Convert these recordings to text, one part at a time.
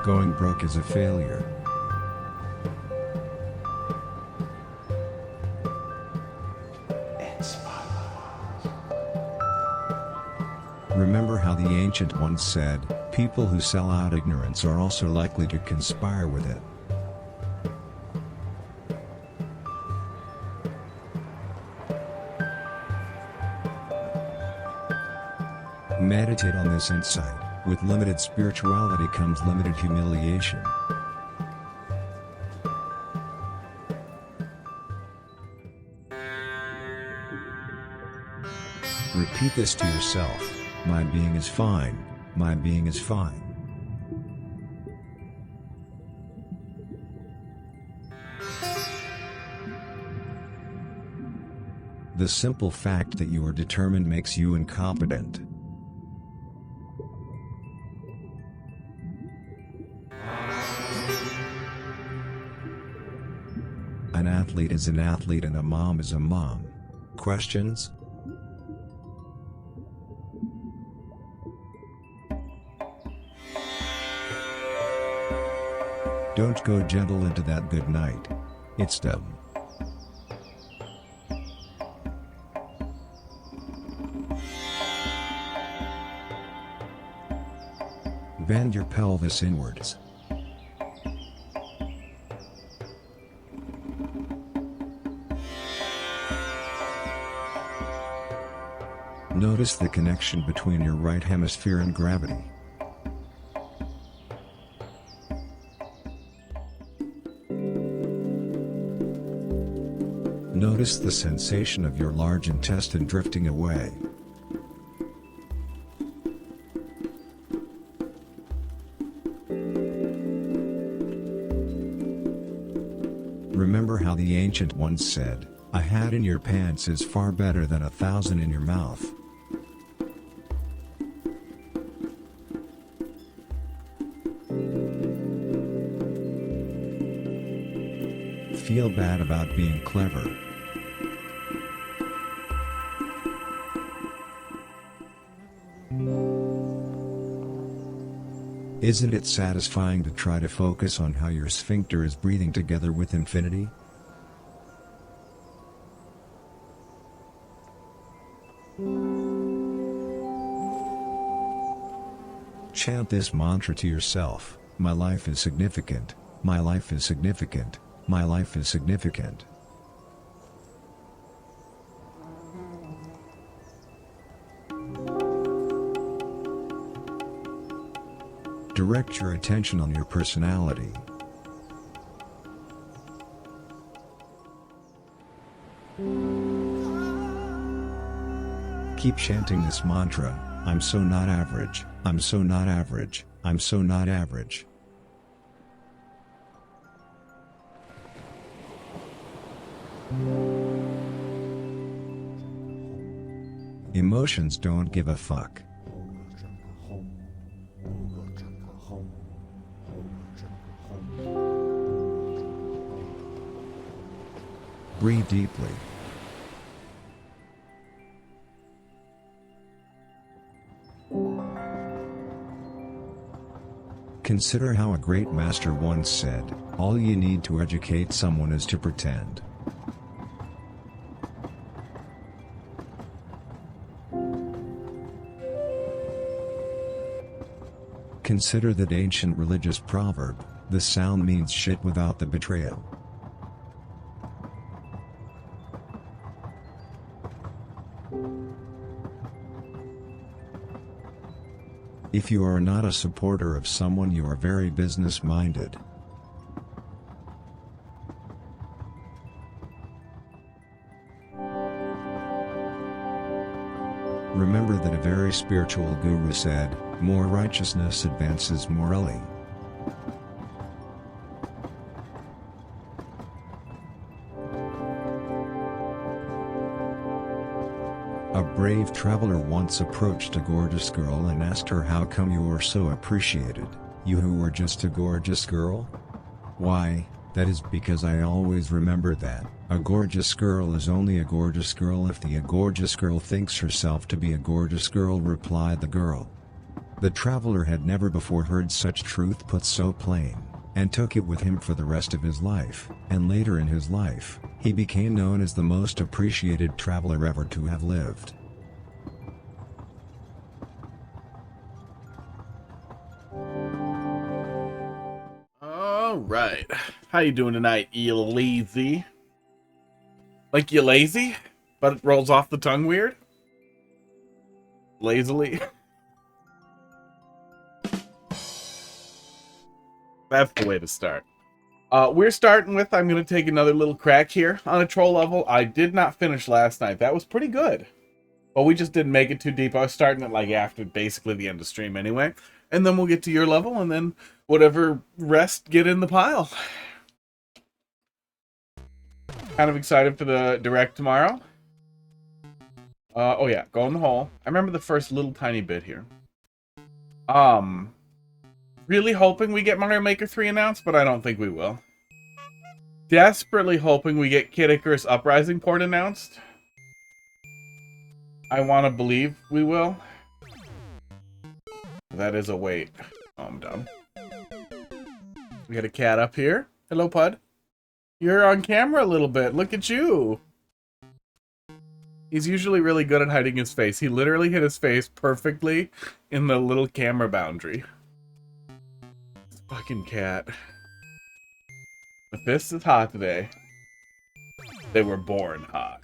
Going broke is a failure. Remember how the ancient ones said, people who sell out ignorance are also likely to conspire with it. Meditate on this insight. With limited spirituality comes limited humiliation. Repeat this to yourself. My being is fine. My being is fine. The simple fact that you are determined makes you incompetent. An athlete is an athlete and a mom is a mom. Questions? Don't go gentle into that good night. It's dumb. Bend your pelvis inwards. Notice the connection between your right hemisphere and gravity. Notice the sensation of your large intestine drifting away. Remember how the ancient ones said, a hat in your pants is far better than 1,000 in your mouth. Feel bad about being clever. Isn't it satisfying to try to focus on how your sphincter is breathing together with infinity? Chant this mantra to yourself, my life is significant, my life is significant, my life is significant. Direct your attention on your personality. Keep chanting this mantra, I'm so not average, I'm so not average, I'm so not average. Emotions don't give a fuck. Breathe deeply. Consider how a great master once said, all you need to educate someone is to pretend. Consider that ancient religious proverb, the sound means shit without the betrayal. If you are not a supporter of someone, you are very business-minded. Remember that a very spiritual guru said, more righteousness advances morally. A brave traveler once approached a gorgeous girl and asked her, how come you are so appreciated, you who were just a gorgeous girl? Why, that is because I always remember that, a gorgeous girl is only a gorgeous girl if the gorgeous girl thinks herself to be a gorgeous girl, replied the girl. The traveler had never before heard such truth put so plain, and took it with him for the rest of his life. And later in his life, he became known as the most appreciated traveler ever to have lived. All right, how you doing tonight, you lazy? Like you lazy, but it rolls off the tongue weird? Lazily? That's the way to start. We're starting with, I'm going to take another little crack here on a troll level. I did not finish last night. That was pretty good. But we just didn't make it too deep. I was starting it like after basically the end of stream anyway. And then we'll get to your level, and then whatever rest get in the pile. Kind of excited for the direct tomorrow. Oh yeah, go in the hole. I remember the first little tiny bit here. Really hoping we get Mario Maker 3 announced, but I don't think we will. Desperately hoping we get Kid Icarus Uprising port announced. I want to believe we will. That is a wait. Oh, I'm dumb. We got a cat up here. Hello, Pud. You're on camera a little bit. Look at you. He's usually really good at hiding his face. He literally hit his face perfectly in the little camera boundary. This fucking cat. The fist is hot today. They were born hot.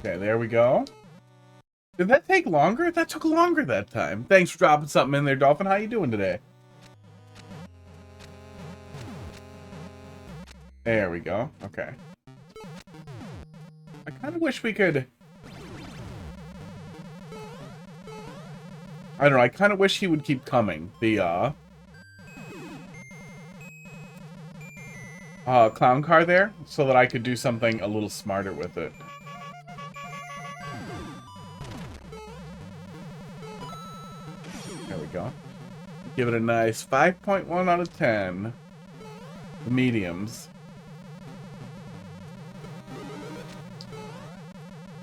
Okay, there we go. Did that take longer? That took longer that time. Thanks for dropping something in there, Dolphin. How you doing today? There we go. Okay. I kind of wish we could... I don't know, I kind of wish he would keep coming. The, clown car there, so that I could do something a little smarter with it. There we go. Give it a nice 5.1 out of 10. The mediums.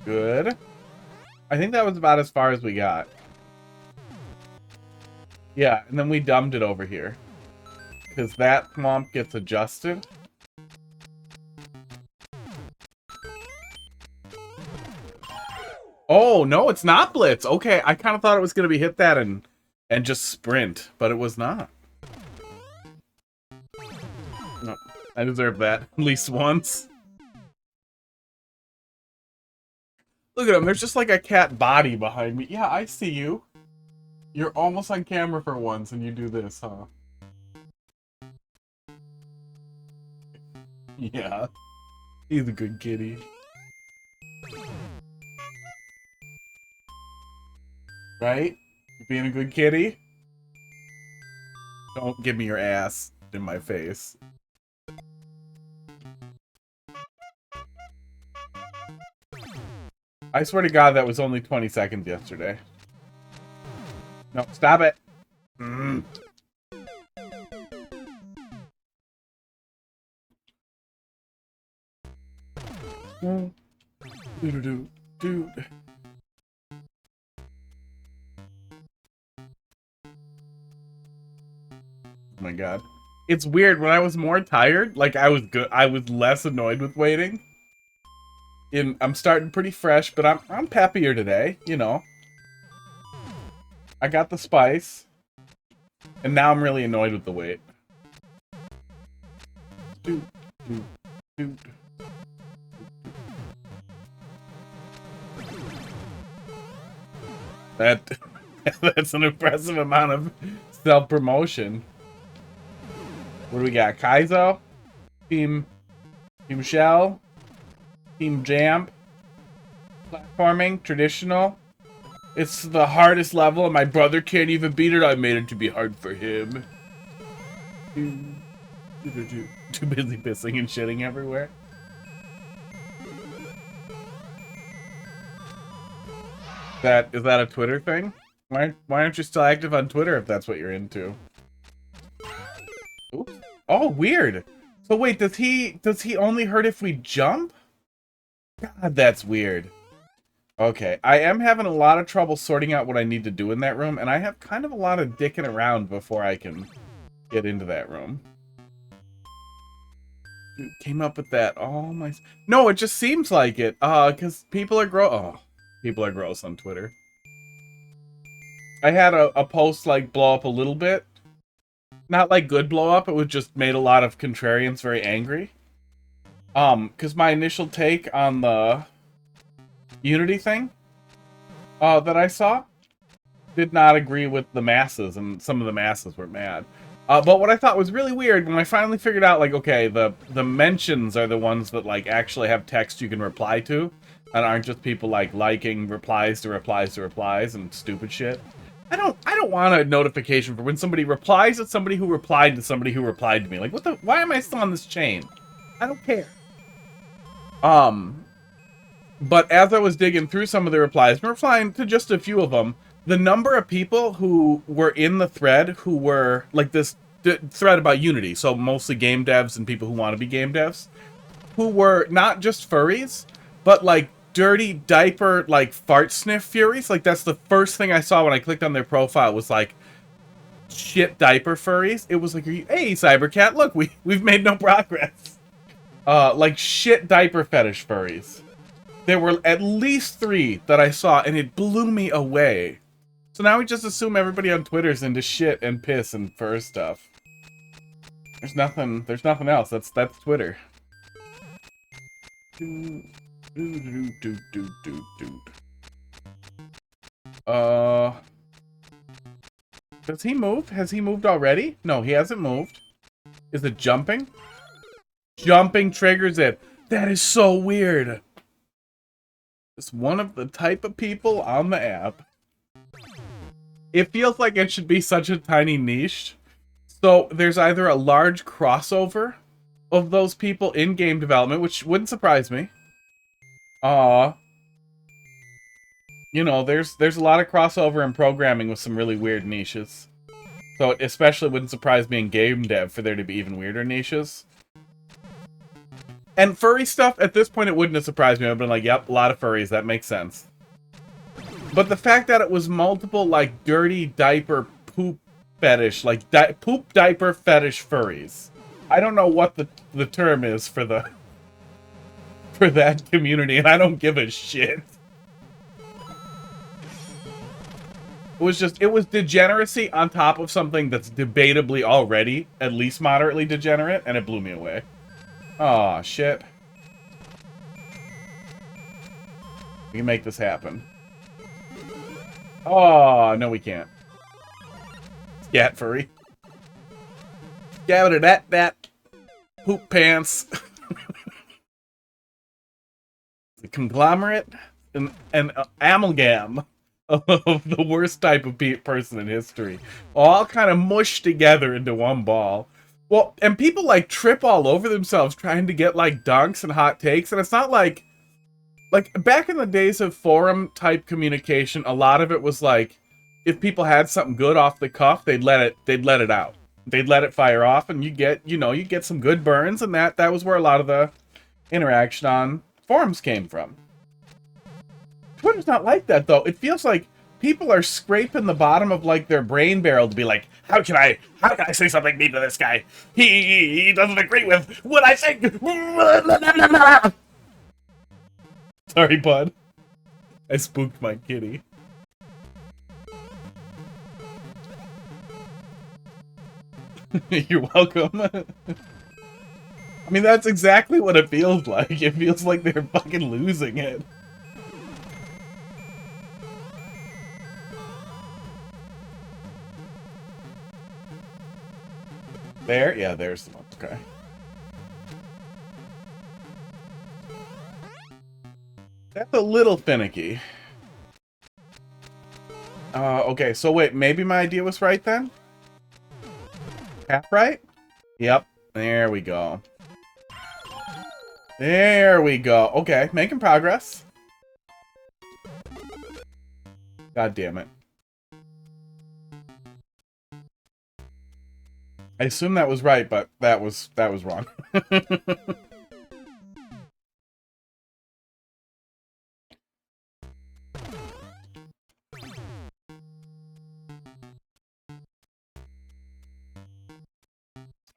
Good. I think that was about as far as we got. Yeah, and then we dumped it over here. Because that swamp gets adjusted. Oh, no, it's not Blitz. Okay, I kind of thought it was going to be hit that and just sprint, but it was not. No, I deserve that at least once. Look at him, there's just like a cat body behind me. Yeah, I see you. You're almost on camera for once and you do this, huh? Yeah. He's a good kitty. Right? You're being a good kitty? Don't give me your ass in my face. I swear to God, that was only 20 seconds yesterday. No, stop it. Mm. Dude. Oh my God. It's weird, when I was more tired, like I was less annoyed with waiting. I'm starting pretty fresh, but I'm peppier today, you know. I got the spice. And now I'm really annoyed with the wait. Dude. That's an impressive amount of self-promotion. What do we got? Kaizo? Team Shell? Team Jam? Platforming? Traditional? It's the hardest level and my brother can't even beat it. I made it to be hard for him. Too busy pissing and shitting everywhere. Is that a Twitter thing? Why aren't you still active on Twitter if that's what you're into? Oops. Oh, weird. So wait, does he only hurt if we jump? God, that's weird. Okay, I am having a lot of trouble sorting out what I need to do in that room, and I have kind of a lot of dicking around before I can get into that room. Dude, came up with that. Oh my... No, it just seems like it. Because people are people are gross on Twitter. I had a post, like, blow up a little bit. Not, like, good blow up. It was just made a lot of contrarians very angry. Because my initial take on the Unity thing that I saw did not agree with the masses, and some of the masses were mad. But what I thought was really weird, when I finally figured out, like, okay, the mentions are the ones that, like, actually have text you can reply to, and aren't just people, like, liking replies to replies to replies and stupid shit. I don't want a notification for when somebody replies to somebody who replied to somebody who replied to me. Like, why am I still on this chain? I don't care. But as I was digging through some of the replies, and replying to just a few of them, the number of people who were in the thread who were, like, this thread about Unity, so mostly game devs and people who want to be game devs, who were not just furries, but, like, dirty diaper, like, fart sniff furies. Like, that's the first thing I saw when I clicked on their profile, was, like, shit diaper furries. It was like, hey, Cybercat, look, we've made no progress. Like, shit diaper fetish furries. There were at least 3 that I saw, and it blew me away. So now we just assume everybody on Twitter's into shit and piss and fur stuff. There's nothing else. That's Twitter. Does he move? Has he moved already? No, he hasn't moved. Is it jumping? Jumping triggers it. That is so weird. It's one of the type of people on the app. It feels like it should be such a tiny niche. So there's either a large crossover of those people in game development, which wouldn't surprise me. You know, there's a lot of crossover in programming with some really weird niches. So it especially wouldn't surprise me in game dev for there to be even weirder niches. And furry stuff, at this point, it wouldn't have surprised me. I've been like, yep, a lot of furries. That makes sense. But the fact that it was multiple, like, dirty diaper poop fetish, like, poop diaper fetish furries. I don't know what the term is for that community, and I don't give a shit. It was degeneracy on top of something that's debatably already at least moderately degenerate, and it blew me away. Aw, shit. We can make this happen. Oh, no we can't. Scat furry. Scabbity that poop pants. The conglomerate and amalgam of the worst type of person in history. All kind of mushed together into one ball. Well, and people, like, trip all over themselves trying to get, like, dunks and hot takes, and it's not like, back in the days of forum-type communication, a lot of it was, like, if people had something good off the cuff, they'd let it out. They'd let it fire off, and you get some good burns, and that was where a lot of the interaction on forums came from. Twitter's not like that, though. It feels like people are scraping the bottom of, like, their brain barrel to be like, how can I say something mean to this guy? He doesn't agree with what I think. Sorry, bud. I spooked my kitty. You're welcome. I mean, that's exactly what it feels like. It feels like they're fucking losing it. There? Yeah, there's the one. Okay. That's a little finicky. Okay, so wait, maybe my idea was right then? Half right? Yep. There we go. There we go. Okay, making progress. God damn it. I assume that was right, but that was wrong.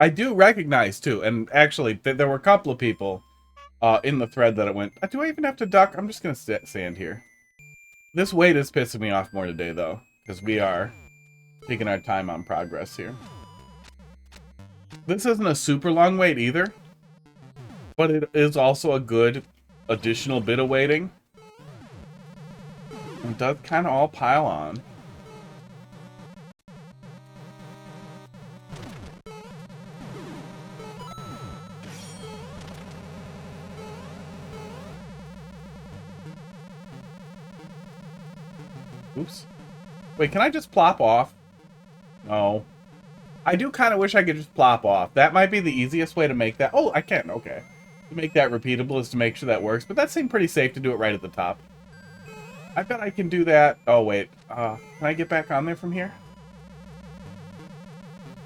I do recognize too, and actually there were a couple of people in the thread that it went, do I even have to duck? I'm just gonna stand here. This wait is pissing me off more today though, because we are taking our time on progress here. This isn't a super long wait either, but it is also a good additional bit of waiting. It does kind of all pile on. Oops. Wait, can I just plop off? No. I do kind of wish I could just plop off. That might be the easiest way to make that. Oh, I can. Okay. To make that repeatable is to make sure that works. But that seemed pretty safe to do it right at the top. I bet I can do that. Oh, wait. Can I get back on there from here?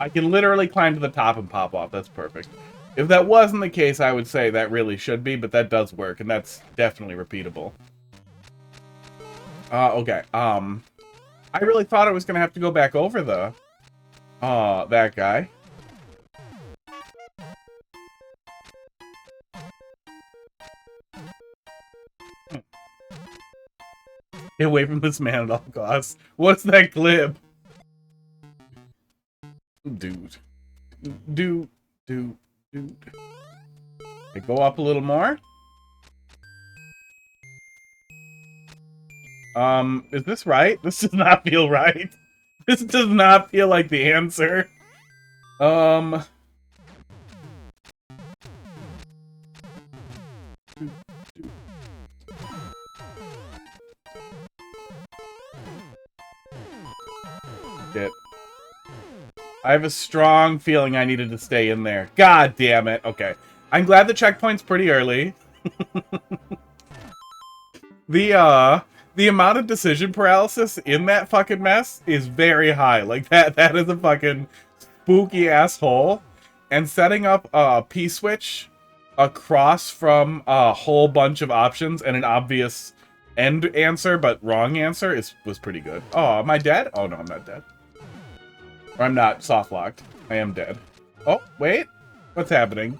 I can literally climb to the top and pop off. That's perfect. If that wasn't the case, I would say that really should be, but that does work, and that's definitely repeatable. Okay. I really thought I was gonna have to go back over the that guy. Get away from this man at all costs. What's that clip? Dude. Dude. Okay, go up a little more. Is this right? This does not feel right. This does not feel like the answer. Shit. I have a strong feeling I needed to stay in there. God damn it. Okay. I'm glad the checkpoint's pretty early. The amount of decision paralysis in that fucking mess is very high. Like, that is a fucking spooky asshole. And setting up a P-switch across from a whole bunch of options and an obvious end answer but wrong answer was pretty good. Oh, am I dead? Oh, no, I'm not dead. Or I'm not soft-locked. I am dead. Oh, wait. What's happening?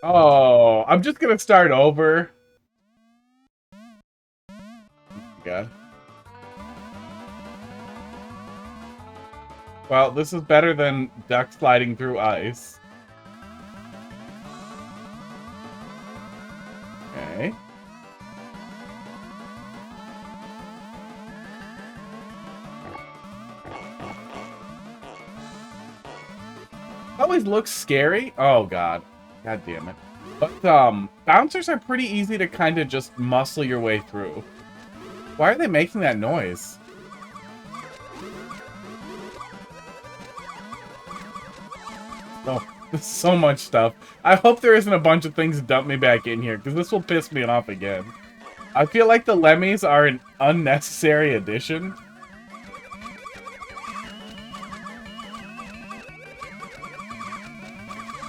Oh, I'm just gonna start over. God. Well, this is better than duck sliding through ice. Okay. Always looks scary. Oh god. God damn it. But bouncers are pretty easy to kind of just muscle your way through. Why are they making that noise? Oh, there's so much stuff. I hope there isn't a bunch of things to dump me back in here, because this will piss me off again. I feel like the Lemmys are an unnecessary addition.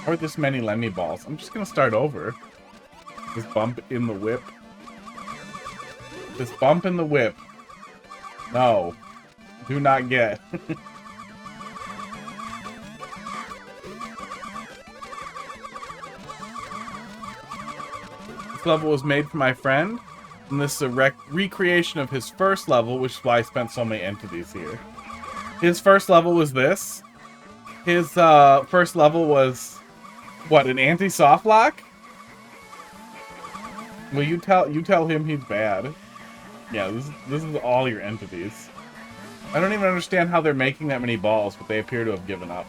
Or this many Lemmy balls. I'm just gonna start over. This bump in the whip. This bump in the whip. No. Do not get. This level was made for my friend, and this is a recreation of his first level, which is why I spent so many entities here. His first level was this. His first level was, what, an anti-soft lock? Well, you tell him he's bad. Yeah, this is all your entities. I don't even understand how they're making that many balls, but they appear to have given up.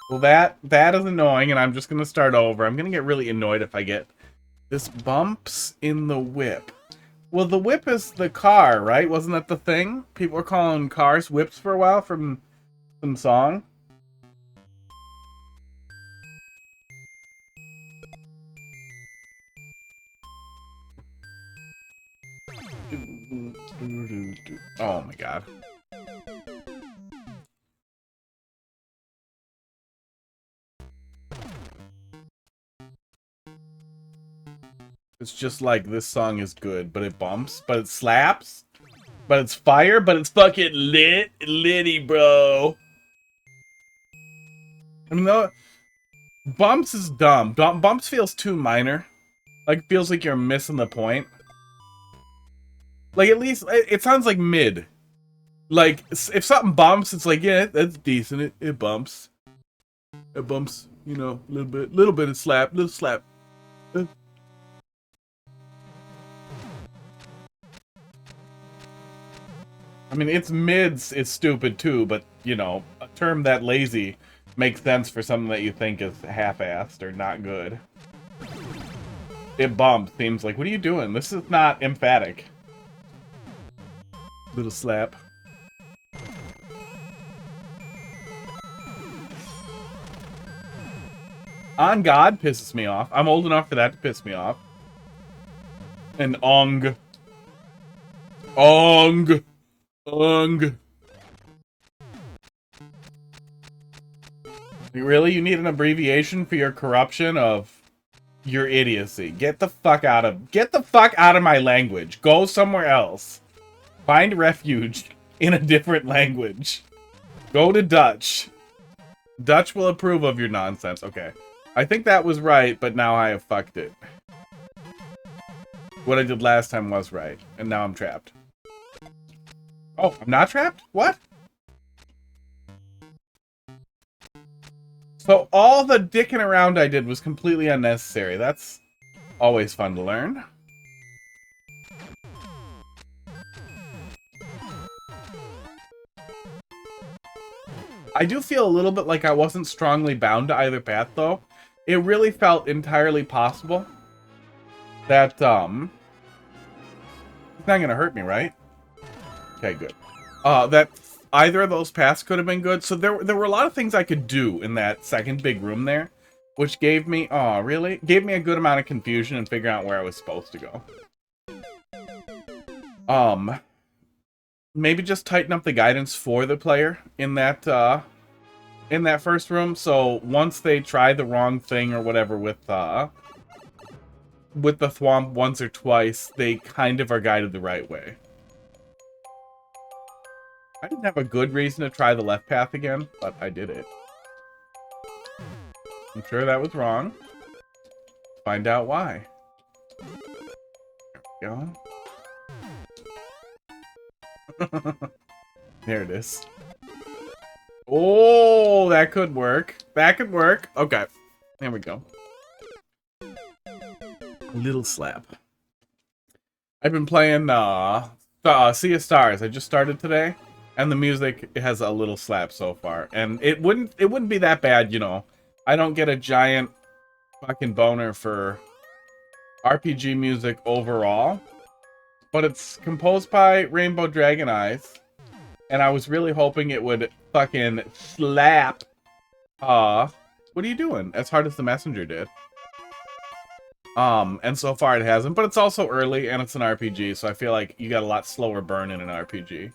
Well, that is annoying, and I'm just gonna start over. I'm gonna get really annoyed if I get this bumps in the whip. Well, the whip is the car, right? Wasn't that the thing? People were calling cars whips for a while from some song. Oh my god. It's just like this song is good, but it bumps, but it slaps, but it's fire, but it's fucking litty, bro. I mean, no, bumps is dumb. Bumps feels too minor. Like, feels like you're missing the point. Like, at least, it sounds like mid. Like, if something bumps, it's like, yeah, that's decent. It bumps. It bumps, you know, a little bit of slap, little slap. I mean, it's mids, it's stupid too, but, you know, a term that lazy makes sense for something that you think is half-assed or not good. It bumps, seems like, what are you doing? This is not emphatic. Little slap. On God pisses me off. I'm old enough for that to piss me off. And ong. Ong. Ong. Really? You need an abbreviation for your corruption of your idiocy. Get the fuck out of my language. Go somewhere else. Find refuge in a different language. Go to Dutch. Dutch will approve of your nonsense. Okay. I think that was right, but now I have fucked it. What I did last time was right, and now I'm trapped. Oh, I'm not trapped? What? So all the dicking around I did was completely unnecessary. That's always fun to learn. I do feel a little bit like I wasn't strongly bound to either path, though. It really felt entirely possible that, it's not gonna hurt me, right? Okay, good. That either of those paths could have been good. So there were a lot of things I could do in that second big room there, which gave me, gave me a good amount of confusion in figuring out where I was supposed to go. Maybe just tighten up the guidance for the player in that first room, so once they try the wrong thing or whatever with the thwomp once or twice, they kind of are guided the right way. I didn't have a good reason to try the left path again, but I did it. I'm sure that was wrong. Find out why. There we go. There it is. Oh, that could work. That could work. Okay. There we go. Little slap. I've been playing Sea of Stars. I just started today, and the music has a little slap so far. And it wouldn't be that bad, you know. I don't get a giant fucking boner for RPG music overall, but it's composed by Rainbow Dragon Eyes, and I was really hoping it would fucking slap. What are you doing? As hard as the messenger did. And so far it hasn't, but it's also early and it's an RPG, so I feel like you got a lot slower burn in an RPG.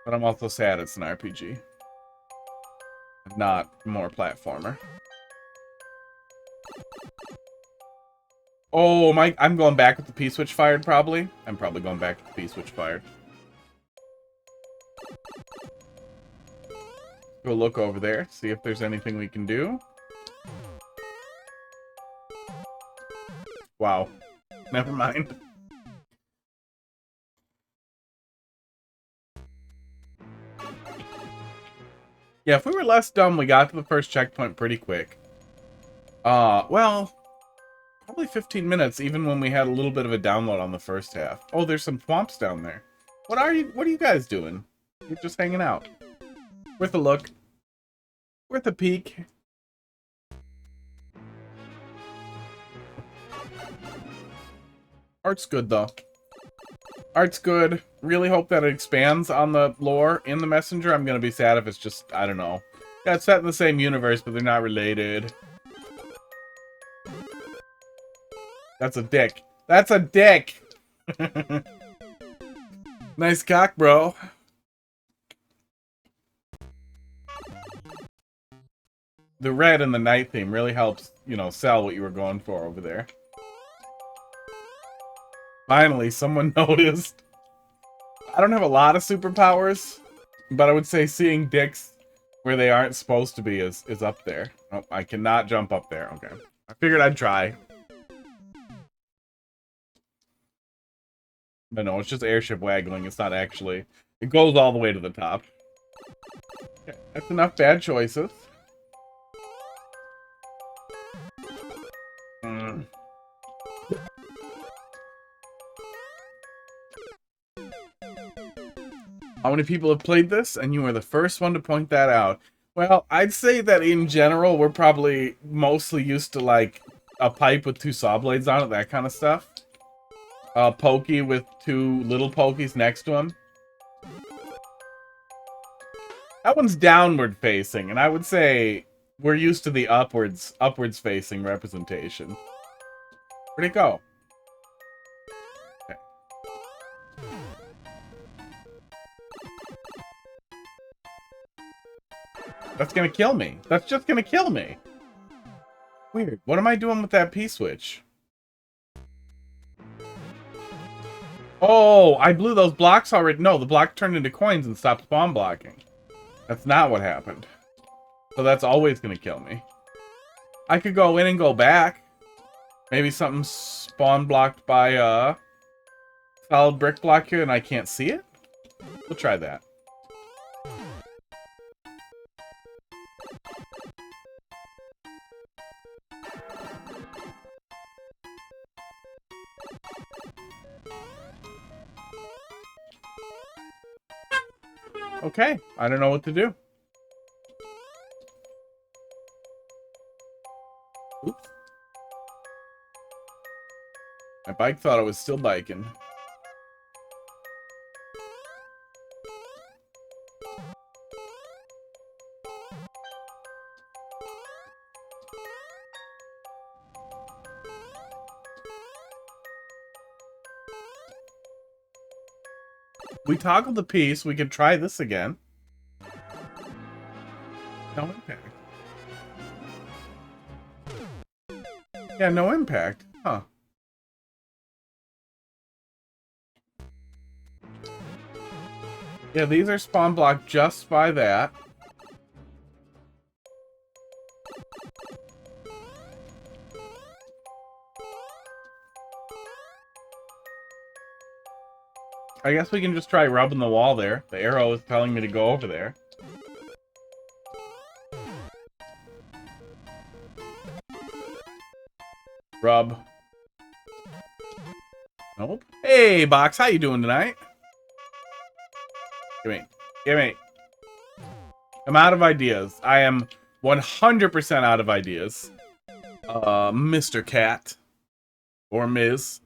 But I'm also sad it's an RPG. Not more platformer. Oh, I'm going back with the P-switch fired, probably. I'm probably going back with the P-switch fired. Go look over there, see if there's anything we can do. Wow. Never mind. Yeah, if we were less dumb, we got to the first checkpoint pretty quick. Well, probably 15 minutes, even when we had a little bit of a download on the first half. Oh, there's some thwomps down there. What are you guys doing? You're just hanging out. Worth a look. Worth a peek. Art's good, though. Art's good. Really hope that it expands on the lore in the Messenger. I'm gonna be sad if it's just, I don't know. Yeah, it's set in the same universe, but they're not related. That's a dick. That's a dick! Nice cock, bro. The red and the night theme really helps, you know, sell what you were going for over there. Finally, someone noticed. I don't have a lot of superpowers, but I would say seeing dicks where they aren't supposed to be is up there. Oh, I cannot jump up there. Okay. I figured I'd try. But no, it's just airship waggling. It's not actually. It goes all the way to the top. Okay, that's enough bad choices. How many people have played this? And you are the first one to point that out. Well, I'd say that in general, we're probably mostly used to, like, a pipe with 2 saw blades on it, that kind of stuff. A pokey with 2 little pokies next to him. That one's downward facing, and I would say we're used to the upwards facing representation. Where'd it go? Okay. That's gonna kill me. That's just gonna kill me. Weird. What am I doing with that P-switch? Oh, I blew those blocks already. No, the block turned into coins and stopped spawn blocking. That's not what happened. So that's always gonna kill me. I could go in and go back. Maybe something spawn blocked by a solid brick block here and I can't see it? We'll try that. Okay, I don't know what to do. Oops. My bike thought I was still biking. We toggled the piece. We could try this again. No impact. Yeah, no impact. Huh. Yeah, these are spawn blocked just by that. I guess we can just try rubbing the wall there. The arrow is telling me to go over there. Rub. Nope. Hey, Box, how you doing tonight? Gimme. Gimme. I'm out of ideas. I am 100% out of ideas. Mr. Cat. Or Ms.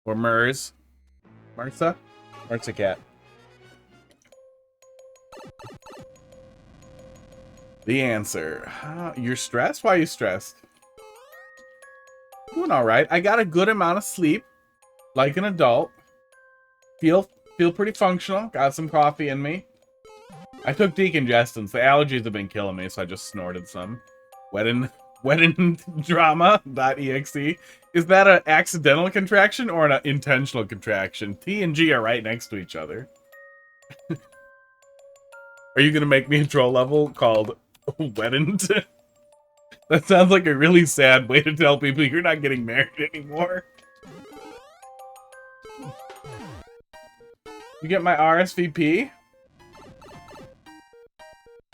Or Mers. Martha? Martha Cat. The answer. You're stressed? Why are you stressed? Doing alright. I got a good amount of sleep. Like an adult. Feel pretty functional. Got some coffee in me. I took decongestants. The allergies have been killing me, so I just snorted some. Wedding drama.exe. Is that an accidental contraction or an intentional contraction? T and G are right next to each other. Are you gonna make me a troll level called Wedding? That sounds like a really sad way to tell people you're not getting married anymore. You get my RSVP?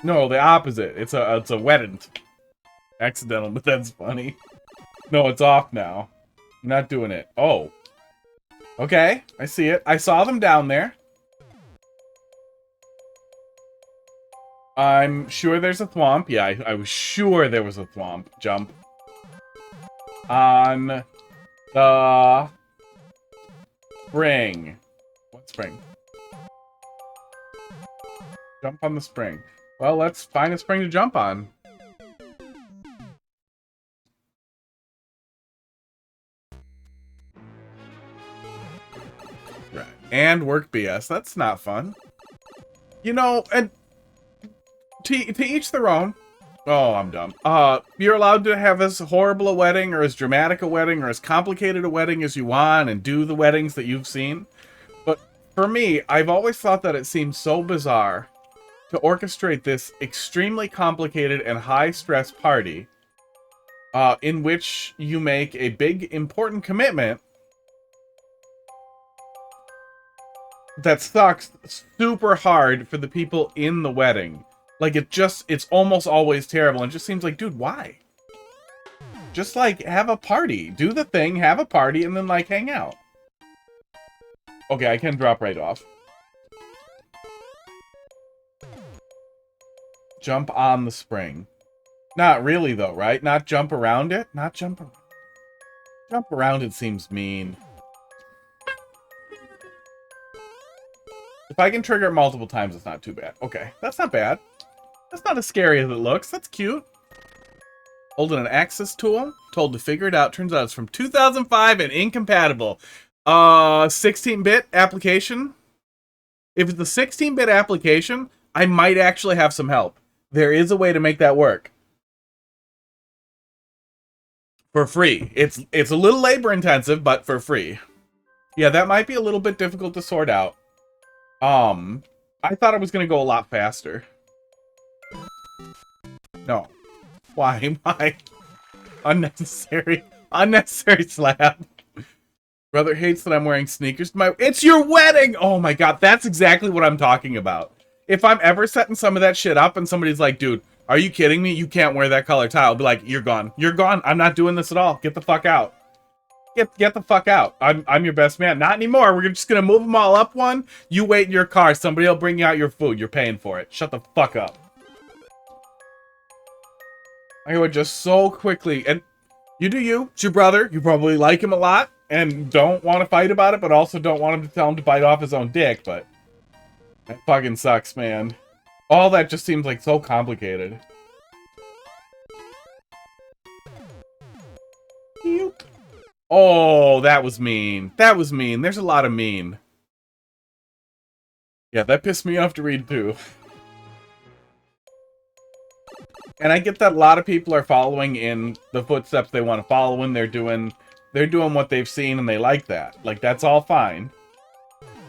No, the opposite. It's a wedding. Accidental, but that's funny. No, it's off now. I'm not doing it. Oh. Okay, I see it. I saw them down there. I'm sure there's a thwomp. Yeah, I was sure there was a thwomp. Jump. On the spring. What spring? Jump on the spring. Well, let's find a spring to jump on. Right. and work BS. That's not fun. You know, and to each their own. Oh, I'm dumb. You're allowed to have as horrible a wedding or as dramatic a wedding or as complicated a wedding as you want and do the weddings that you've seen. But for me, I've always thought that it seems so bizarre to orchestrate this extremely complicated and high-stress party in which you make a big, important commitment that sucks super hard for the people in the wedding. Like, it's almost always terrible. And it just seems like, dude, why? Just, like, have a party. Do the thing, have a party, and then, like, hang out. Okay, I can drop right off. Jump on the spring. Not really, though, right? Not jump around it? Not jump around. Jump around it seems mean. If I can trigger it multiple times, it's not too bad. Okay, that's not bad. That's not as scary as it looks. That's cute. Holding an access tool. Told to figure it out. Turns out it's from 2005 and incompatible. 16-bit application. If it's a 16-bit application, I might actually have some help. There is a way to make that work. For free. It's a little labor intensive, but for free. Yeah, that might be a little bit difficult to sort out. I thought it was going to go a lot faster. No. Why? Why? Unnecessary. Unnecessary slap. Brother hates that I'm wearing sneakers to my... It's your wedding! Oh my god, that's exactly what I'm talking about. If I'm ever setting some of that shit up and somebody's like, dude, are you kidding me? You can't wear that color tie. I'll be like, you're gone. You're gone. I'm not doing this at all. Get the fuck out. Get the fuck out. I'm your best man. Not anymore. We're just gonna move them all up one. You wait in your car. Somebody will bring you out your food. You're paying for it. Shut the fuck up. I would just so quickly, and you do you. It's your brother. You probably like him a lot and don't want to fight about it, but also don't want him to tell him to bite off his own dick, but that fucking sucks, man. All that just seems like so complicated. Oh, that was mean. That was mean. There's a lot of mean. Yeah, that pissed me off to read too. And I get that a lot of people are following in the footsteps they want to follow in. They're doing what they've seen and they like that. Like, that's all fine.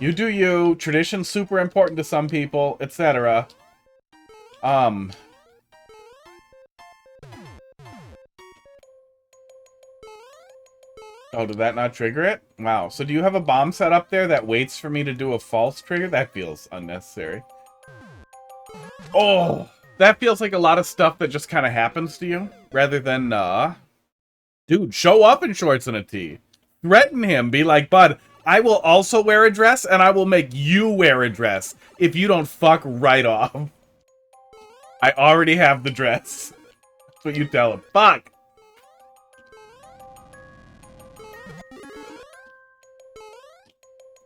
You do you. Tradition's super important to some people, etc. Oh, did that not trigger it? Wow. So do you have a bomb set up there that waits for me to do a false trigger? That feels unnecessary. Oh, that feels like a lot of stuff that just kind of happens to you, rather than, dude, show up in shorts and a tee. Threaten him. Be like, bud, I will also wear a dress, and I will make you wear a dress if you don't fuck right off. I already have the dress. That's what you tell him. Fuck.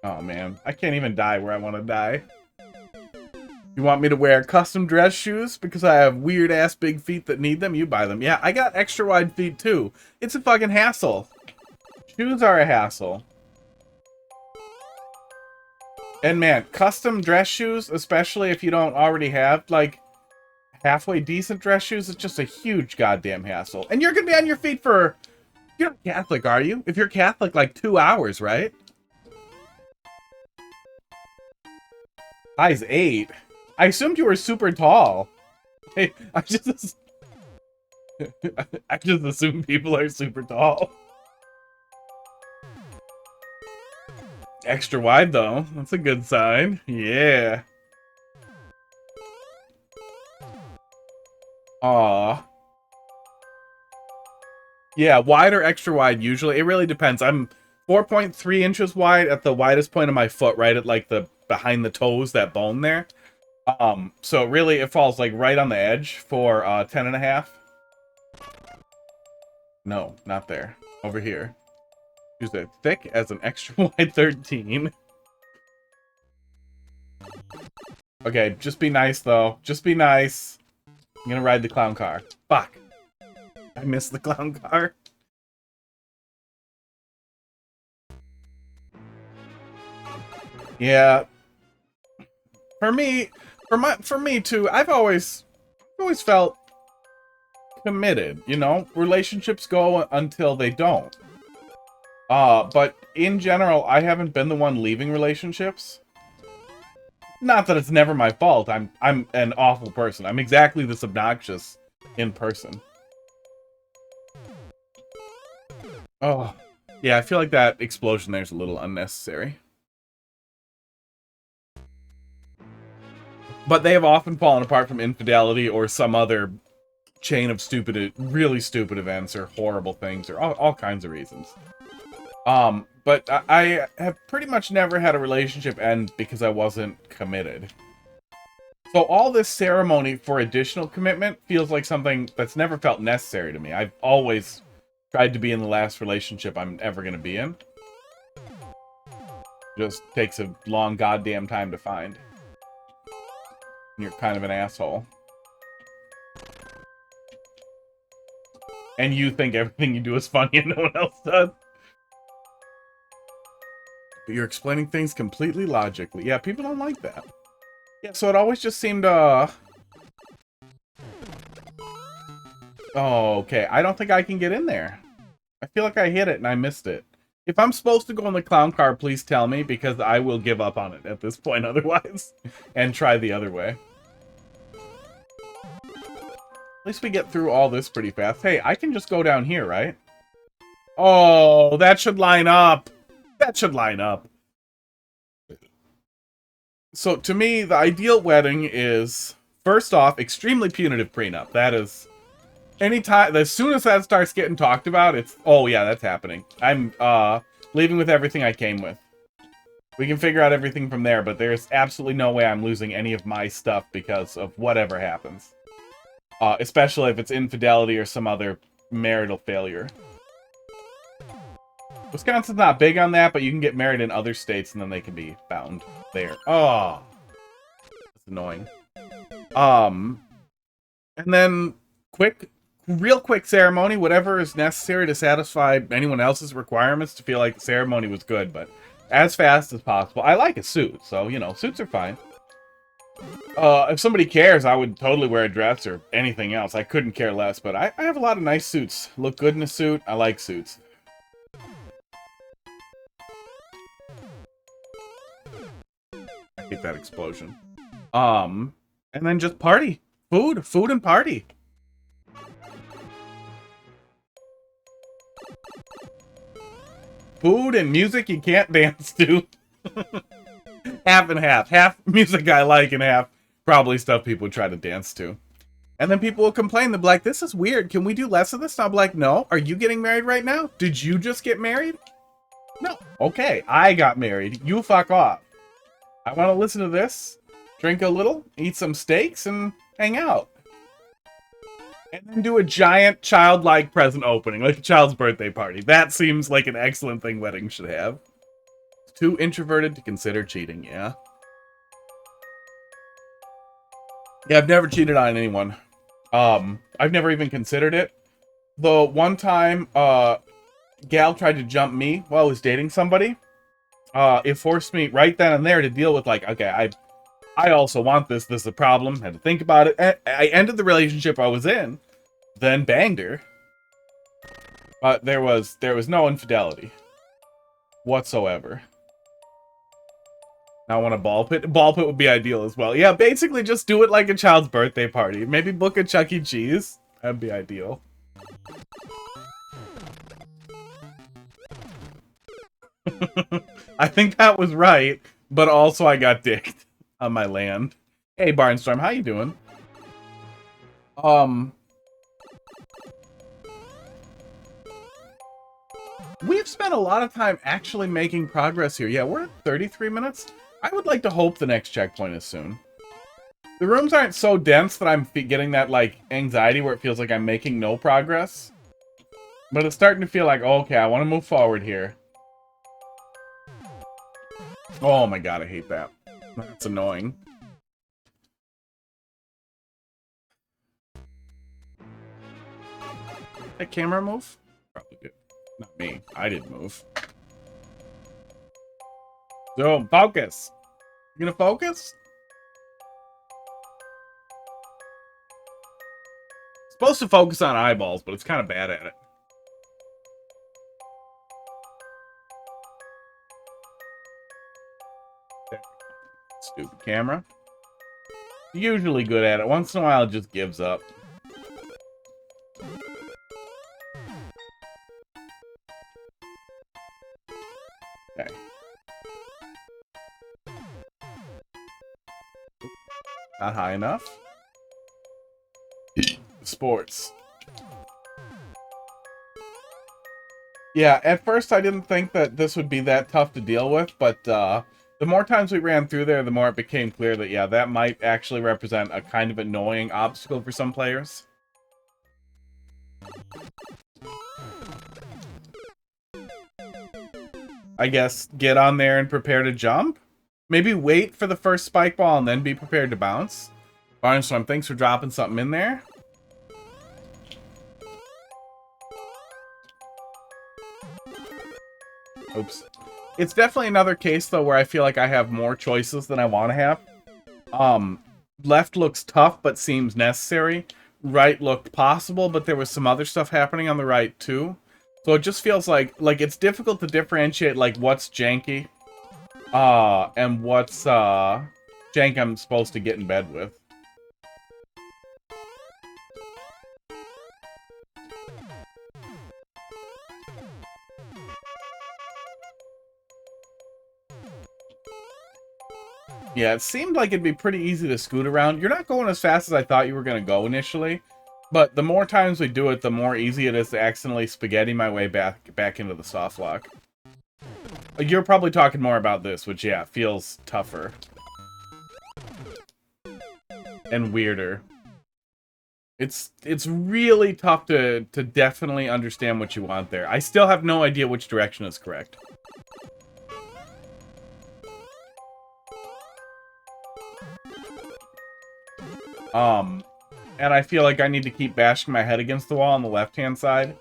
Oh, man. I can't even die where I want to die. You want me to wear custom dress shoes because I have weird-ass big feet that need them? You buy them. Yeah, I got extra-wide feet, too. It's a fucking hassle. Shoes are a hassle. And, man, custom dress shoes, especially if you don't already have, like, halfway decent dress shoes, it's just a huge goddamn hassle. And you're gonna be on your feet for... You're not Catholic, are you? If you're Catholic, like, 2 hours, right? Size 8. I assumed you were super tall. Hey, I just assume people are super tall. Extra wide, though. That's a good sign. Yeah. Aw. Yeah, wide or extra wide usually. It really depends. I'm 4.3 inches wide at the widest point of my foot, right at like the behind the toes, that bone there. So really it falls like right on the edge for 10.5. No, not there. Over here. Use it thick as an extra wide 13. Okay, just be nice though. Just be nice. I'm gonna ride the clown car. Fuck. I missed the clown car. Yeah, for me, for me too. I've always felt committed. You know, relationships go until they don't. But in general, I haven't been the one leaving relationships. Not that it's never my fault. I'm an awful person. I'm exactly this obnoxious in person. Oh, yeah. I feel like that explosion there's a little unnecessary. But they have often fallen apart from infidelity or some other chain of stupid, really stupid events or horrible things or all kinds of reasons. But I have pretty much never had a relationship end because I wasn't committed. So all this ceremony for additional commitment feels like something that's never felt necessary to me. I've always tried to be in the last relationship I'm ever going to be in. Just takes a long goddamn time to find. You're kind of an asshole. And you think everything you do is funny and no one else does. But you're explaining things completely logically. Yeah, people don't like that. Yeah, so it always just seemed, Oh, okay. I don't think I can get in there. I feel like I hit it and I missed it. If I'm supposed to go in the clown car, please tell me, because I will give up on it at this point otherwise. And try the other way. At least we get through all this pretty fast. Hey, I can just go down here, right? Oh, that should line up. That should line up. So, to me, the ideal wedding is, first off, extremely punitive prenup. That is, anytime, as soon as that starts getting talked about, it's, oh yeah, that's happening. I'm, leaving with everything I came with. We can figure out everything from there, but there's absolutely no way I'm losing any of my stuff because of whatever happens. Especially if it's infidelity or some other marital failure. Wisconsin's not big on that, but you can get married in other states and then they can be bound there. Oh, that's annoying. And then real quick ceremony, whatever is necessary to satisfy anyone else's requirements to feel like the ceremony was good, but as fast as possible. I like a suit, so, you know, suits are fine. If somebody cares, I would totally wear a dress or anything else. I couldn't care less, but I have a lot of nice suits. Look good in a suit. I like suits. I hate that explosion. And then just party. Food and party. Food and music you can't dance to. Half and half. Half music I like and half probably stuff people try to dance to. And then people will complain. They'll be like, this is weird. Can we do less of this? And I'll be like, no. Are you getting married right now? Did you just get married? No. Okay, I got married. You fuck off. I want to listen to this, drink a little, eat some steaks, and hang out. And then do a giant childlike present opening, like a child's birthday party. That seems like an excellent thing weddings should have. Too introverted to consider cheating, yeah. Yeah, I've never cheated on anyone. I've never even considered it. The one time, gal tried to jump me while I was dating somebody. It forced me right then and there to deal with, like, okay, I also want this. This is a problem. Had to think about it. I ended the relationship I was in, then banged her. But there was no infidelity whatsoever. Now I want a ball pit. Ball pit would be ideal as well. Yeah, basically just do it like a child's birthday party. Maybe book a Chuck E. Cheese. That'd be ideal. I think that was right, but also I got dicked on my land. Hey, Barnstorm, how you doing? We've spent a lot of time actually making progress here. Yeah, we're at 33 minutes. I would like to hope the next checkpoint is soon. The rooms aren't so dense that I'm getting that, like, anxiety where it feels like I'm making no progress. But it's starting to feel like, oh, okay, I want to move forward here. Oh my god, I hate that. That's annoying. That camera move? Probably did. Not me. I didn't move. So, focus. You gonna focus? Supposed to focus on eyeballs, but it's kind of bad at it. Stupid camera. Usually good at it. Once in a while, it just gives up. Okay. Not high enough. Sports. Yeah, at first I didn't think that this would be that tough to deal with, but the more times we ran through there, the more it became clear that, yeah, that might actually represent a kind of annoying obstacle for some players. I guess get on there and prepare to jump? Maybe wait for the first spike ball and then be prepared to bounce? Barnstorm, thanks for dropping something in there. Oops. It's definitely another case, though, where I feel like I have more choices than I want to have. Left looks tough, but seems necessary. Right looked possible, but there was some other stuff happening on the right, too. So it just feels like it's difficult to differentiate, like, what's janky, and what's, jank I'm supposed to get in bed with. Yeah, it seemed like it'd be pretty easy to scoot around. You're not going as fast as I thought you were going to go initially, but the more times we do it, the more easy it is to accidentally spaghetti my way back into the soft lock. You're probably talking more about this, which, yeah, feels tougher. And weirder. It's really tough to definitely understand what you want there. I still have no idea which direction is correct. And I feel like I need to keep bashing my head against the wall on the left-hand side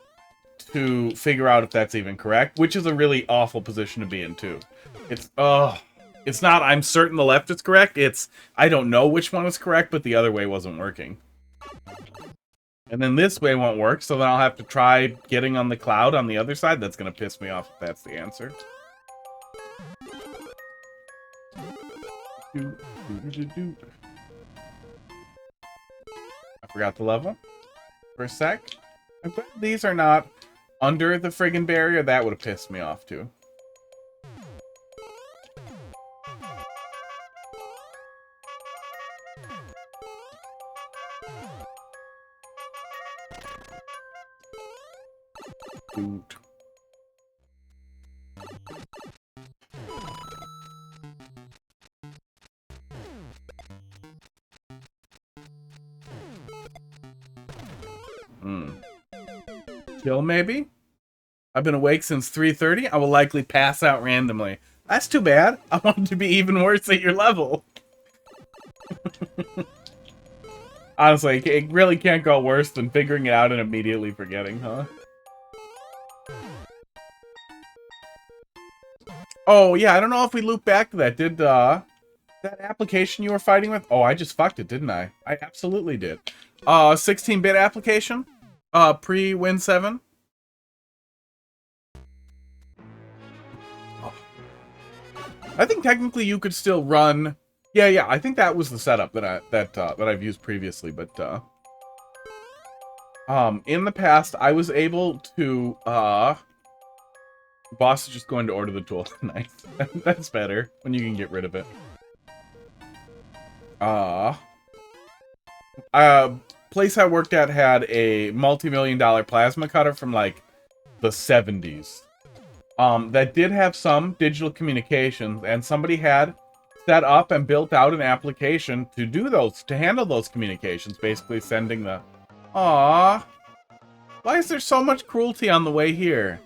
to figure out if that's even correct, which is a really awful position to be in, too. It's not, I'm certain the left is correct, it's, I don't know which one is correct, but the other way wasn't working. And then this way won't work, so then I'll have to try getting on the cloud on the other side. That's gonna piss me off if that's the answer. I forgot the level for a sec. I'm glad these are not under the friggin' barrier. That would have pissed me off too. Dude. Chill, maybe? I've been awake since 3:30. I will likely pass out randomly. That's too bad. I want it to be even worse at your level. Honestly, it really can't go worse than figuring it out and immediately forgetting, huh? Oh, yeah, I don't know if we loop back to that. Did, that application you were fighting with? Oh, I just fucked it, didn't I? I absolutely did. 16-bit application? Pre-Win 7? Oh. I think technically you could still run... Yeah, I think that was the setup that I've used previously, but, in the past, I was able to, boss is just going to order the tool. Nice. That's better, when you can get rid of it. Place I worked at had a multi-million-dollar plasma cutter from, like, the 70s. That did have some digital communications, and somebody had set up and built out an application to do those, to handle those communications, basically sending the... Aww. Why is there so much cruelty on the way here?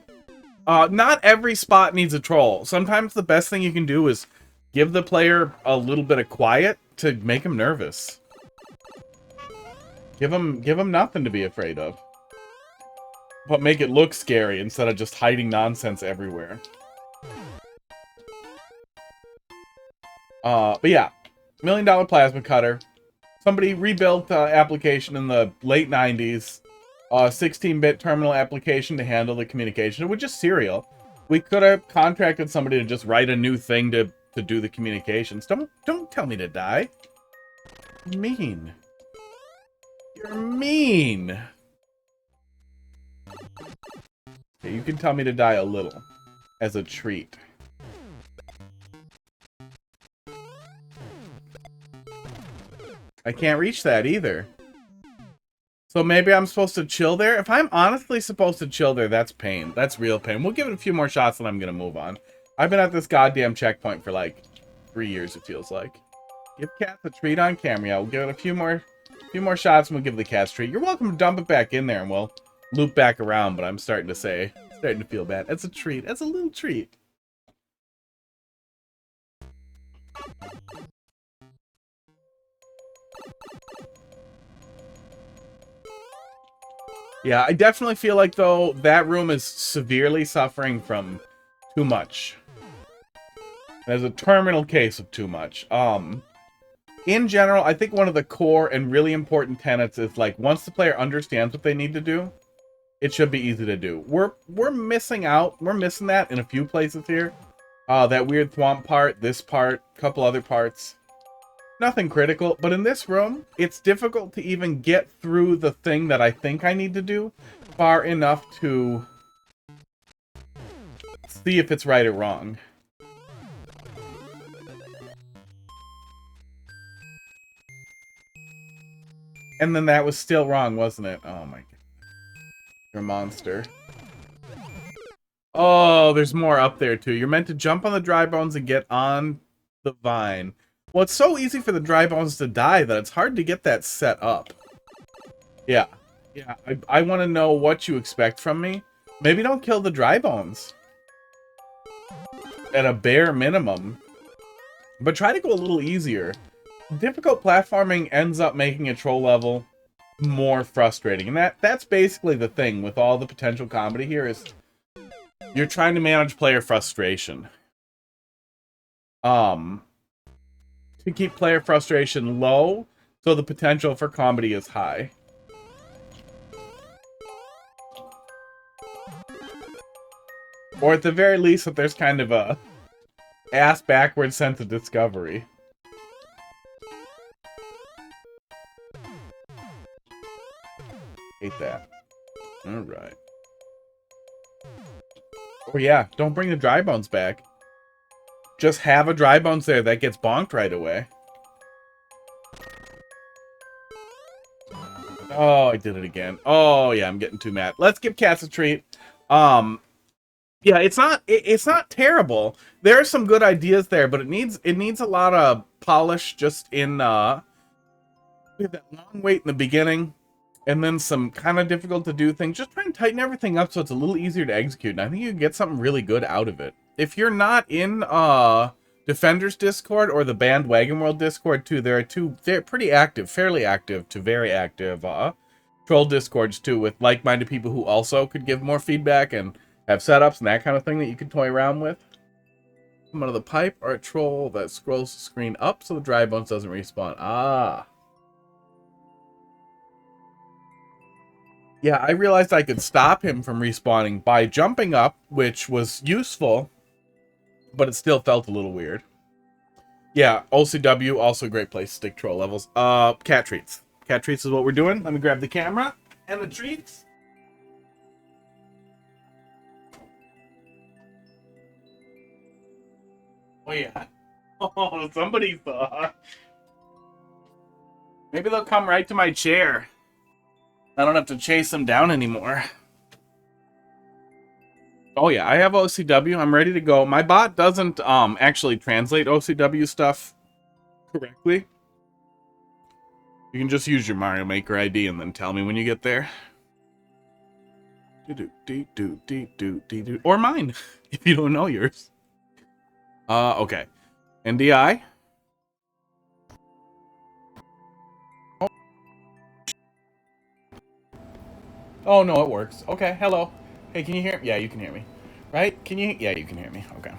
Not every spot needs a troll. Sometimes the best thing you can do is give the player a little bit of quiet to make him nervous. Give him nothing to be afraid of. But make it look scary instead of just hiding nonsense everywhere. But yeah, $1 million plasma cutter. Somebody rebuilt application in the late 90s. 16-bit terminal application to handle the communication. It was just serial. We could have contracted somebody to just write a new thing to do the communications. Don't tell me to die. You're mean. You're mean. Okay, you can tell me to die a little. As a treat. I can't reach that either. So maybe I'm supposed to chill there? If I'm honestly supposed to chill there, that's pain. That's real pain. We'll give it a few more shots and I'm going to move on. I've been at this goddamn checkpoint for like 3 years, it feels like. Give cats a treat on camera. Yeah, we'll give it a few more shots and we'll give the cats a treat. You're welcome to dump it back in there and we'll loop back around, but I'm starting to feel bad. It's a treat. It's a little treat. Yeah, I definitely feel like, though, that room is severely suffering from too much. There's a terminal case of too much. In general, I think one of the core and really important tenets is, like, once the player understands what they need to do, it should be easy to do. We're missing out. We're missing that in a few places here. That weird thwomp part, this part, a couple other parts. Nothing critical, but in this room, it's difficult to even get through the thing that I think I need to do far enough to see if it's right or wrong. And then that was still wrong, wasn't it? Oh my god. You're a monster. Oh, there's more up there too. You're meant to jump on the dry bones and get on the vine. Well, it's so easy for the dry bones to die that it's hard to get that set up. Yeah. Yeah, I want to know what you expect from me. Maybe don't kill the dry bones. At a bare minimum. But try to go a little easier. Difficult platforming ends up making a troll level more frustrating. And that's basically the thing with all the potential comedy here is you're trying to manage player frustration. To keep player frustration low, so the potential for comedy is high. Or at the very least, that there's kind of a ass-backward sense of discovery. Hate that. Alright. Oh yeah, don't bring the dry bones back. Just have a dry bones there that gets bonked right away. Oh, I did it again. Oh yeah, I'm getting too mad. Let's give cats a treat. Yeah, it's not terrible. There are some good ideas there, but it needs a lot of polish just in we have that long wait in the beginning and then some kind of difficult to do things. Just try and tighten everything up so it's a little easier to execute. And I think you can get something really good out of it. If you're not in Defenders Discord or the Bandwagon World Discord too, there are two pretty active, fairly active to very active troll Discords too, with like-minded people who also could give more feedback and have setups and that kind of thing that you can toy around with. Come out of the pipe or a troll that scrolls the screen up so the dry bones doesn't respawn. Ah. Yeah, I realized I could stop him from respawning by jumping up, which was useful, but it still felt a little weird. Yeah, OCW, also a great place to stick troll levels. Cat treats. Cat treats is what we're doing. Let me grab the camera and the treats. Oh yeah. Oh, somebody saw. Maybe they'll come right to my chair. I don't have to chase them down anymore. Oh yeah, I have OCW. I'm ready to go. My bot doesn't actually translate OCW stuff correctly. You can just use your Mario Maker ID and then tell me when you get there. Or mine, if you don't know yours. Okay. NDI. Oh, no, it works. Okay, hello. Hey, can you hear me? Yeah, you can hear me. Right? Can you? Yeah, you can hear me. Okay.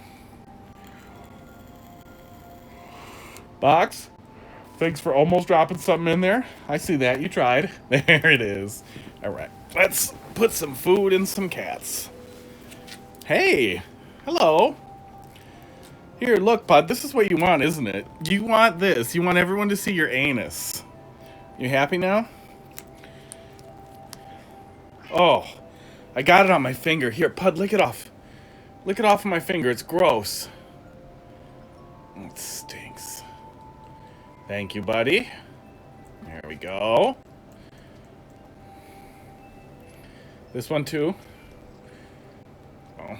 Box, thanks for almost dropping something in there. I see that. You tried. There it is. All right. Let's put some food in some cats. Hey. Hello. Here, look, bud. This is what you want, isn't it? You want this. You want everyone to see your anus. You happy now? Oh, I got it on my finger. Here, Pud, lick it off. Lick it off of my finger. It's gross. It stinks. Thank you, buddy. There we go. This one, too. Oh.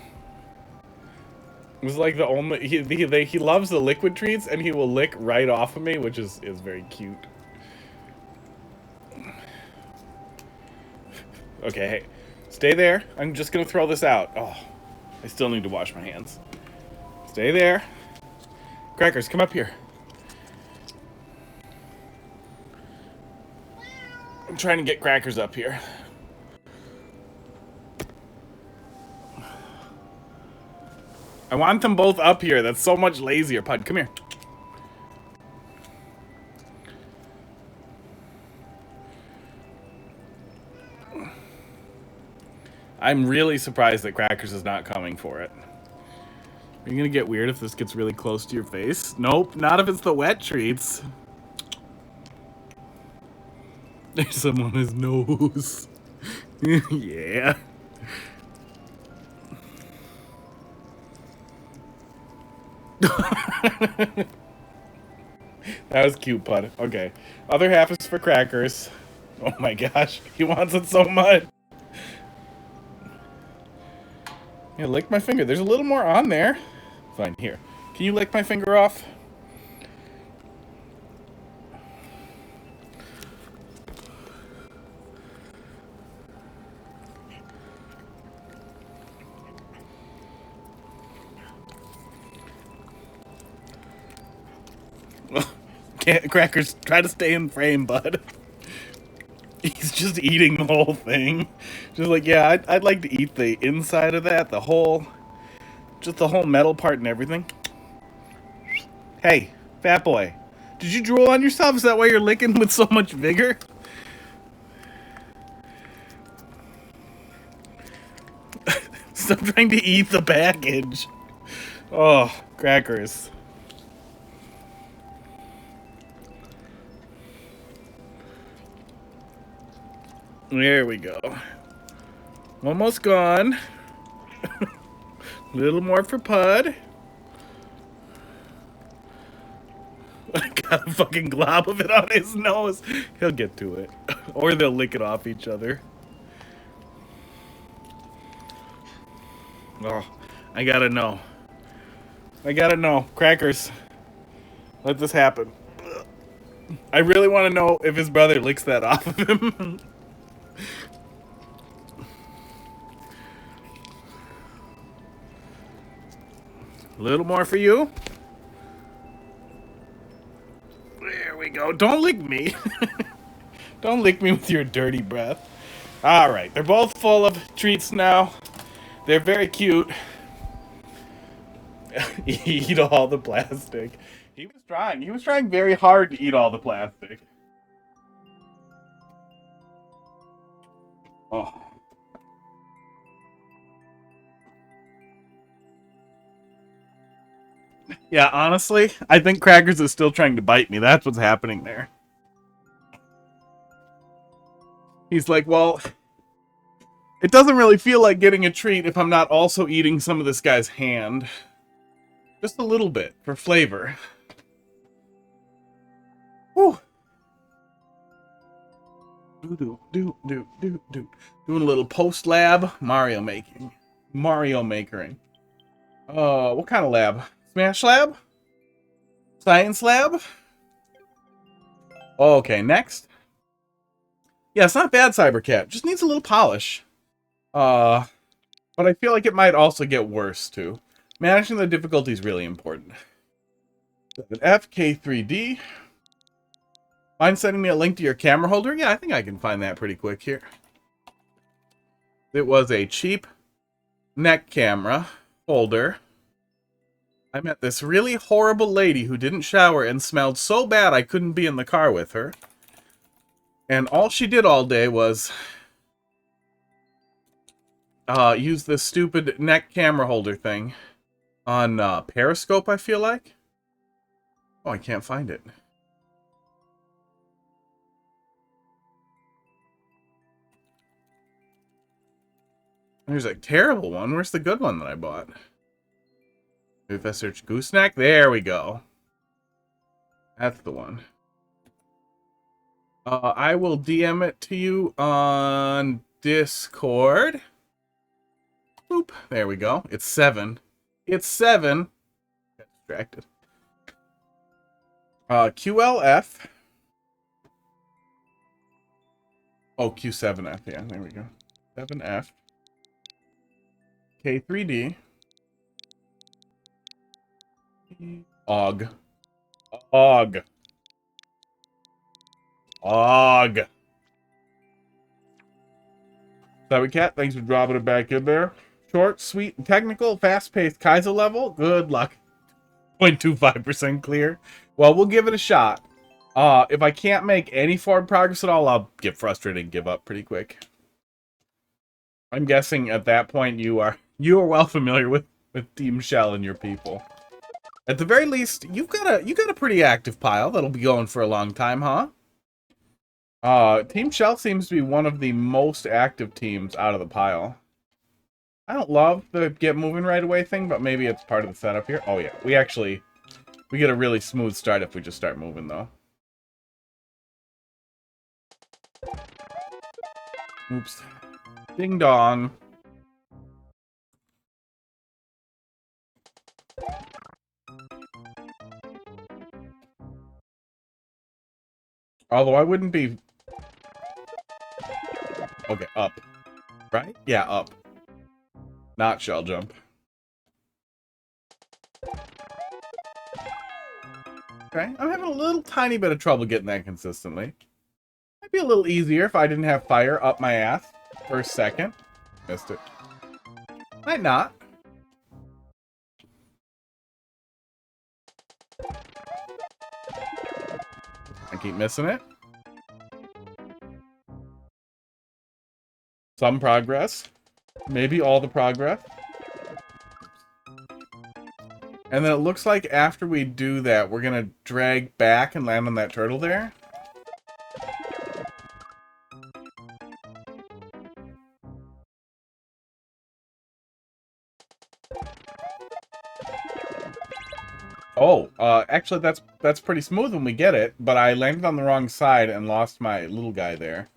It was like the only... He loves the liquid treats, and he will lick right off of me, which is very cute. Okay, hey. Stay there. I'm just gonna throw this out. Oh, I still need to wash my hands. Stay there. Crackers, come up here. I'm trying to get Crackers up here. I want them both up here. That's so much lazier. Pud, come here. I'm really surprised that Crackers is not coming for it. Are you gonna get weird if this gets really close to your face? Nope, not if it's the wet treats. There's some on his nose. Yeah. That was cute, Pud. Okay. Other half is for Crackers. Oh my gosh, he wants it so much. Yeah, lick my finger. There's a little more on there. Fine, here. Can you lick my finger off? Crackers, try to stay in frame, bud. He's just eating the whole thing. Just like, yeah, I'd like to eat the inside of that, just the whole metal part and everything. Hey, fat boy, did you drool on yourself? Is that why you're licking with so much vigor? Stop trying to eat the package. Oh, Crackers. There we go. Almost gone. Little more for Pud. I got a fucking glob of it on his nose. He'll get to it. Or they'll lick it off each other. Oh, I gotta know. I gotta know. Crackers. Let this happen. I really want to know if his brother licks that off of him. A little more for you. There we go. Don't lick me. Don't lick me with your dirty breath. Alright, they're both full of treats now. They're very cute. Eat all the plastic. He was trying. He was trying very hard to eat all the plastic. Oh. Yeah, honestly, I think Crackers is still trying to bite me. That's what's happening there. He's like, well, it doesn't really feel like getting a treat if I'm not also eating some of this guy's hand. Just a little bit for flavor. Whew. Doing a little post lab Mario making. Mario makering. What kind of lab? Smash lab? Science lab? Okay, next. Yeah, it's not bad, Cybercat. Just needs a little polish. But I feel like it might also get worse, too. Managing the difficulty is really important. FK3D. Mind sending me a link to your camera holder? Yeah, I think I can find that pretty quick here. It was a cheap neck camera holder. I met this really horrible lady who didn't shower and smelled so bad I couldn't be in the car with her. And all she did all day was use this stupid neck camera holder thing on Periscope, I feel like. Oh, I can't find it. There's a terrible one. Where's the good one that I bought? If I search gooseneck, there we go. That's the one. I will DM it to you on Discord. Boop. There we go. It's 7. It's 7. Got distracted. QLF. Oh, Q7F. Yeah, there we go. 7F. K3D. Og. Og. Og. Cat, thanks for dropping it back in there. Short, sweet, technical, fast-paced Kaizo level. Good luck. 0.25% clear. Well, we'll give it a shot. If I can't make any forward progress at all, I'll get frustrated and give up pretty quick. I'm guessing at that point you are well familiar with Team Shell and your people. At the very least, you got a pretty active pile that'll be going for a long time, huh? Team Shell seems to be one of the most active teams out of the pile. I don't love the get moving right away thing, but maybe it's part of the setup here. Oh yeah, we get a really smooth start if we just start moving though. Oops. Ding dong. Although I wouldn't be... Okay, up. Right? Yeah, up. Not shell jump. Okay, I'm having a little tiny bit of trouble getting that consistently. Might be a little easier if I didn't have fire up my ass for a second. Missed it. Might not. I keep missing it. Some progress. Maybe all the progress. And then it looks like after we do that, we're going to drag back and land on that turtle there. Oh, actually that's pretty smooth when we get it, but I landed on the wrong side and lost my little guy there.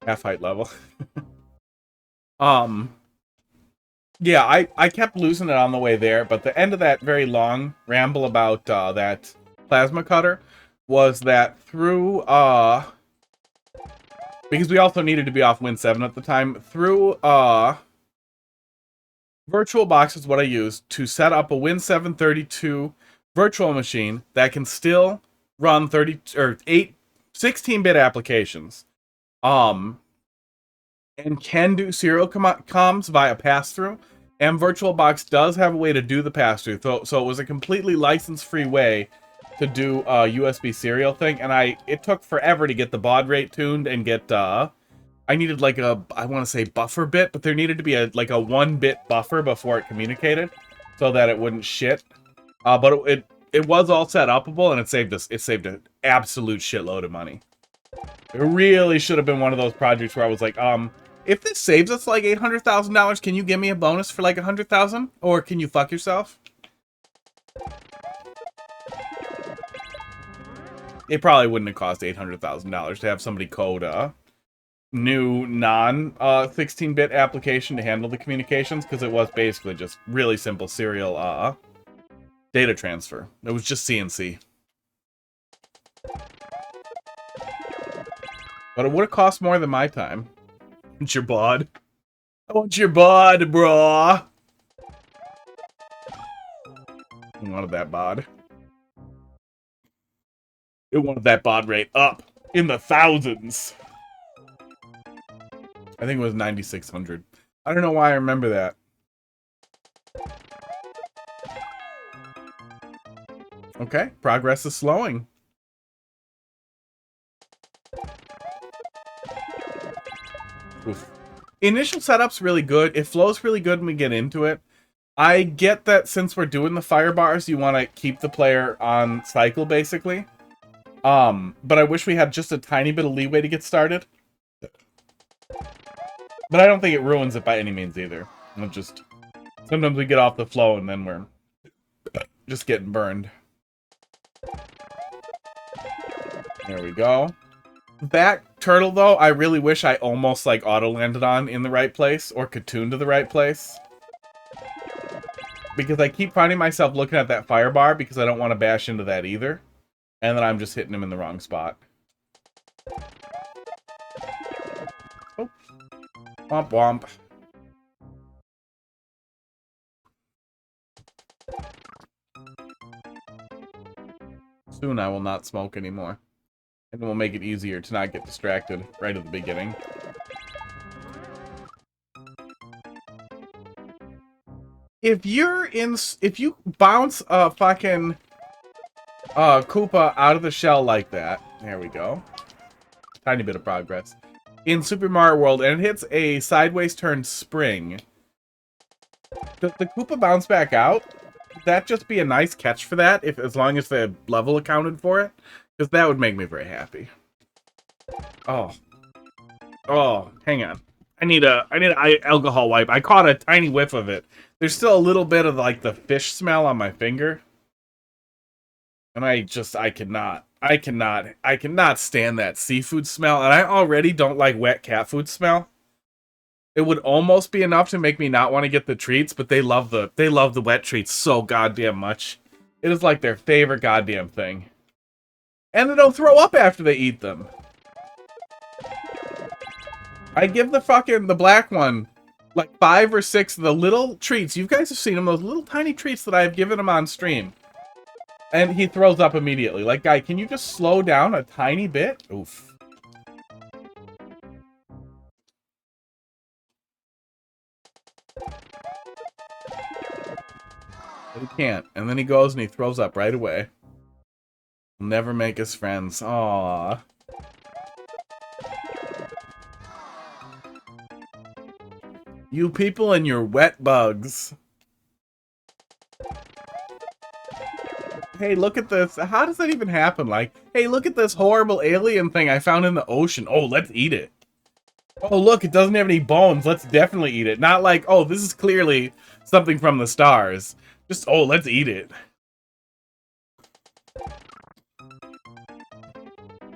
Half height level. Yeah, I kept losing it on the way there, but the end of that very long ramble about that plasma cutter was that through because we also needed to be off Win 7 at the time, through VirtualBox is what I used to set up a Win 732 virtual machine that can still run 16-bit applications. And can do serial comms via pass-through. And VirtualBox does have a way to do the pass-through. So it was a completely license-free way to do a USB serial thing. And it took forever to get the baud rate tuned and get... I needed like a, I want to say buffer bit, but there needed to be a 1-bit buffer before it communicated so that it wouldn't shit. But it was all set upable and it saved an absolute shitload of money. It really should have been one of those projects where I was like, if this saves us like $800,000, can you give me a bonus for like $100,000? Or can you fuck yourself? It probably wouldn't have cost $800,000 to have somebody code a new non-16-bit application to handle the communications, because it was basically just really simple serial data transfer. It was just CNC. But it would have cost more than my time. Want your bod? I want your bod, brah. I wanted that bod. It wanted that bod rate up in the thousands. I think it was 9,600. I don't know why I remember that. Okay, progress is slowing. Oof. Initial setup's really good. It flows really good when we get into it. I get that since we're doing the fire bars, you want to keep the player on cycle, basically. But I wish we had just a tiny bit of leeway to get started. But I don't think it ruins it by any means either. It just... Sometimes we get off the flow and then we're just getting burned. There we go. That turtle, though, I really wish I almost, like, auto-landed on in the right place, or could tune to the right place. Because I keep finding myself looking at that fire bar because I don't want to bash into that either. And then I'm just hitting him in the wrong spot. Oh. Womp womp. Soon I will not smoke anymore. And it will make it easier to not get distracted right at the beginning. If you bounce a fucking Koopa out of the shell like that, there we go. Tiny bit of progress. In Super Mario World, and it hits a sideways turned spring. Does the Koopa bounce back out? Would that just be a nice catch for that, as long as the level accounted for it? Because that would make me very happy. Oh. Oh, hang on. I need an alcohol wipe. I caught a tiny whiff of it. There's still a little bit of, like, the fish smell on my finger. And I cannot stand that seafood smell. And I already don't like wet cat food smell. It would almost be enough to make me not want to get the treats, but they love the wet treats so goddamn much. It is like their favorite goddamn thing. And they don't throw up after they eat them. I give the black one like 5 or 6 of the little treats. You guys have seen them, those little tiny treats that I've given him on stream. And he throws up immediately. Like, guy, can you just slow down a tiny bit? Oof. But he can't. And then he goes and he throws up right away. He'll never make us friends. Aww. You people and your wet bugs. Hey, look at this. How does that even happen? Like, hey, look at this horrible alien thing I found in the ocean. Oh, let's eat it. Oh, look, it doesn't have any bones. Let's definitely eat it. Not like, oh, this is clearly something from the stars. Just, oh, let's eat it.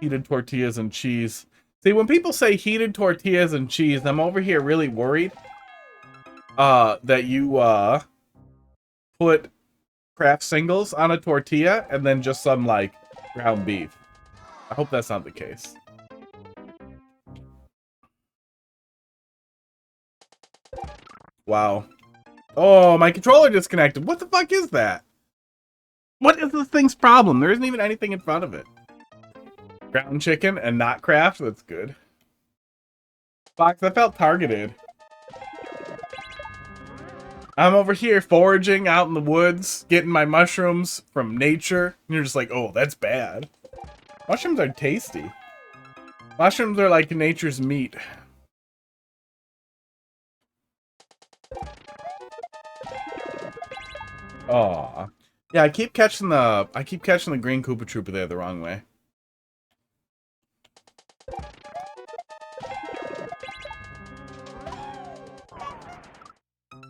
Heated tortillas and cheese. See, when people say heated tortillas and cheese, I'm over here really worried that you put Kraft singles on a tortilla and then just some, like, ground beef. I hope that's not the case. Wow. Oh, my controller disconnected. What the fuck is that? What is this thing's problem? There isn't even anything in front of it. Ground chicken and not Kraft? That's good. Fox, I felt targeted. I'm over here foraging out in the woods, getting my mushrooms from nature. And you're just like, oh, that's bad. Mushrooms are tasty. Mushrooms are like nature's meat. Aw. Yeah, I keep catching the green Koopa Troopa there the wrong way.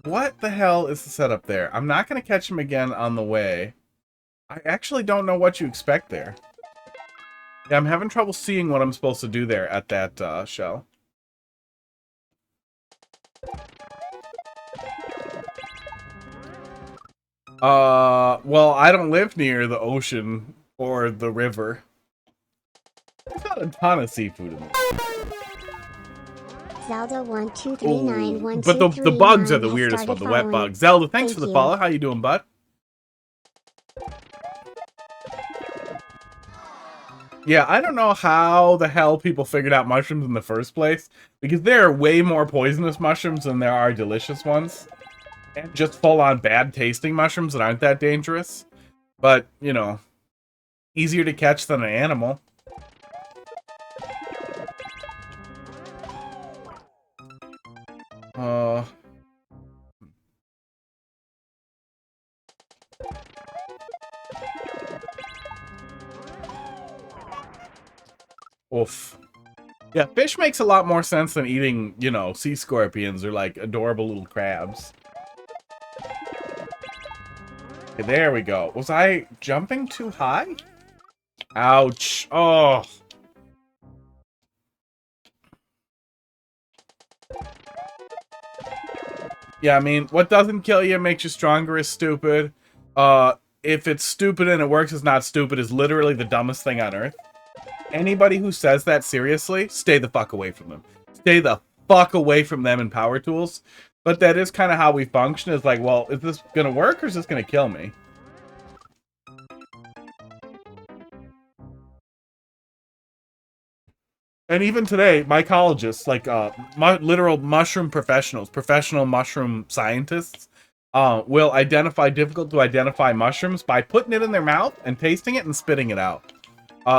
What the hell is the setup there? I'm not going to catch him again on the way. I actually don't know what you expect there. Yeah, I'm having trouble seeing what I'm supposed to do there at that shell. Well, I don't live near the ocean or the river. There's not a ton of seafood in there. Zelda 1239 But the bugs are the weirdest one, the wet bugs. Zelda, thanks for the follow. How you doing, bud? Yeah, I don't know how the hell people figured out mushrooms in the first place, because there are way more poisonous mushrooms than there are delicious ones. And just full-on bad-tasting mushrooms that aren't that dangerous. But, you know, easier to catch than an animal. Oof. Yeah, fish makes a lot more sense than eating, you know, sea scorpions or like adorable little crabs. Okay, there we go. Was I jumping too high? Ouch. Oh. Yeah, I mean, what doesn't kill you makes you stronger is stupid. If it's stupid and it works, it's not stupid is literally the dumbest thing on earth. Anybody who says that seriously, stay the fuck away from them. Stay the fuck away from them and power tools. But that is kind of how we function. Is like, well, is this gonna work or is this gonna kill me? And even today, mycologists, like literal mushroom professionals, professional mushroom scientists, will identify difficult to identify mushrooms by putting it in their mouth and tasting it and spitting it out.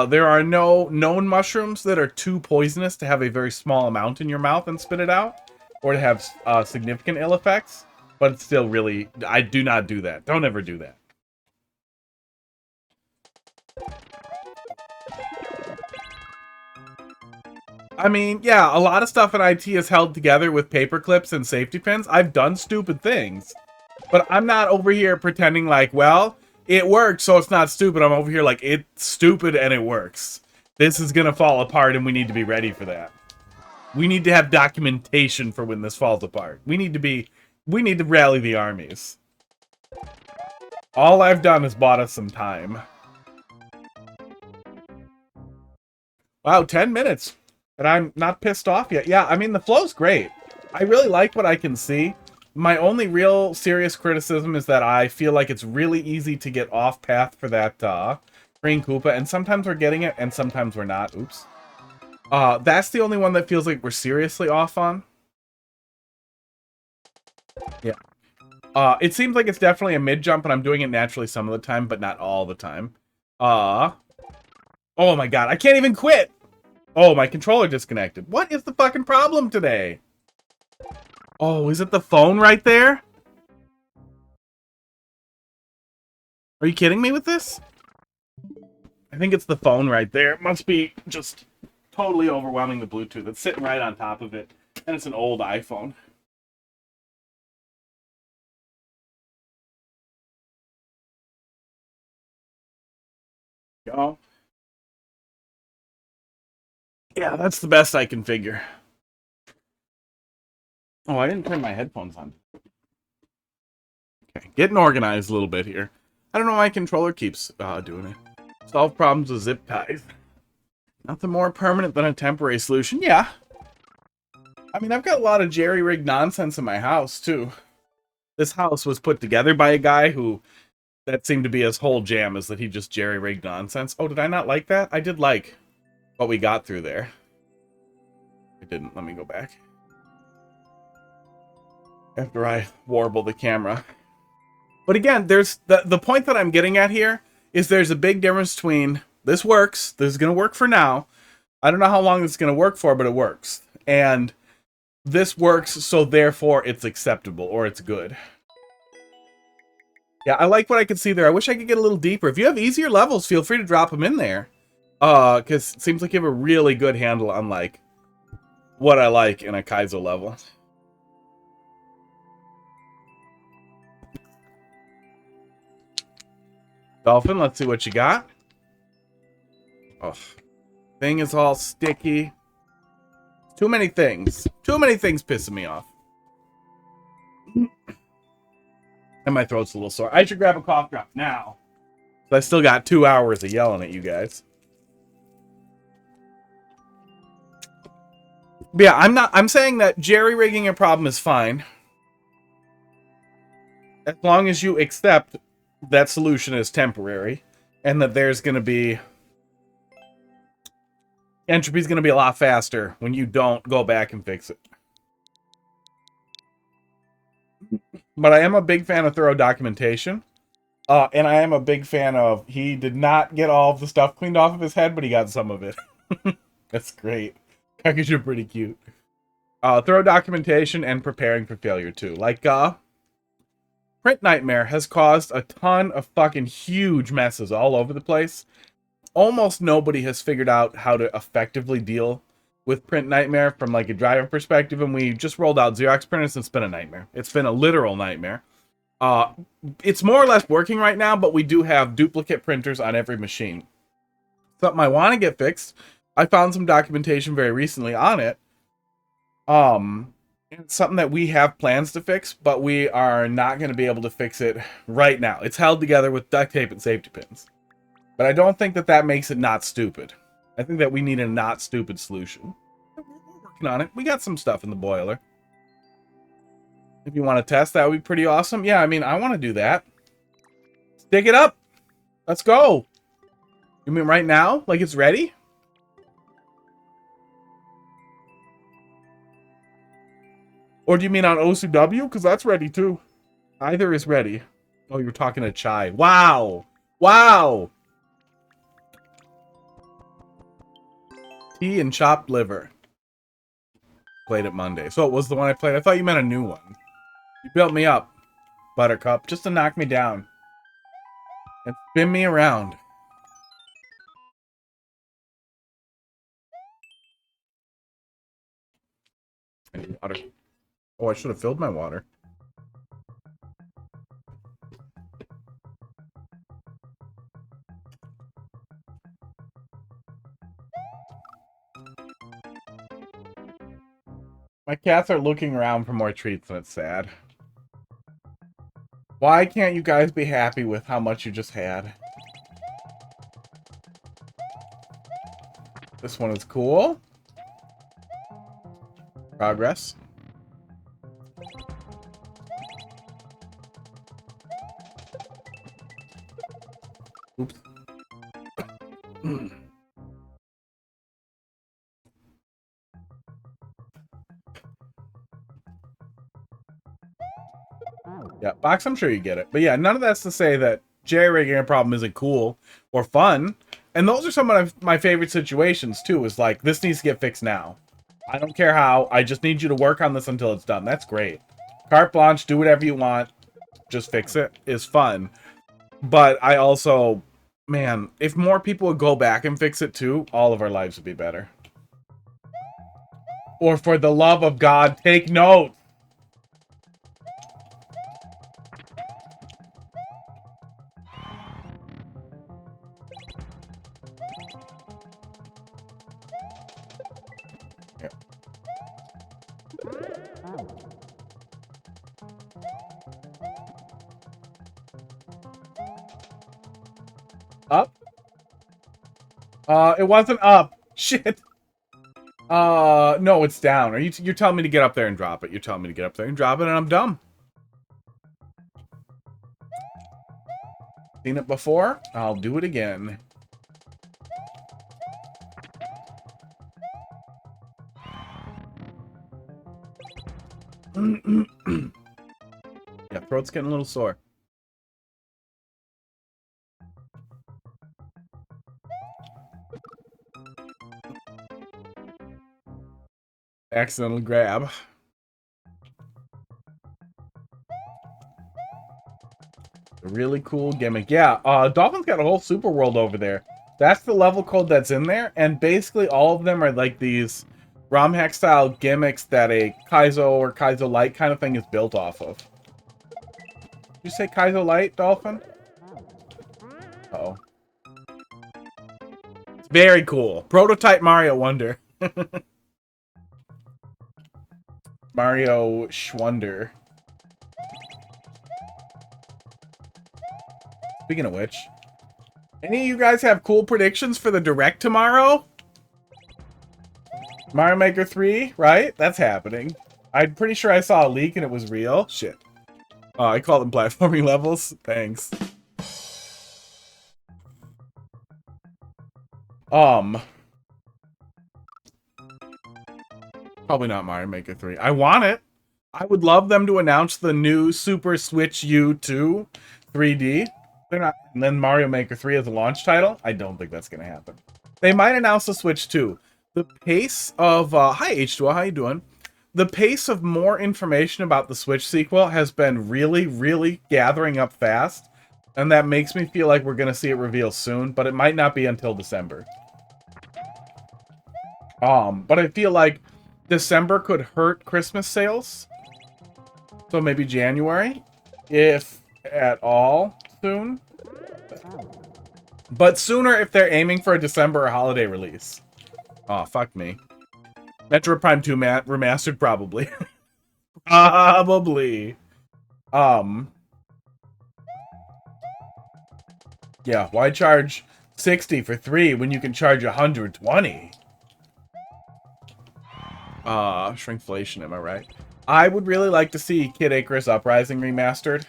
There are no known mushrooms that are too poisonous to have a very small amount in your mouth and spit it out, or to have significant ill effects. But it's still really, I do not do that. Don't ever do that. I mean, yeah, a lot of stuff in IT is held together with paper clips and safety pins. I've done stupid things, but I'm not over here pretending like, well, it worked, so it's not stupid. I'm over here like, it's stupid and it works. This is gonna fall apart and we need to be ready for that. We need to have documentation for when this falls apart. We need to rally the armies. All I've done is bought us some time. Wow, 10 minutes. And I'm not pissed off yet. Yeah, I mean, the flow's great. I really like what I can see. My only real serious criticism is that I feel like it's really easy to get off path for that green Koopa. And sometimes we're getting it, and sometimes we're not. Oops. That's the only one that feels like we're seriously off on. Yeah. It seems like it's definitely a mid-jump, and I'm doing it naturally some of the time, but not all the time. Oh my god, I can't even quit! Oh, my controller disconnected. What is the fucking problem today? Oh, is it the phone right there? Are you kidding me with this? I think it's the phone right there. It must be just totally overwhelming the Bluetooth. It's sitting right on top of it. And it's an old iPhone. Go. Yeah, that's the best I can figure. Oh, I didn't turn my headphones on. Okay, getting organized a little bit here. I don't know why my controller keeps doing it. Solve problems with zip ties. Nothing more permanent than a temporary solution. Yeah. I mean, I've got a lot of jerry-rigged nonsense in my house, too. This house was put together by a guy who... That seemed to be his whole jam, is that he just jerry-rigged nonsense. Oh, did I not like that? I did like what we got through there. I didn't. Let me go back. After I warble the camera. But again, there's the point that I'm getting at here is there's a big difference between this works, this is going to work for now. I don't know how long this is going to work for, but it works. And this works, so therefore it's acceptable or it's good. Yeah, I like what I could see there. I wish I could get a little deeper. If you have easier levels, feel free to drop them in there. Because it seems like you have a really good handle on, like, what I like in a Kaizo level. Dolphin, let's see what you got. Oh, thing is all sticky. Too many things. Too many things pissing me off. And my throat's a little sore. I should grab a cough drop now. So I still got 2 hours of yelling at you guys. But yeah, I'm saying that jerry-rigging a problem is fine. As long as you accept that solution is temporary. And that there's going to be... Entropy's going to be a lot faster when you don't go back and fix it. But I am a big fan of thorough documentation. And I am a big fan of, he did not get all of the stuff cleaned off of his head, but he got some of it. That's great. Package are pretty cute. Thorough documentation and preparing for failure too. Like, Print Nightmare has caused a ton of fucking huge messes all over the place. Almost nobody has figured out how to effectively deal with Print Nightmare from like a driver perspective, and we just rolled out Xerox printers and it's been a nightmare. It's been a literal nightmare. It's more or less working right now, but we do have duplicate printers on every machine. Something I want to get fixed. I found some documentation very recently on it. It's something that we have plans to fix, but we are not going to be able to fix it right now. It's held together with duct tape and safety pins. But I don't think that that makes it not stupid. I think that we need a not stupid solution. We're working on it. We got some stuff in the boiler. If you want to test, that would be pretty awesome. Yeah, I mean, I want to do that. Stick it up. Let's go. You mean right now? Like it's ready? Or do you mean on OCW? Because that's ready too. Either is ready. Oh, you're talking to Chai. Wow. Wow. Tea and chopped liver. Played it Monday. So it was the one I played. I thought you meant a new one. You built me up, Buttercup, just to knock me down. And spin me around. I need water. Oh, I should have filled my water. My cats are looking around for more treats and it's sad. Why can't you guys be happy with how much you just had? This one is cool. Progress. Oops. Yeah, Box, I'm sure you get it. But yeah, none of that's to say that jerry-rigging a problem isn't cool or fun. And those are some of my favorite situations, too, is like, this needs to get fixed now. I don't care how, I just need you to work on this until it's done. That's great. Carte blanche, do whatever you want, just fix it, is fun. But I also, man, if more people would go back and fix it too, all of our lives would be better. Or for the love of God, take note! Up? It wasn't up. Shit. No, it's down. You're telling me to get up there and drop it. You're telling me to get up there and drop it, and I'm dumb. Seen it before? I'll do it again. Yeah, throat's getting a little sore. Accidental grab. A really cool gimmick. Yeah, Dolphin's got a whole super world over there. That's the level code that's in there, and basically all of them are like these ROM hack style gimmicks that a Kaizo or Kaizo Light kind of thing is built off of. Did you say Kaizo Light, Dolphin? Uh-oh. It's very cool. Prototype Mario Wonder. Mario Schwonder. Speaking of which, any of you guys have cool predictions for the Direct tomorrow? Mario Maker 3, right? That's happening. I'm pretty sure I saw a leak and it was real. Shit. I call them platforming levels. Thanks. Probably not Mario Maker 3. I want it. I would love them to announce the new Super Switch U 2 3D. They're not. And then Mario Maker 3 as a launch title? I don't think that's going to happen. They might announce the Switch 2. The pace of... hi, H2O. How you doing? The pace of more information about the Switch sequel has been really, really gathering up fast. And that makes me feel like we're going to see it reveal soon. But it might not be until December. But I feel like December could hurt Christmas sales. So maybe January. If at all soon. But sooner if they're aiming for a December or holiday release. Oh, fuck me. Metroid Prime 2 remastered, probably. Probably. Yeah, why charge 60 for 3 when you can charge 120? Shrinkflation, am I right? I would really like to see Kid Icarus Uprising remastered.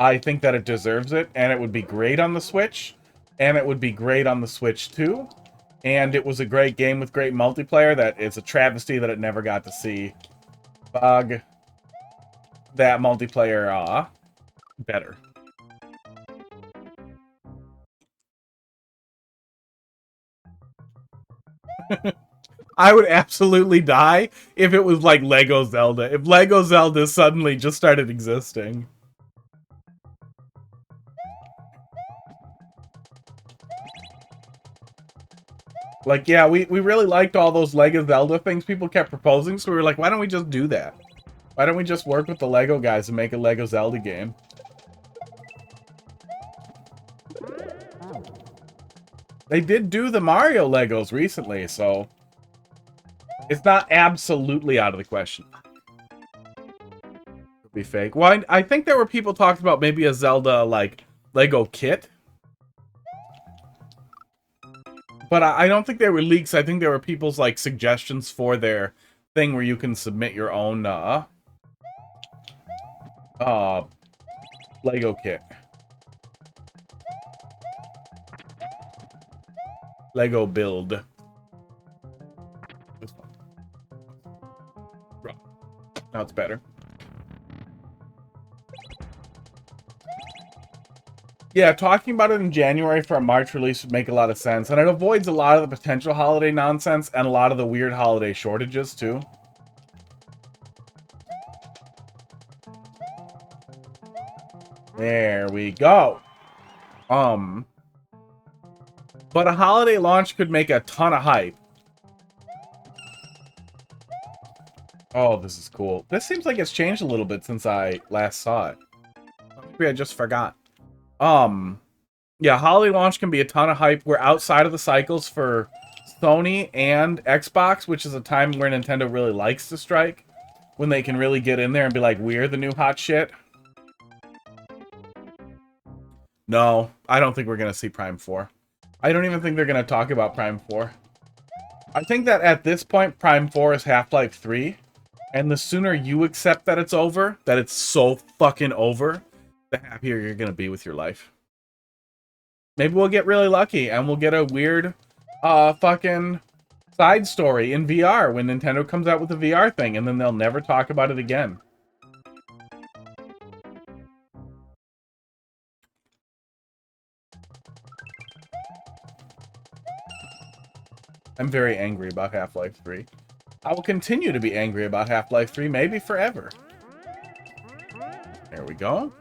I think that it deserves it, and it would be great on the Switch, and it would be great on the Switch too. And it was a great game with great multiplayer that it's a travesty that it never got to see bug that multiplayer better. I would absolutely die if it was like Lego Zelda. If Lego Zelda suddenly just started existing. Like, yeah, we really liked all those Lego Zelda things people kept proposing, so we were like, why don't we just do that? Why don't we just work with the Lego guys and make a Lego Zelda game? They did do the Mario Legos recently, so it's not absolutely out of the question. Could be fake. Well, I think there were people talking about maybe a Zelda, like, Lego kit. But I don't think they were leaks. I think they were people's, like, suggestions for their thing where you can submit your own, Lego kit. Lego build. This one. Now it's better. Yeah, talking about it in January for a March release would make a lot of sense. And it avoids a lot of the potential holiday nonsense and a lot of the weird holiday shortages, too. There we go. But a holiday launch could make a ton of hype. Oh, this is cool. This seems like it's changed a little bit since I last saw it. Maybe I just forgot. Yeah, holiday launch can be a ton of hype. We're outside of the cycles for Sony and Xbox, which is a time where Nintendo really likes to strike. When they can really get in there and be like, we're the new hot shit. No, I don't think we're going to see Prime 4. I don't even think they're going to talk about Prime 4. I think that at this point, Prime 4 is Half-Life 3. And the sooner you accept that it's over, that it's so fucking over, the happier you're going to be with your life. Maybe we'll get really lucky and we'll get a weird fucking side story in VR when Nintendo comes out with a VR thing and then they'll never talk about it again. I'm very angry about Half-Life 3. I will continue to be angry about Half-Life 3, maybe forever. There we go.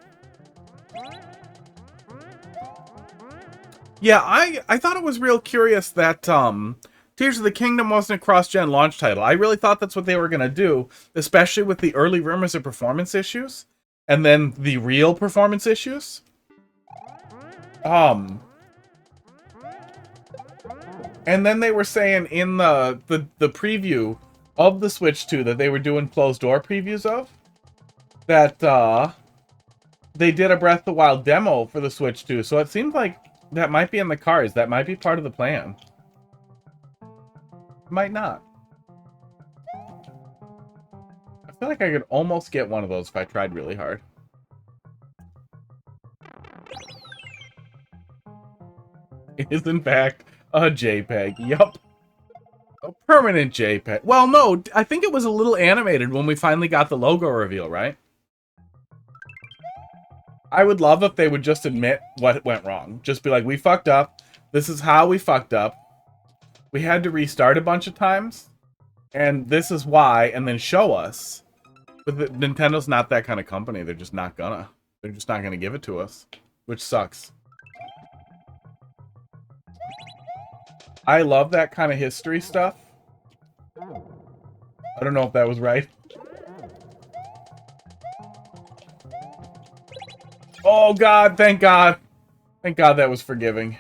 Yeah, I thought it was real curious that Tears of the Kingdom wasn't a cross-gen launch title. I really thought that's what they were going to do, especially with the early rumors of performance issues, and then the real performance issues. And then they were saying in the preview of the Switch 2 that they were doing closed-door previews of, that they did a Breath of the Wild demo for the Switch 2, so it seems like that might be in the cards. That might be part of the plan. Might not. I feel like I could almost get one of those if I tried really hard. It is, in fact, a JPEG. Yup. A permanent JPEG. Well, no, I think it was a little animated when we finally got the logo reveal, right? I would love if they would just admit what went wrong. Just be like, we fucked up. This is how we fucked up. We had to restart a bunch of times. And this is why, and then show us. But Nintendo's not that kind of company. They're just not gonna. They're just not gonna give it to us. Which sucks. I love that kind of history stuff. I don't know if that was right. Oh god, thank god. Thank god that was forgiving.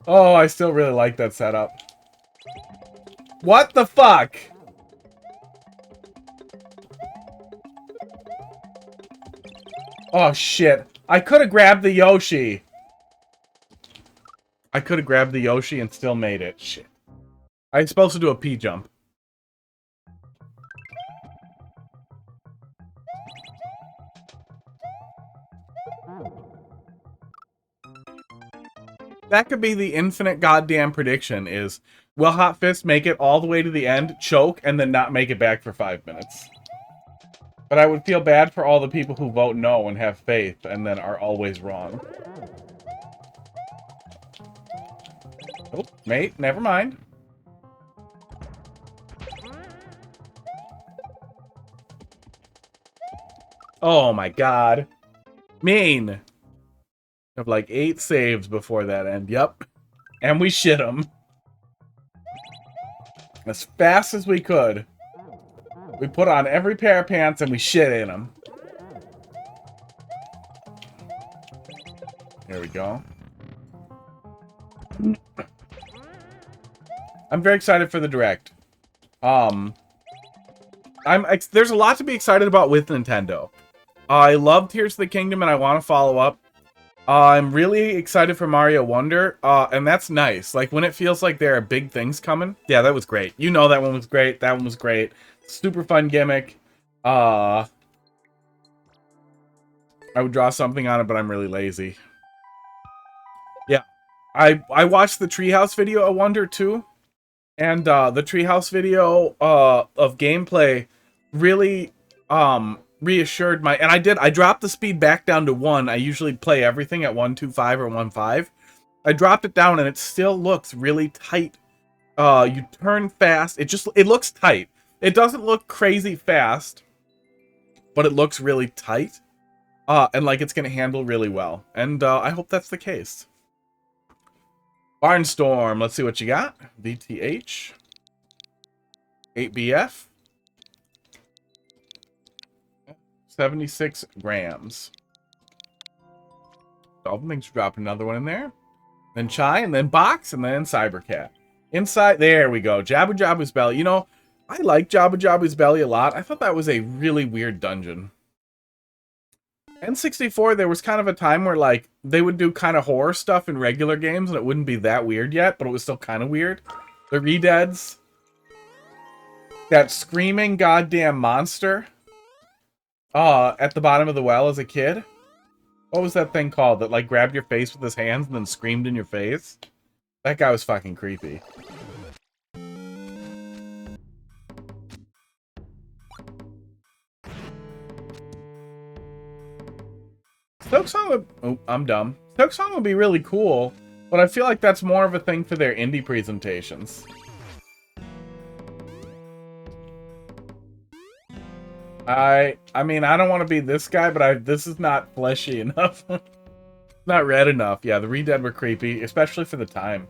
Oh, I still really like that setup. What the fuck? Oh shit. I could have grabbed the Yoshi. I could have grabbed the Yoshi and still made it. Shit. I was supposed to do a P jump. That could be the infinite goddamn prediction is, will Hot Fist make it all the way to the end, choke, and then not make it back for 5 minutes? But I would feel bad for all the people who vote no and have faith and then are always wrong. Oh, mate, never mind. Oh my god. Mean. I have like 8 saves before that end. Yep. And we shit them. As fast as we could. We put on every pair of pants and we shit in them. Here we go. I'm very excited for the Direct. There's a lot to be excited about with Nintendo. I love Tears of the Kingdom and I want to follow up. I'm really excited for Mario Wonder, and that's nice. Like, when it feels like there are big things coming. Yeah, that was great. You know that one was great. That one was great. Super fun gimmick. I would draw something on it, but I'm really lazy. Yeah. I watched the Treehouse video of Wonder too. And the Treehouse video of gameplay really reassured my... And I dropped the speed back down to 1. I usually play everything at 1.25 or 1.5. I dropped it down and it still looks really tight. You turn fast. It looks tight. It doesn't look crazy fast, but it looks really tight. And like it's going to handle really well. And I hope that's the case. Barnstorm, let's see what you got. VTH. 8BF. 76 grams. Dolphin thinks to drop another one in there. Then Chai, and then Box, and then Cybercat. Inside, there we go. Jabu Jabu's Belly. You know, I like Jabu Jabu's Belly a lot. I thought that was a really weird dungeon. N64, there was kind of a time where, like, they would do kind of horror stuff in regular games, and it wouldn't be that weird yet, but it was still kind of weird. The Redeads. That screaming goddamn monster. At the bottom of the well as a kid. What was that thing called that, like, grabbed your face with his hands and then screamed in your face? That guy was fucking creepy. Stoke Song would... Oh, I'm dumb. Stoke Song would be really cool, but I feel like that's more of a thing for their indie presentations. I mean, I don't want to be this guy, but this is not fleshy enough. Not red enough. Yeah, the Redead were creepy, especially for the time.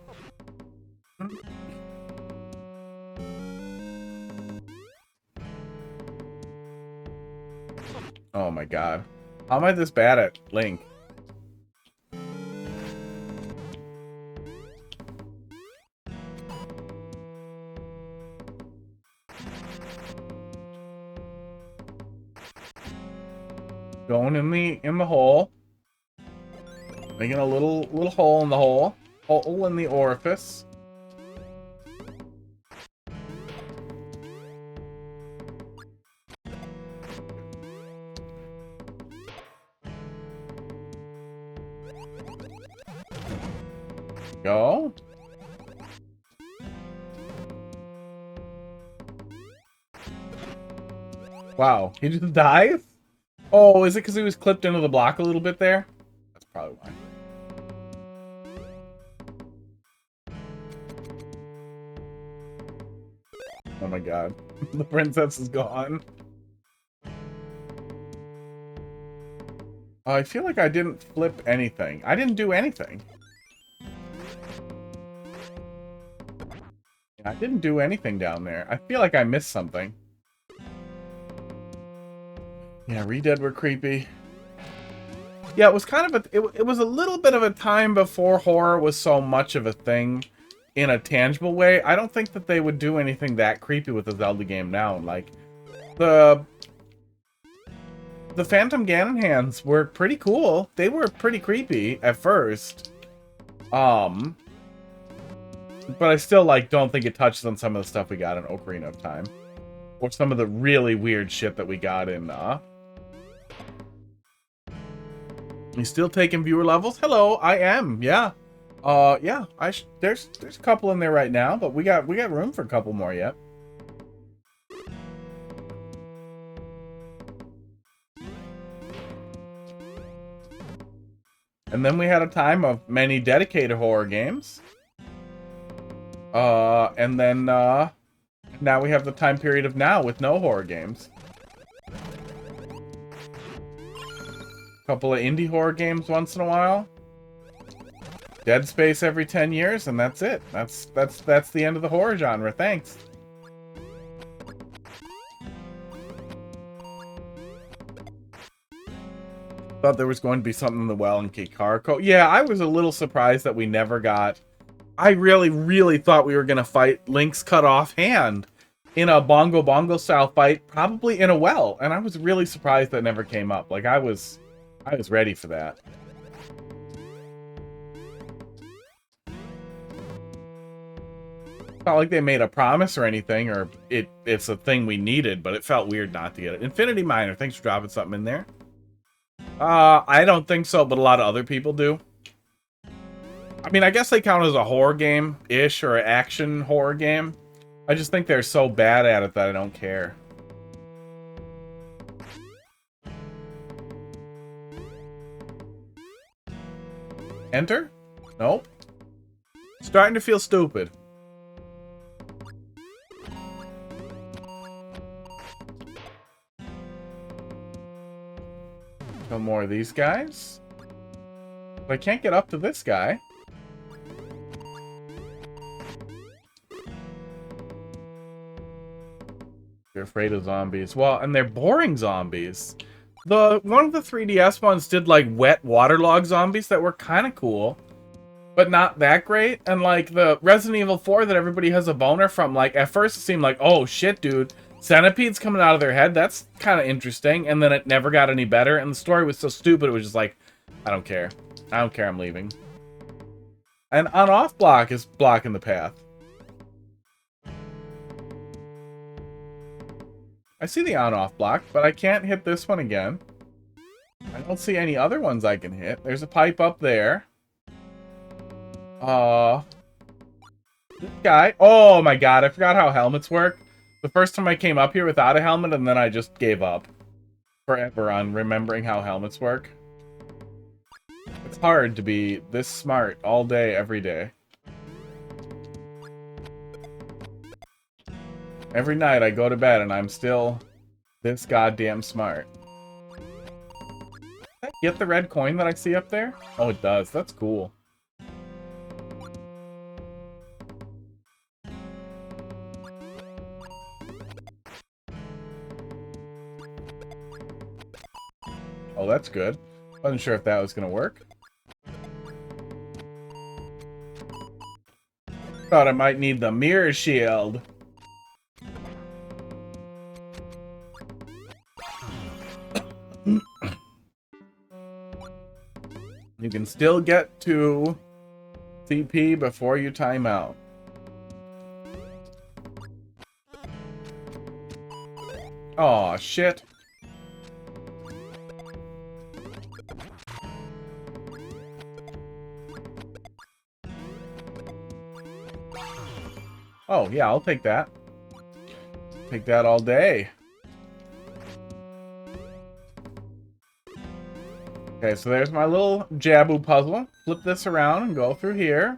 Oh my god. How am I this bad at Link? Going in the hole. Making a little hole in the hole. Hole in the orifice. Go. Wow, he just dies? Oh, is it because he was clipped into the block a little bit there? That's probably why. Oh my god. The princess is gone. I feel like I didn't flip anything. I didn't do anything. I didn't do anything down there. I feel like I missed something. Yeah, Re-Dead were creepy. Yeah, it was kind of it was a little bit of a time before horror was so much of a thing in a tangible way. I don't think that they would do anything that creepy with the Zelda game now. Like, the Phantom Ganon hands were pretty cool. They were pretty creepy at first. But I still, like, don't think it touches on some of the stuff we got in Ocarina of Time. Or some of the really weird shit that we got in, You still taking viewer levels? Hello, I am, yeah. Yeah, there's a couple in there right now, but we got room for a couple more yet. And then we had a time of many dedicated horror games. And then, now we have the time period of now with no horror games. Couple of indie horror games once in a while. Dead Space every 10 years, and that's it. That's the end of the horror genre. Thanks. Thought there was going to be something in the well in Kikarko. Yeah, I was a little surprised that we never got... I really, really thought we were going to fight Link's cut off hand in a bongo style fight, probably in a well. And I was really surprised that never came up. Like, I was ready for that. It's not like they made a promise or anything, or it's a thing we needed, but it felt weird not to get it. Infinity Miner, thanks for dropping something in there. I don't think so, but a lot of other people do. I mean, I guess they count as a horror game-ish, or an action horror game. I just think they're so bad at it that I don't care. Enter? Nope. Starting to feel stupid. No more of these guys. But I can't get up to this guy. You're afraid of zombies. Well, and they're boring zombies. One of the 3DS ones did, like, wet waterlogged zombies that were kind of cool, but not that great. And, like, the Resident Evil 4 that everybody has a boner from, like, at first it seemed like, oh, shit, dude, centipedes coming out of their head, that's kind of interesting. And then it never got any better, and the story was so stupid, it was just like, I don't care. I don't care, I'm leaving. And on-off block is blocking the path. I see the on-off block, but I can't hit this one again. I don't see any other ones I can hit. There's a pipe up there. This guy. Oh my god, I forgot how helmets work. The first time I came up here without a helmet, and then I just gave up. Forever on remembering how helmets work. It's hard to be this smart all day, every day. Every night I go to bed and I'm still this goddamn smart. Does that get the red coin that I see up there? Oh, it does. That's cool. Oh, that's good. Wasn't sure if that was gonna work. Thought I might need the mirror shield. You can still get to CP before you time out. Aw, shit. Oh, yeah, I'll take that. Take that all day. Okay, so there's my little Jabu puzzle. Flip this around and go through here.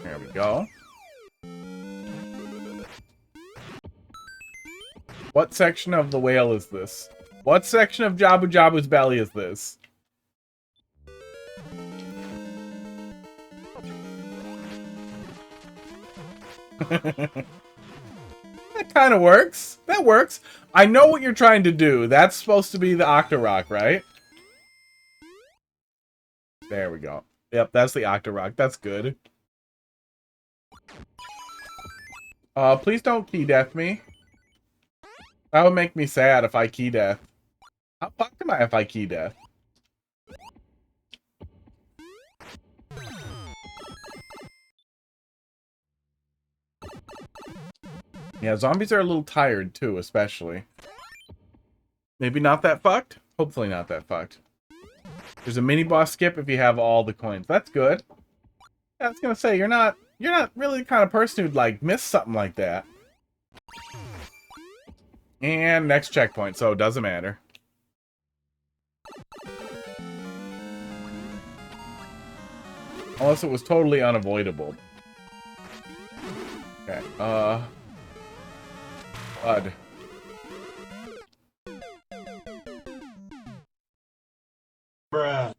There we go. What section of the whale is this? What section of Jabu Jabu's belly is this? That kind of works. That works. I know what you're trying to do. That's supposed to be the Octorok, right? There we go. Yep, that's the Octorok. That's good. Please don't key death me. That would make me sad if I key death. How fucked am I if I key death? Yeah, zombies are a little tired too, especially. Maybe not that fucked? Hopefully not that fucked. There's a mini boss skip if you have all the coins. That's good. Yeah, I was gonna say you're not really the kind of person who'd like miss something like that. And next checkpoint, so it doesn't matter. Unless it was totally unavoidable. Okay, Bud. Bruh.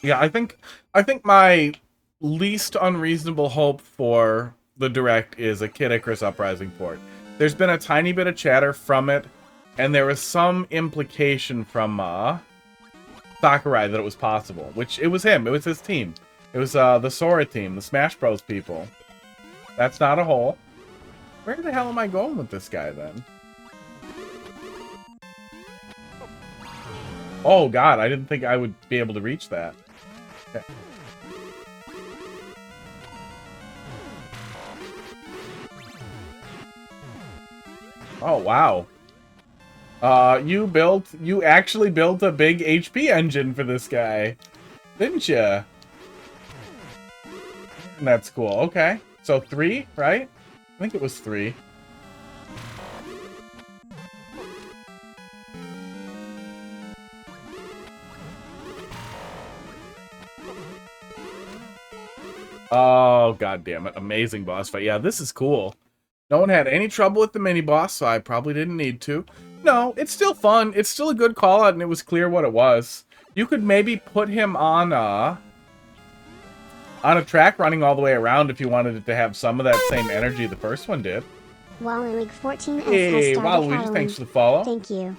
Yeah, I think my least unreasonable hope for the Direct is a Kid Icarus Uprising port. There's been a tiny bit of chatter from it, and there was some implication from Sakurai that it was possible. Which, it was him. It was his team. It was the Sora team, the Smash Bros. People. That's not a hole. Where the hell am I going with this guy, then? Oh, God, I didn't think I would be able to reach that. Okay. Oh, wow. You actually built a big HP engine for this guy, didn't you? That's cool. Okay. So 3, right? I think it was 3. Oh, god damn it. Amazing boss fight. Yeah, this is cool. No one had any trouble with the mini-boss, so I probably didn't need to. No, it's still fun. It's still a good call-out, and it was clear what it was. You could maybe put him on a track running all the way around if you wanted it to have some of that same energy the first one did. Wally League 14 has Hey, started Waluigi, following. thanks for the follow. Thank you.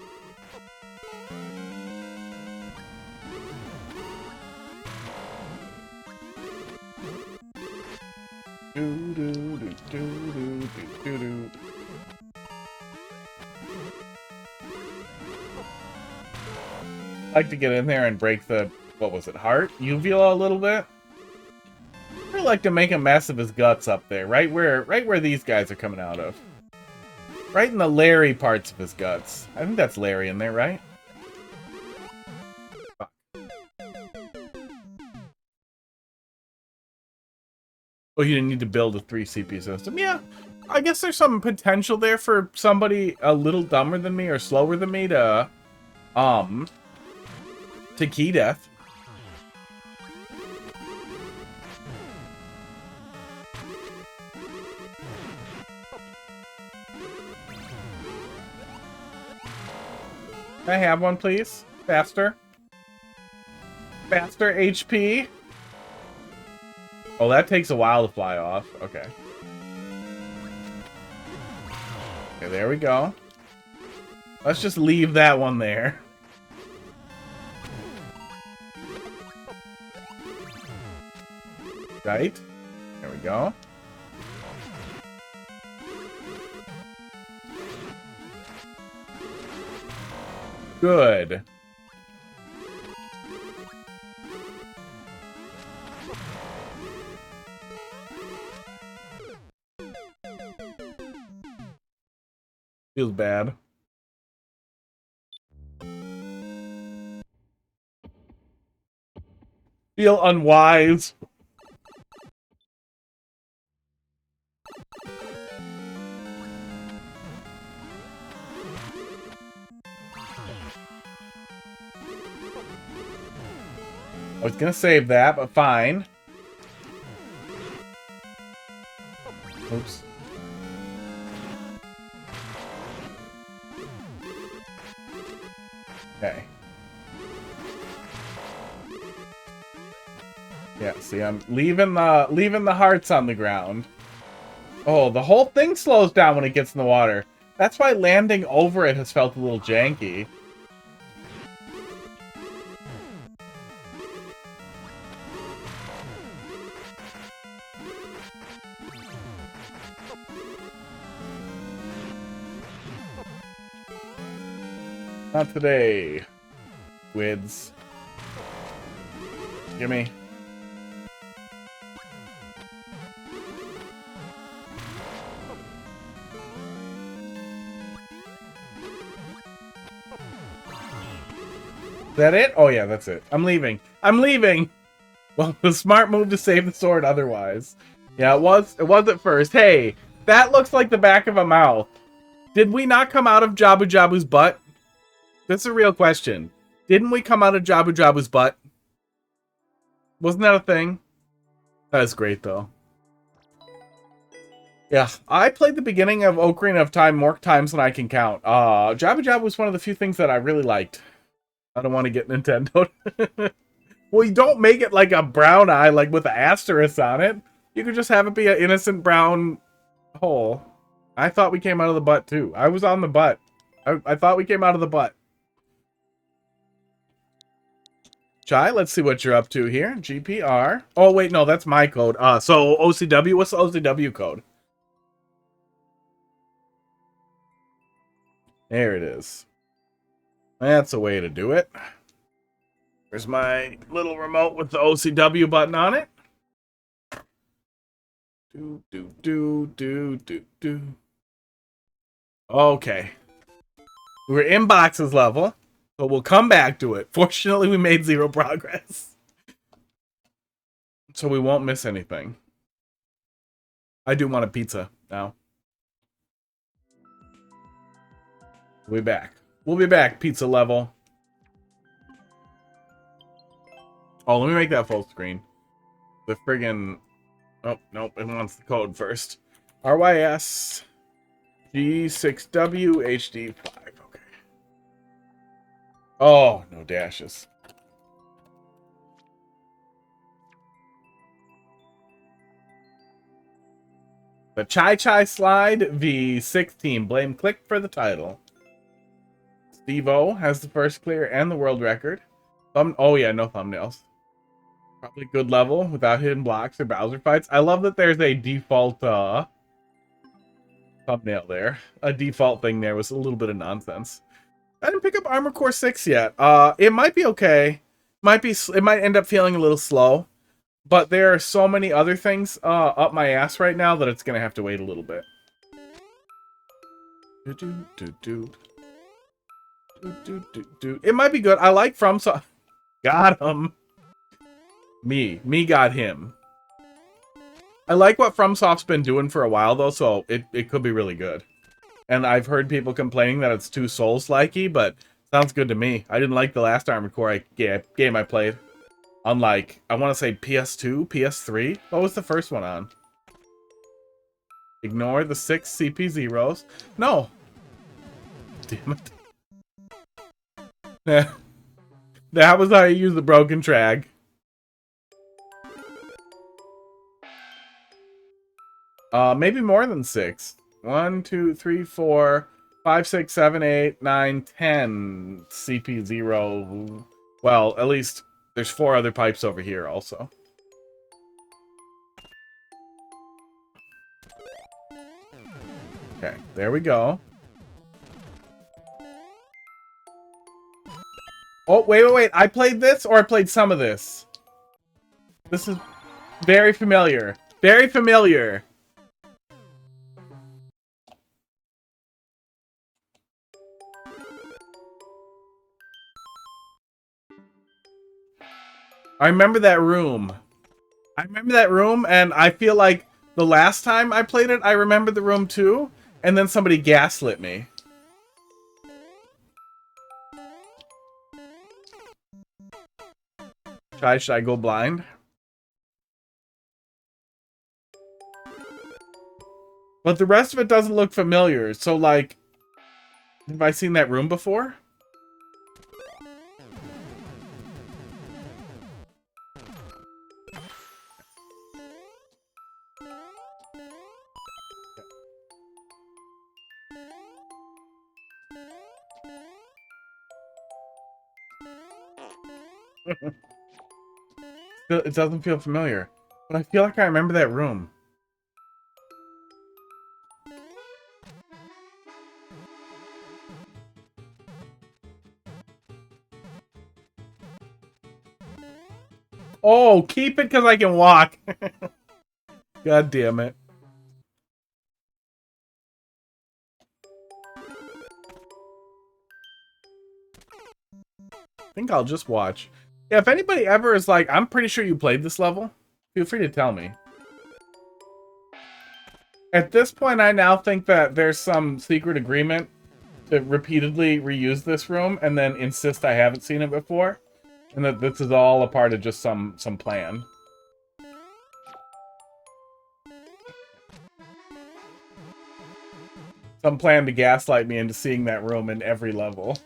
I'd like to get in there and break the, what was it, heart? Uvula a little bit? I'd really like to make a mess of his guts up there, right where these guys are coming out of. Right in the Larry parts of his guts. I think that's Larry in there, right? Fuck. Oh, you didn't need to build a 3 CPU system. Yeah, I guess there's some potential there for somebody a little dumber than me or slower than me to key death. Can I have one, please? Faster. Faster HP. Oh, that takes a while to fly off. Okay. Okay, there we go. Let's just leave that one there. Right? There we go. Good. Feels bad. Feel unwise. I was gonna save that, but fine. Oops. Okay. Yeah, see, I'm leaving the hearts on the ground. Oh, the whole thing slows down when it gets in the water. That's why landing over it has felt a little janky. Not today, Wids. Gimme. Is that it? Oh yeah, that's it. I'm leaving. I'm leaving! Well, the smart move to save the sword otherwise. Yeah, it was at first. Hey, that looks like the back of a mouth. Did we not come out of Jabu Jabu's butt? That's a real question. Didn't we come out of Jabu Jabu's butt? Wasn't that a thing? That is great, though. Yeah, I played the beginning of Ocarina of Time more times than I can count. Jabu Jabu was one of the few things that I really liked. I don't want to get Nintendo. Well, you don't make it like a brown eye, like with an asterisk on it. You could just have it be an innocent brown hole. I thought we came out of the butt, too. I was on the butt. I thought we came out of the butt. Chai, let's see what you're up to here. GPR. Oh, wait, no, that's my code. So OCW, what's the OCW code? There it is. That's a way to do it. There's my little remote with the OCW button on it. Do. Okay. We're in boxes level, but we'll come back to it. Fortunately, we made 0 progress. So we won't miss anything. I do want a pizza now. We'll be back. We'll be back, pizza level. Oh, let me make that full screen. The friggin... Oh, nope, it wants the code first. RYS G6W HD5. Okay. Oh, no dashes. The Chai Chai Slide V16. Blame Click for the title. Steve-O has the first clear and the world record. Oh yeah, no thumbnails. Probably good level without hidden blocks or Bowser fights. I love that there's a default thumbnail there. A default thing there was a little bit of nonsense. I didn't pick up Armor Core 6 yet. It might be okay. It might end up feeling a little slow. But there are so many other things up my ass right now that it's gonna have to wait a little bit. It might be good. I like FromSoft. Got him. Me got him. I like what FromSoft's been doing for a while, though, so it could be really good. And I've heard people complaining that it's too Souls-likey, but sounds good to me. I didn't like the last Armored Core game I played. Unlike, I want to say PS2, PS3. What was the first one on? Ignore the 6 CP0s. No. Damn it. That was how you use the broken track. Maybe more than 6. 1, 2, 3, 4, 5, 6, 7, 8, 9, 10 CP0. Well, at least there's 4 other pipes over here also. Okay, there we go. Oh, wait. I played this, or I played some of this? This is very familiar. Very familiar. I remember that room. And I feel like the last time I played it, I remember the room too, and then somebody gaslit me. Should I go blind? But the rest of it doesn't look familiar. So, like, have I seen that room before? It doesn't feel familiar. But I feel like I remember that room. Oh, keep it because I can walk. God damn it. I think I'll just watch. Yeah, if anybody ever is like, I'm pretty sure you played this level, feel free to tell me. At this point, I now think that there's some secret agreement to repeatedly reuse this room and then insist I haven't seen it before. And that this is all a part of just some plan. Some plan to gaslight me into seeing that room in every level.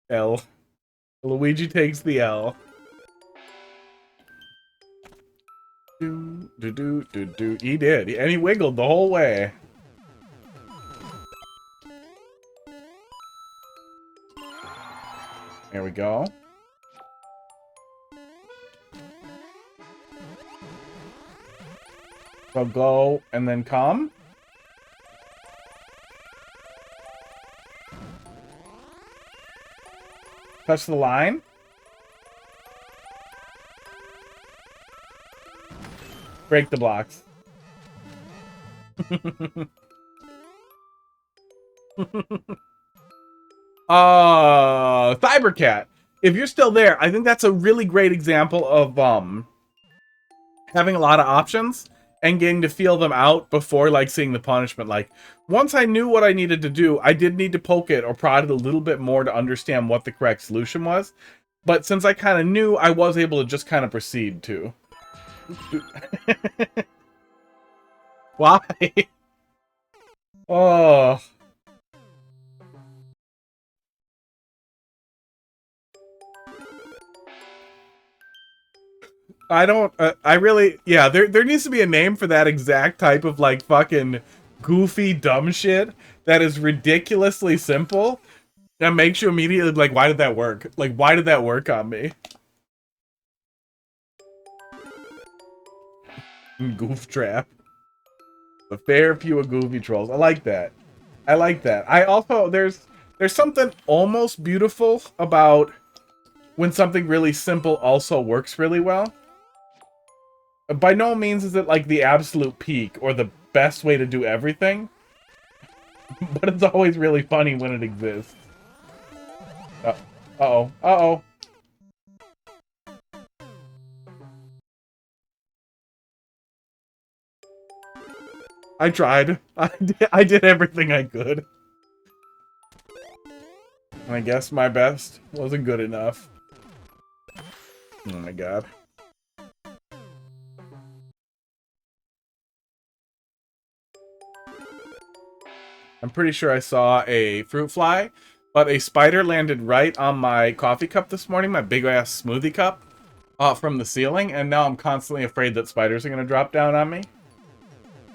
L. Luigi takes the L. Do. He did. And he wiggled the whole way. There we go. So go and then come. Touch the line. Break the blocks. Cybercat. If you're still there, I think that's a really great example of having a lot of options and getting to feel them out before like seeing the punishment. Like once I knew what I needed to do, I did need to poke it or prod it a little bit more to understand what the correct solution was. But since I kind of knew, I was able to just kind of proceed to. Why? Oh. I don't, I really, yeah, there needs to be a name for that exact type of, like, fucking goofy, dumb shit that is ridiculously simple that makes you immediately, like, why did that work? Like, why did that work on me? Goof trap. The fair few of goofy trolls. I like that. I like that. I also, there's something almost beautiful about when something really simple also works really well. By no means is it like the absolute peak or the best way to do everything, but it's always really funny when it exists. Uh-oh. Uh-oh. I tried. I did everything I could. And I guess my best wasn't good enough. Oh my god. I'm pretty sure I saw a fruit fly, but a spider landed right on my coffee cup this morning, my big-ass smoothie cup, from the ceiling, and now I'm constantly afraid that spiders are going to drop down on me.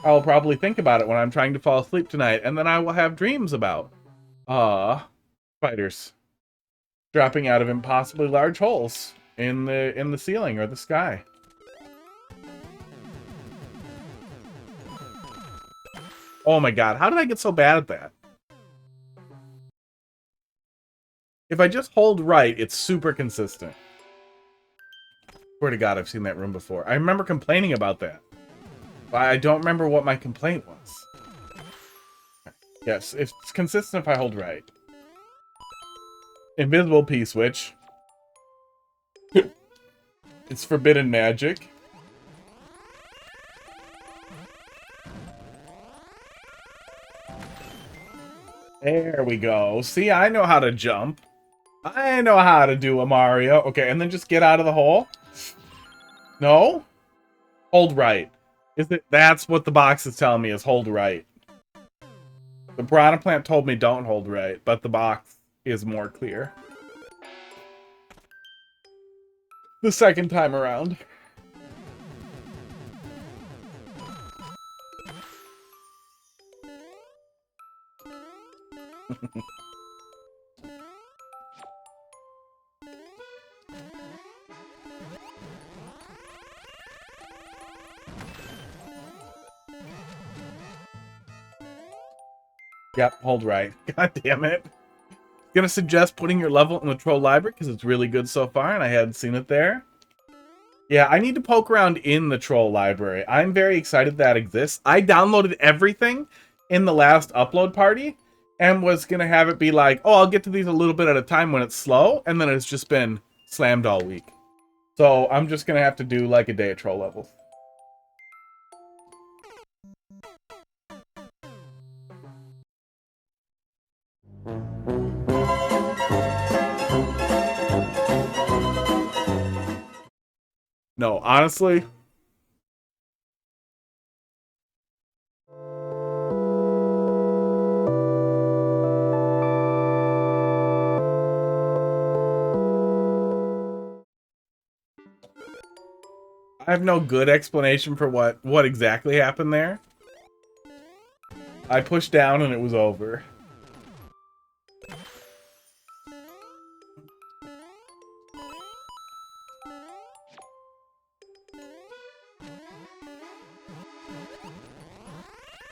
I will probably think about it when I'm trying to fall asleep tonight, and then I will have dreams about, spiders dropping out of impossibly large holes in the ceiling or the sky. Oh my god, how did I get so bad at that? If I just hold right, it's super consistent. Swear to god, I've seen that room before. I remember complaining about that. But I don't remember what my complaint was. Yes, it's consistent if I hold right. Invisible P-switch. It's forbidden magic. There we go. See, I know how to jump. I know how to do a Mario. Okay, and then just get out of the hole. No? Hold right. Is it? That's what the box is telling me is hold right. The piranha plant told me don't hold right, but the box is more clear. The second time around. Yep, hold right. God damn it. Gonna suggest putting your level in the troll library because it's really good so far and I hadn't seen it there. Yeah, I need to poke around in the troll library. I'm very excited that exists. I downloaded everything in the last upload party and was gonna have it be like, oh, I'll get to these a little bit at a time when it's slow, and then it's just been slammed all week. So I'm just gonna have to do like a day of troll levels. No, honestly. I have no good explanation for what exactly happened there. I pushed down and it was over.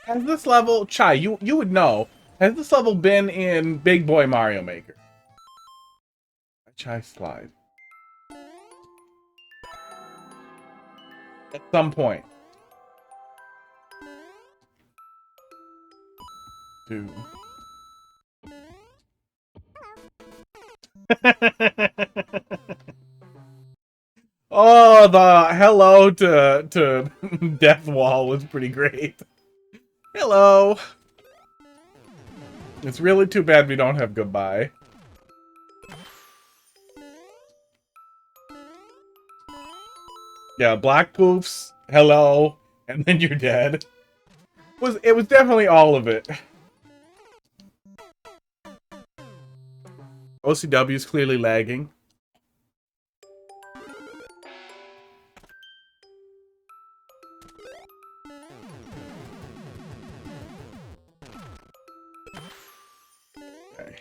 Has this level, Chai, you would know, has this level been in Big Boy Mario Maker? Chai slide. At some point. Dude. Oh, the hello to Death Wall was pretty great. Hello. It's really too bad we don't have goodbye. Yeah, black poofs, hello, and then you're dead. It was definitely all of it. OCW is clearly lagging. Okay.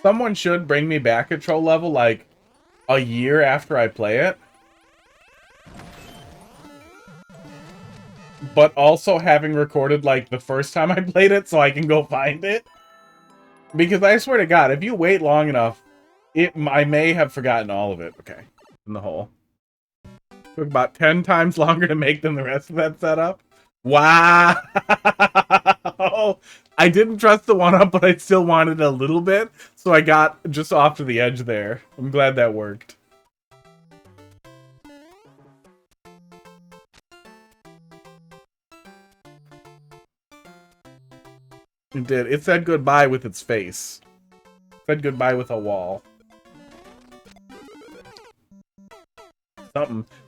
Someone should bring me back a troll level like a year after I play it. But also having recorded like the first time I played it so I can go find it. Because I swear to God, if you wait long enough, I may have forgotten all of it. Okay, in the hole. Took about 10 times longer to make than the rest of that setup. Wow! I didn't trust the one-up, but I still wanted a little bit, so I got just off to the edge there. I'm glad that worked. It did. It said goodbye with its face. It said goodbye with a wall.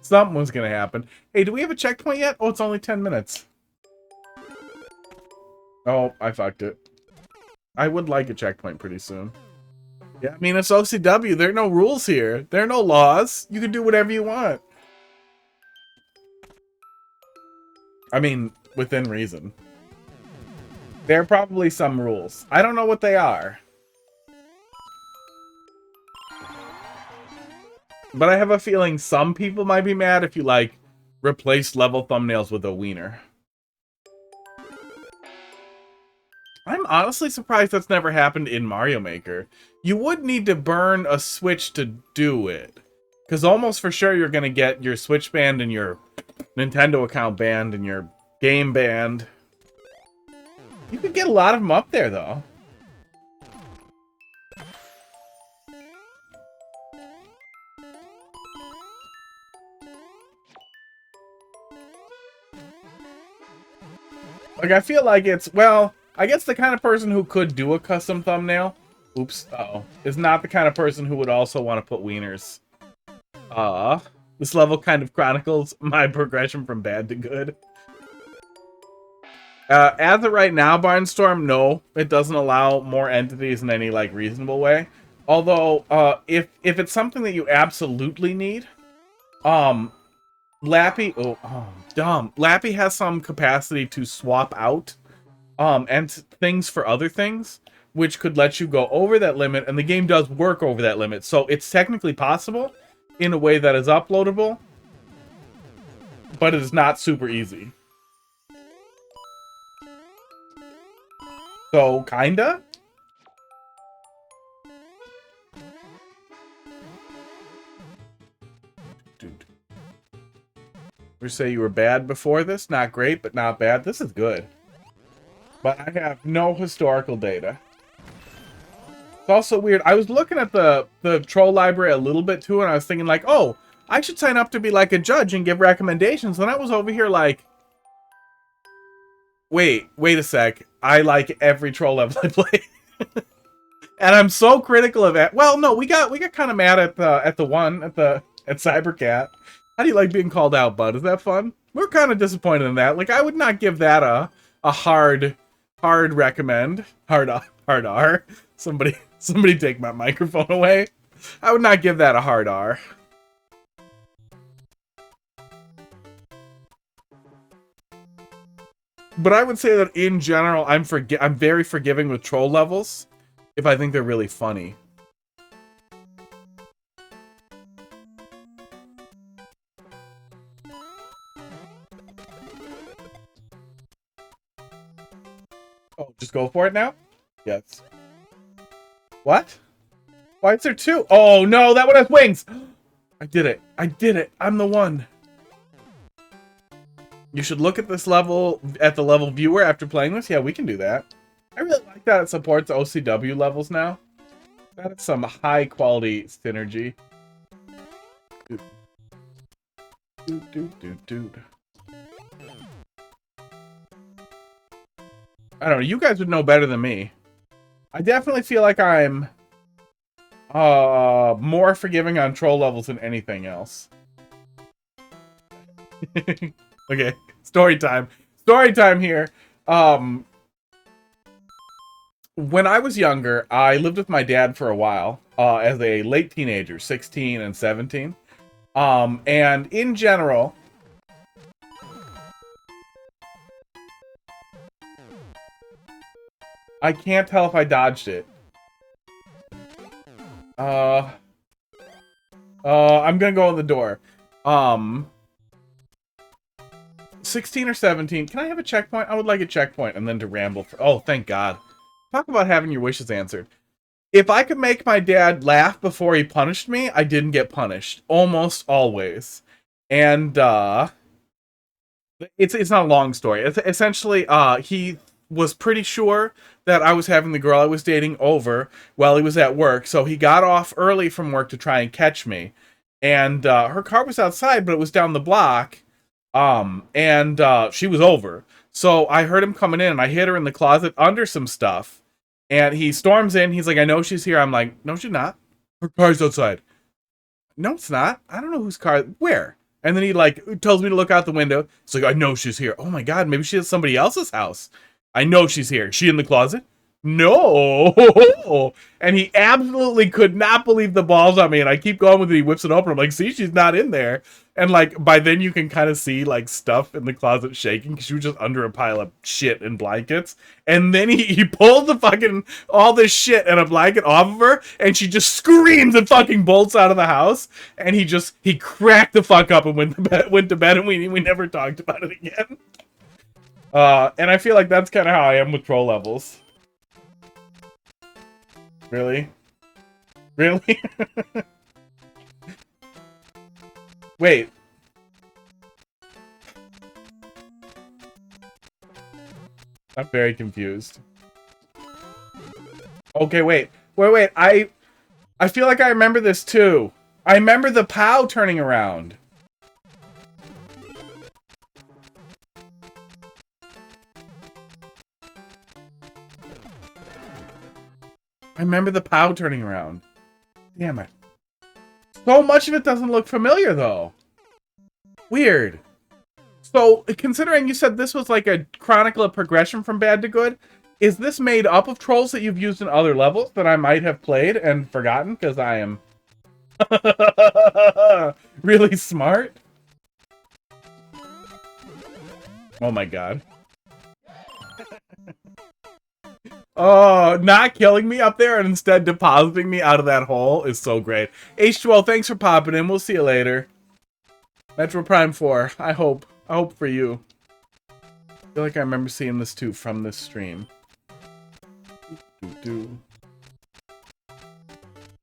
Something was gonna happen. Hey, do we have a checkpoint yet? Oh, it's only 10 minutes. Oh, I fucked it. I would like a checkpoint pretty soon. Yeah, I mean, it's OCW. There are no rules here. There are no laws. You can do whatever you want. I mean, within reason. There are probably some rules. I don't know what they are. But I have a feeling some people might be mad if you, like, replace level thumbnails with a wiener. I'm honestly surprised that's never happened in Mario Maker. You would need to burn a switch to do it. Because almost for sure you're going to get your Switch banned and your Nintendo account banned and your game banned. You could get a lot of them up there, though. Like, I feel like it's, well, I guess the kind of person who could do a custom thumbnail, oops, uh-oh, is not the kind of person who would also want to put wieners. This level kind of chronicles my progression from bad to good. As of right now, Barnstorm, no, it doesn't allow more entities in any, like, reasonable way. Although, if it's something that you absolutely need, Lappy, Lappy has some capacity to swap out, things for other things, which could let you go over that limit, and the game does work over that limit. So it's technically possible in a way that is uploadable, but it is not super easy. So, kinda? Dude. You say you were bad before this? Not great, but not bad. This is good. But I have no historical data. It's also weird. I was looking at the troll library a little bit too, and I was thinking like, oh, I should sign up to be like a judge and give recommendations. And I was over here like, wait a sec. I like every troll level I play. And I'm so critical of it. Well, no, we got kind of mad at Cybercat. How do you like being called out, bud? Is that fun? We're kind of disappointed in that. Like, I would not give that a hard recommend. Hard R. Somebody take my microphone away. I would not give that a hard R. But I would say that in general, I'm very forgiving with troll levels if I think they're really funny. Oh, just go for it now? Yes. What? Why is there two? Oh no, that one has wings! I did it. I did it. I'm the one. You should look at this level, at the level viewer after playing this. Yeah, we can do that. I really like that it supports OCW levels now. That is some high quality synergy. Dude. I don't know, you guys would know better than me. I definitely feel like I'm more forgiving on troll levels than anything else. Okay, story time. Story time here. When I was younger, I lived with my dad for a while, as a late teenager, 16 and 17. And in general, I can't tell if I dodged it. I'm gonna go in the door. 16 or 17. Can I have a checkpoint? I would like a checkpoint and then to ramble for... Oh, thank God. Talk about having your wishes answered. If I could make my dad laugh before he punished me, I didn't get punished. Almost always. And, it's not a long story. It's essentially, he was pretty sure that I was having the girl I was dating over while he was at work, so he got off early from work to try and catch me. And, her car was outside, but it was down the block. She was over. So I heard him coming in, and I hid her in the closet under some stuff. And he storms in. He's like, I know she's here. I'm like, no, she's not. Her car's outside. No, it's not. I don't know whose car. Where? And then he, like, tells me to look out the window. It's like, I know she's here. Oh, my God. Maybe she's at somebody else's house. I know she's here. Is she in the closet? No. And he absolutely could not believe the balls on me. And I keep going with it. He whips it open. I'm like, see, she's not in there. And, like, by then you can kind of see, like, stuff in the closet shaking because she was just under a pile of shit and blankets. And then he pulled the fucking, all this shit and a blanket off of her. And she just screams and fucking bolts out of the house. And he cracked the fuck up and went to bed and we never talked about it again. And I feel like that's kind of how I am with troll levels. Really? Really? Wait. I'm very confused. Okay, wait. Wait. I feel like I remember this too. I remember the POW turning around. I remember the POW turning around. Damn it. So much of it doesn't look familiar, though. Weird. So, considering you said this was like a chronicle of progression from bad to good, is this made up of trolls that you've used in other levels that I might have played and forgotten? Because I am really smart. Oh my god. Oh, not killing me up there and instead depositing me out of that hole is so great. H2O, thanks for popping in. We'll see you later. Metro Prime 4. I hope for you. I feel like I remember seeing this too from this stream.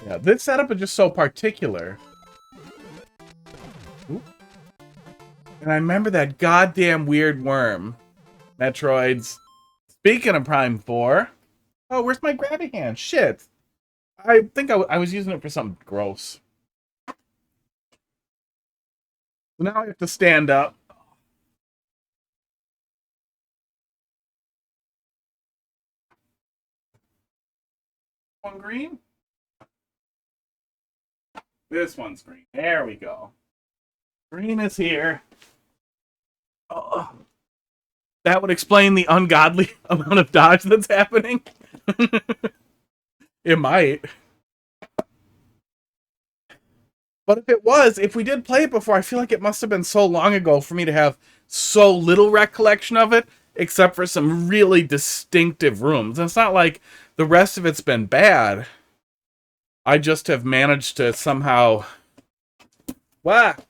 Yeah, this setup is just so particular. Ooh. And I remember that goddamn weird worm. Metroids. Speaking of Prime 4. Oh, where's my grabby hand? Shit. I think I was using it for something gross. Now I have to stand up. One green? This one's green. There we go. Green is here. Oh, that would explain the ungodly amount of dodge that's happening. It might. But if we did play it before, I feel like it must have been so long ago for me to have so little recollection of it, except for some really distinctive rooms. And it's not like the rest of it's been bad. I just have managed to somehow forget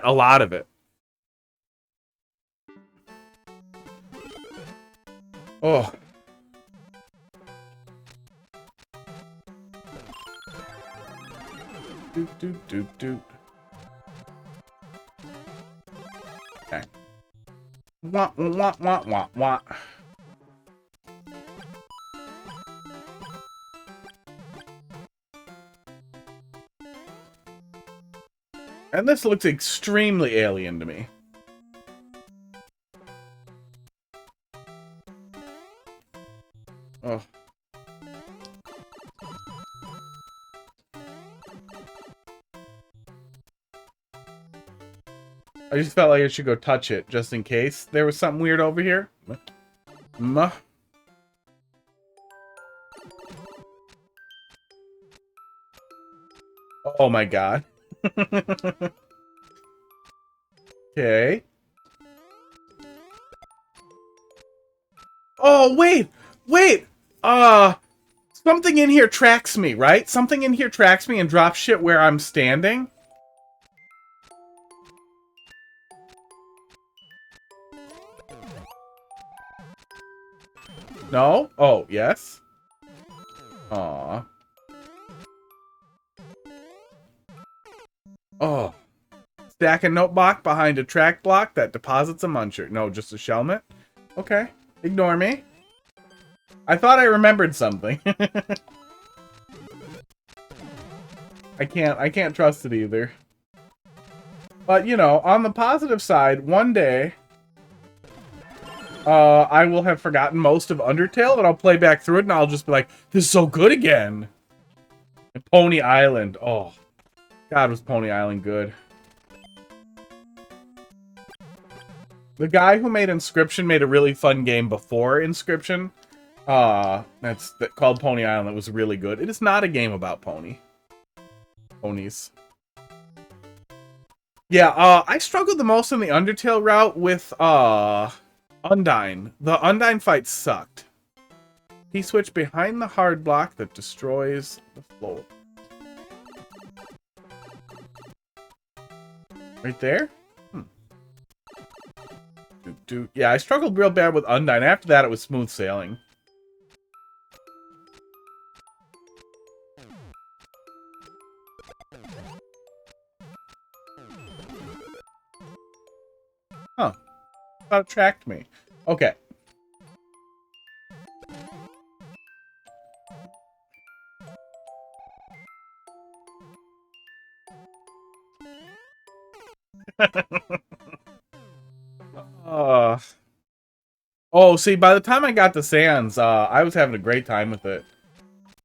a lot of it. Oh. Doot. Okay. Wah. And this looks extremely alien to me. Oh. I just felt like I should go touch it, just in case there was something weird over here. Oh my god. Okay. Oh, wait! Something in here tracks me, right? Something in here tracks me and drops shit where I'm standing. No? Oh, yes? Aw. Oh. Stack a note block behind a track block that deposits a muncher. No, just a shelmet? Okay. Ignore me. I thought I remembered something. I can't trust it either. But, you know, on the positive side, one day I will have forgotten most of Undertale, and I'll play back through it, and I'll just be like, this is so good again. And Pony Island. Oh. God, was Pony Island good. The guy who made Inscription made a really fun game before Inscription. That's called Pony Island. That was really good. It is not a game about ponies. Yeah, I struggled the most in the Undertale route with, Undyne. The Undyne fight sucked. He switched behind the hard block that destroys the floor. Right there? Yeah, I struggled real bad with Undyne. After that, it was smooth sailing. Huh. Thought it tracked me. Okay. uh, oh, see, by the time I got to Sans, I was having a great time with it.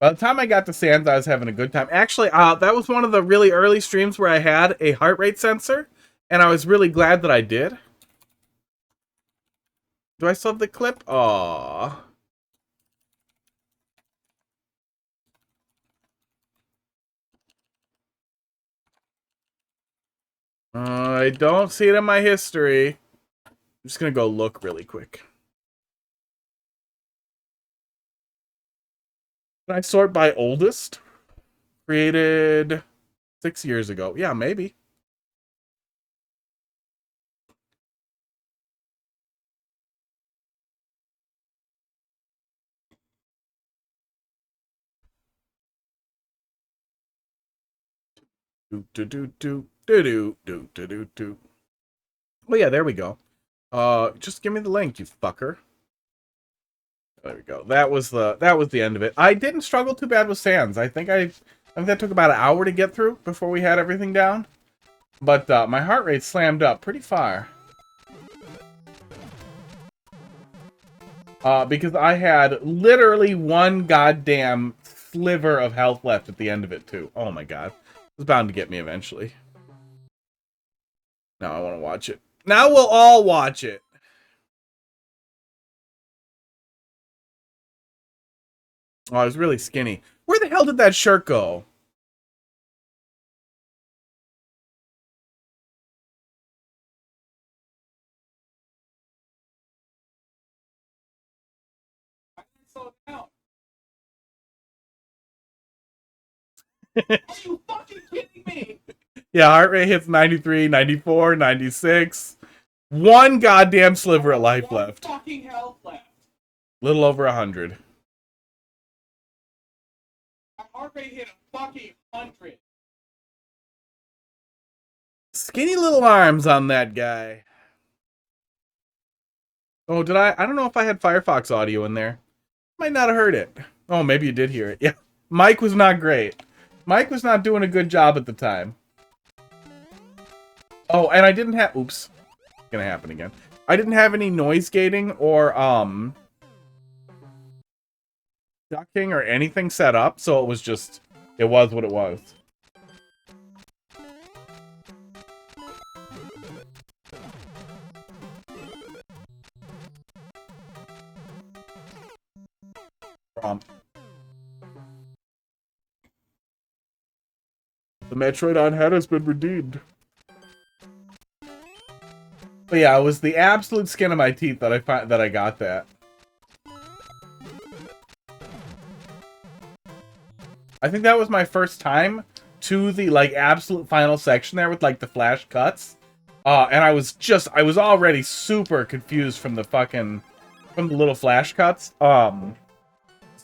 By the time I got to Sans, I was having a good time. Actually, that was one of the really early streams where I had a heart rate sensor, and I was really glad that I did. Do I still have the clip? Aww. I don't see it in my history. I'm just gonna go look really quick. Can I sort by oldest? Created 6 years ago. Yeah, maybe. Do do do do do do do do do do. Well, yeah, there we go. Just give me the link, you fucker. There we go. That was the end of it. I didn't struggle too bad with Sans. I think that took about an hour to get through before we had everything down. But my heart rate slammed up pretty far. Because I had literally one goddamn sliver of health left at the end of it too. Oh my god. It was bound to get me eventually. Now I want to watch it. Now we'll all watch it. Oh, I was really skinny. Where the hell did that shirt go? Are you fucking kidding me? Yeah, heart rate hits 93, 94, 96. One goddamn sliver of life left. Fucking health left. Little over 100. My heart rate hit a fucking 100. Skinny little arms on that guy. Oh, did I? I don't know if I had Firefox audio in there. Might not have heard it. Oh, maybe you did hear it. Yeah. Mike was not great. Mike was not doing a good job at the time. Oh, and I didn't have... Oops. It's gonna happen again. I didn't have any noise gating or, ducking or anything set up, so it was just... It was what it was. The Metroid head has been redeemed. But yeah, it was the absolute skin of my teeth that I got that. I think that was my first time to the like absolute final section there with like the flash cuts. And I was already super confused from the little flash cuts.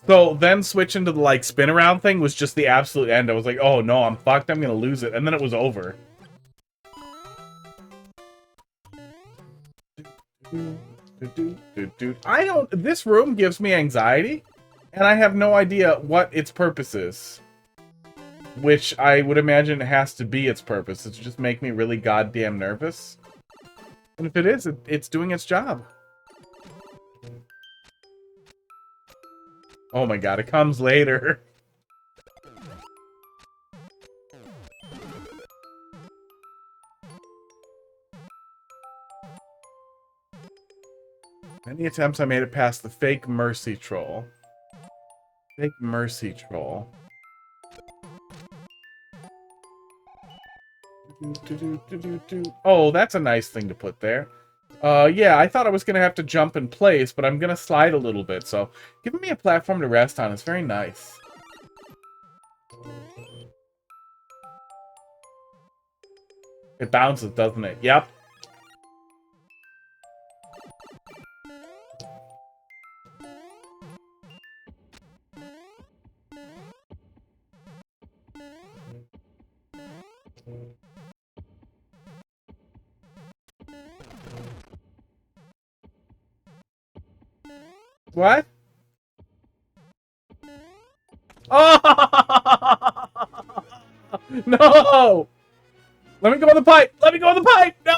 So then switching to the like spin around thing was just the absolute end. I was like, oh no, I'm fucked, I'm gonna lose it. And then it was over. This room gives me anxiety, and I have no idea what its purpose is. Which I would imagine it has to be its purpose. It's just make me really goddamn nervous. And if it is, it's doing its job. Oh my god, it comes later. Many attempts I made it past the fake mercy troll. Fake mercy troll. Oh, that's a nice thing to put there. Yeah, I thought I was gonna have to jump in place, but I'm gonna slide a little bit, so giving me a platform to rest on is very nice. It bounces, doesn't it? Yep. What? Oh! No! Let me go in the pipe! Let me go in the pipe! No!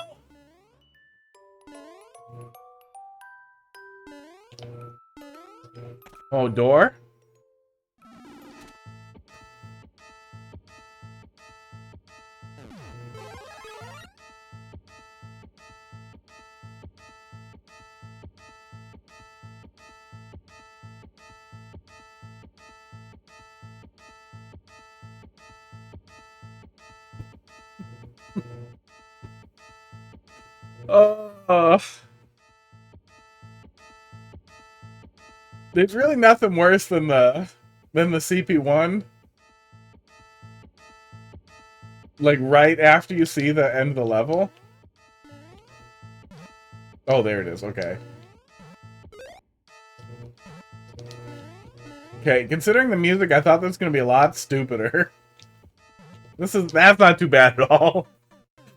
Oh, door? Oh. There's really nothing worse than the CP1. Like right after you see the end of the level. Oh, there it is. Okay. Okay, considering the music, I thought this was gonna be a lot stupider. That's not too bad at all.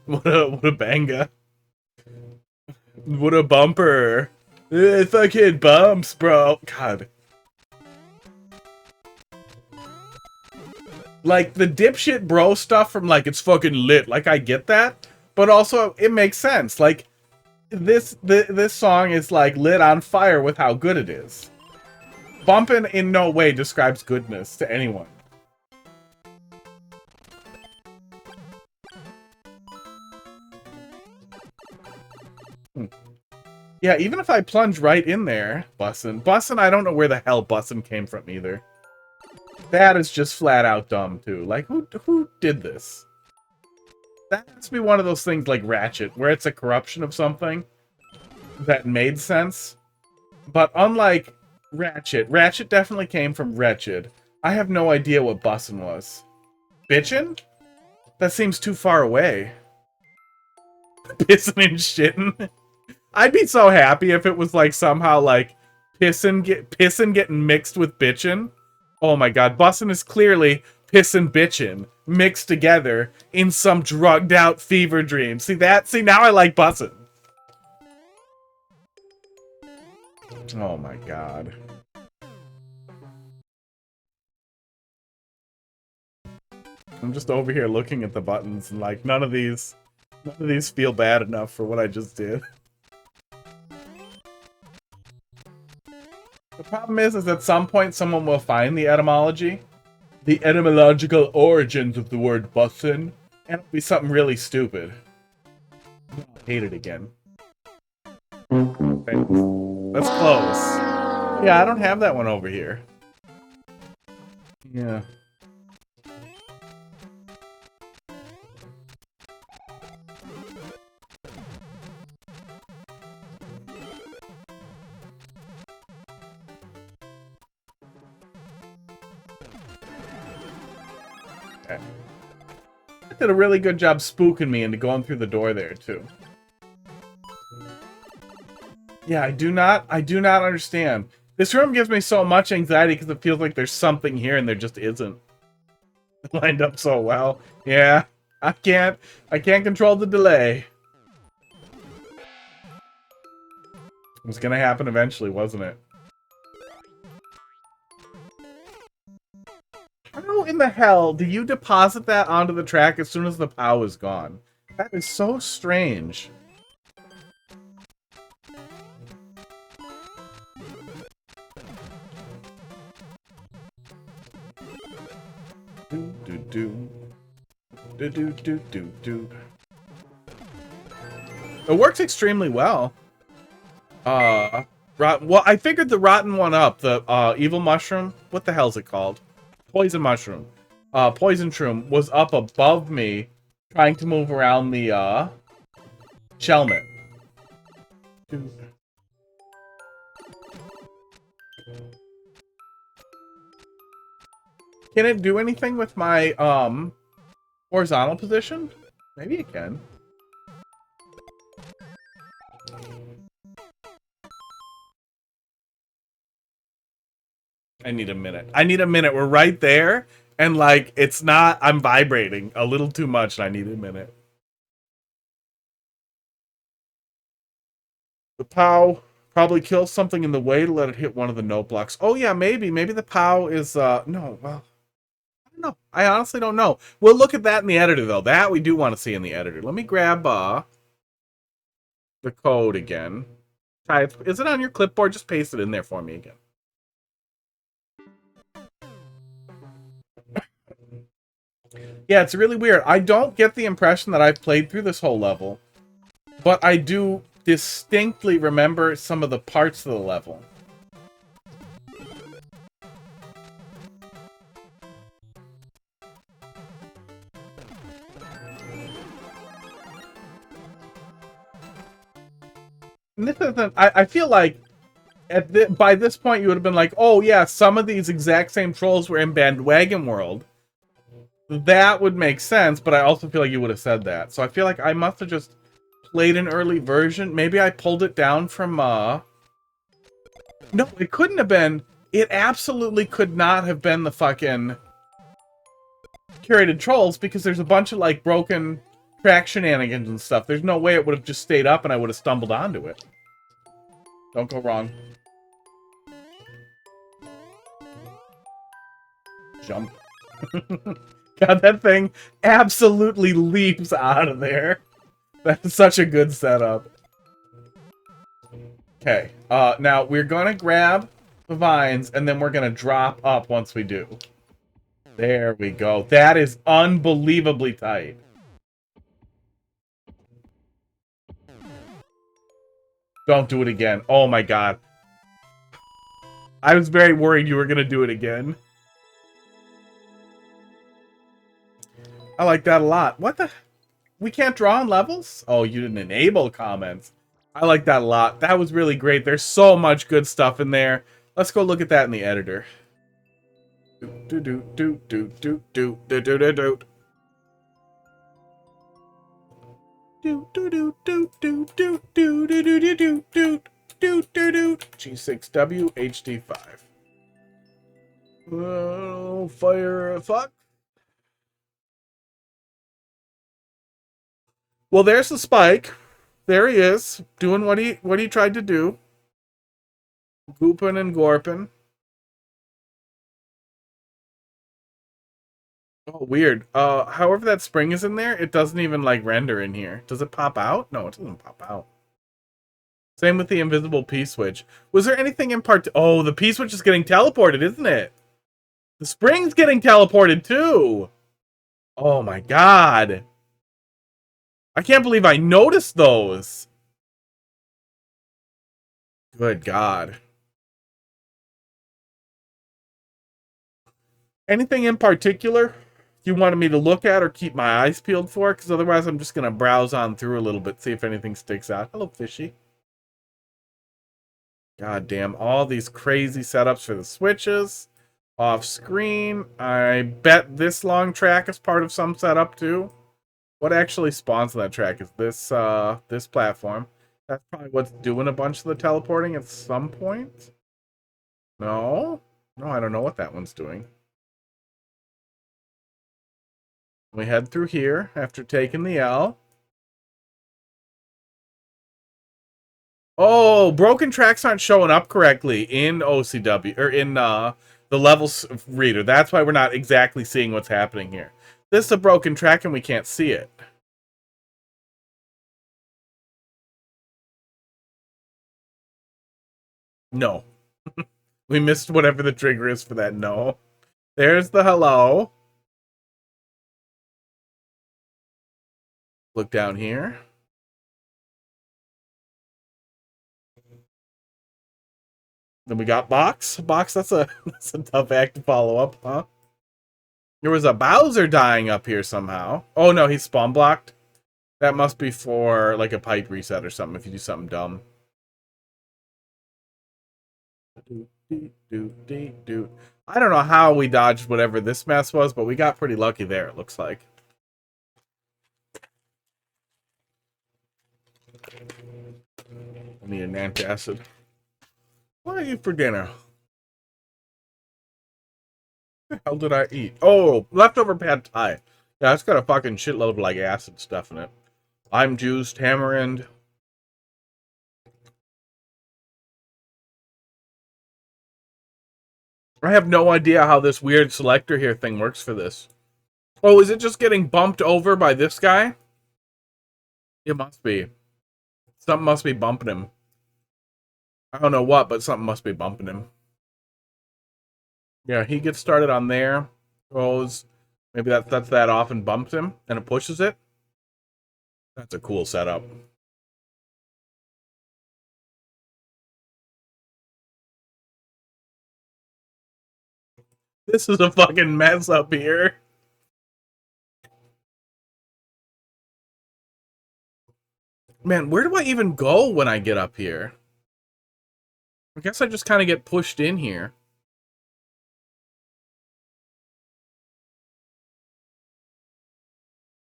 What a banger. What a bumper. Fucking bumps, bro. God. Like, the dipshit bro stuff from, like, it's fucking lit. Like, I get that. But also, it makes sense. Like, this song is, like, lit on fire with how good it is. Bumpin' in no way describes goodness to anyone. Yeah, even if I plunge right in there, Bussin', I don't know where the hell Bussin' came from either. That is just flat out dumb too. Like, who did this? That has to be one of those things like Ratchet, where it's a corruption of something that made sense. But unlike Ratchet definitely came from Wretched. I have no idea what Bussin' was. Bitchin'? That seems too far away. Pissin' and shittin'? I'd be so happy if it was like somehow like pissin' getting mixed with bitchin'. Oh my god, bussin' is clearly pissin' bitchin' mixed together in some drugged out fever dream. See now I like bussin'. Oh my god. I'm just over here looking at the buttons and like none of these feel bad enough for what I just did. The problem is at some point someone will find the etymology, the etymological origins of the word bussin', and it'll be something really stupid. I hate it again. Okay. That's close. Yeah, I don't have that one over here. Yeah. Okay. That did a really good job spooking me into going through the door there, too. Yeah, I do not understand. This room gives me so much anxiety because it feels like there's something here and there just isn't. It lined up so well. Yeah, I can't control the delay. It was gonna happen eventually, wasn't it? How in the hell do you deposit that onto the track as soon as the POW is gone? That is so strange. It works extremely well. Well, I figured the rotten one up, the evil mushroom. What the hell is it called? Poison mushroom. Poison shroom was up above me, trying to move around the Shelmet. Can it do anything with my horizontal position? Maybe it can. I need a minute. We're right there. And like, it's not, I'm vibrating a little too much and I need a minute. The POW Probably kill something in the way to let it hit one of the note blocks. Oh yeah, maybe. Maybe the POW is no, well, I don't know. I honestly don't know. We'll look at that in the editor though. That we do want to see in the editor. Let me grab the code again. Ty, is it on your clipboard? Just paste it in there for me again. Yeah, it's really weird. I don't get the impression that I've played through this whole level, but I do distinctly remember some of the parts of the level. And this isn't, I feel like by this point you would have been like, oh yeah, some of these exact same trolls were in Bandwagon World. That would make sense, but I also feel like you would have said that. So I feel like I must have just played an early version. Maybe I pulled it down from, No, it couldn't have been. It absolutely could not have been the fucking curated trolls, because there's a bunch of, like, broken track shenanigans and stuff. There's no way it would have just stayed up and I would have stumbled onto it. Don't go wrong. Jump. God, that thing absolutely leaps out of there. That's such a good setup. Okay, now we're gonna grab the vines, and then we're gonna drop up once we do. There we go. That is unbelievably tight. Don't do it again. Oh my god. I was very worried you were gonna do it again. I like that a lot. What the? We can't draw on levels? Oh, you didn't enable comments. I like that a lot. That was really great. There's so much good stuff in there. Let's go look at that in the editor. Do do do do do do do do do do. Do do do do do do do do do do do do do do do. G6W HD5. Oh, fire fuck. Well, there's the Spike. There he is, doing what he tried to do. Gooping and gorping. Oh, weird. However that spring is in there, it doesn't even, like, render in here. Does it pop out? No, it doesn't pop out. Same with the invisible P-switch. Was there anything in part... Oh, the P-switch is getting teleported, isn't it? The spring's getting teleported, too! Oh, my God. I can't believe I noticed those. Good God. Anything in particular you wanted me to look at or keep my eyes peeled for? Because otherwise I'm just going to browse on through a little bit, see if anything sticks out. Hello, fishy. God damn, all these crazy setups for the switches. Off screen. I bet this long track is part of some setup too. What actually spawns that track is this this platform. That's probably what's doing a bunch of the teleporting at some point. No? No, I don't know what that one's doing. We head through here after taking the L. Oh, broken tracks aren't showing up correctly in OCW, or in the levels reader. That's why we're not exactly seeing what's happening here. This is a broken track and we can't see it. No. We missed whatever the trigger is for that no. There's the hello. Look down here. Then we got Box. Box, that's a tough act to follow up, huh? There was a Bowser dying up here somehow. Oh no, he's spawn blocked. That must be for like a pipe reset or something if you do something dumb. I don't know how we dodged whatever this mess was, but we got pretty lucky there, it looks like. I need an antacid. What did I eat for dinner? What the hell did I eat? Oh, leftover pad thai. Yeah, it's got a fucking shitload of like acid stuff in it. Lime juice, tamarind. I have no idea how this weird selector here thing works for this. Oh, is it just getting bumped over by this guy? It must be. Something must be bumping him. I don't know what, but something must be bumping him. Yeah, he gets started on there. Goes. Maybe that's that off and bumps him, and it pushes it. That's a cool setup. This is a fucking mess up here. Man, where do I even go when I get up here? I guess I just kind of get pushed in here.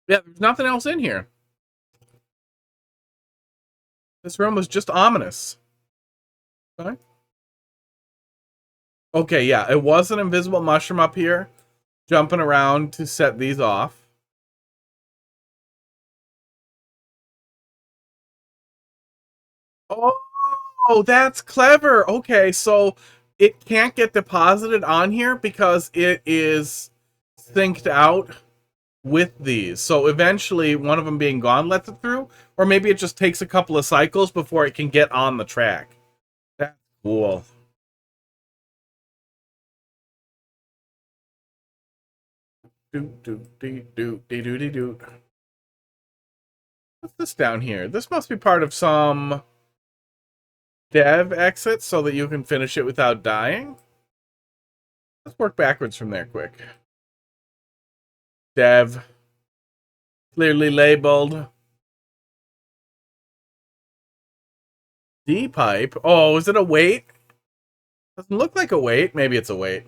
Yeah, there's nothing else in here. This room was just ominous. Okay. Okay, yeah, it was an invisible mushroom up here, jumping around to set these off. Oh, that's clever. Okay, so it can't get deposited on here because it is synced out with these. So eventually, one of them being gone lets it through, or maybe it just takes a couple of cycles before it can get on the track. That's cool. Do. What's this down here? This must be part of some dev exit so that you can finish it without dying. Let's work backwards from there quick. Dev. Clearly labeled. D-pipe. Oh, is it a wait? Doesn't look like a wait. Maybe it's a wait.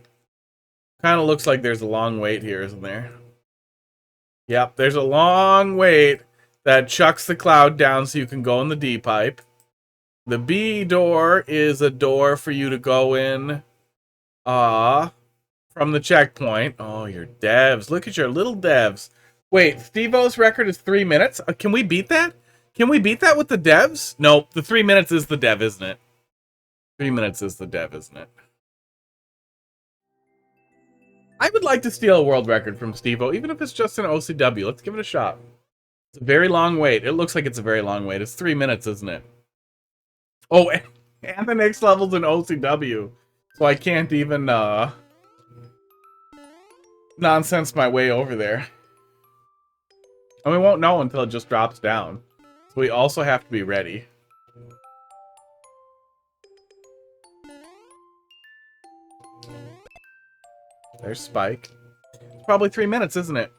Kind of looks like there's a long wait here, isn't there? Yep, there's a long wait that chucks the cloud down so you can go in the D-pipe. The B door is a door for you to go in from the checkpoint. Oh, your devs. Look at your little devs. Wait, Steve-O's record is 3 minutes? Can we beat that? Can we beat that with the devs? Nope, the 3 minutes is the dev, isn't it? 3 minutes is the dev, isn't it? I would like to steal a world record from Steve-O, even if it's just an OCW. Let's give it a shot. It's a very long wait. It looks like it's a very long wait. It's 3 minutes, isn't it? Oh, and the next level's an OCW. So I can't even, nonsense my way over there. And we won't know until it just drops down. So we also have to be ready. There's Spike. It's probably 3 minutes, isn't it?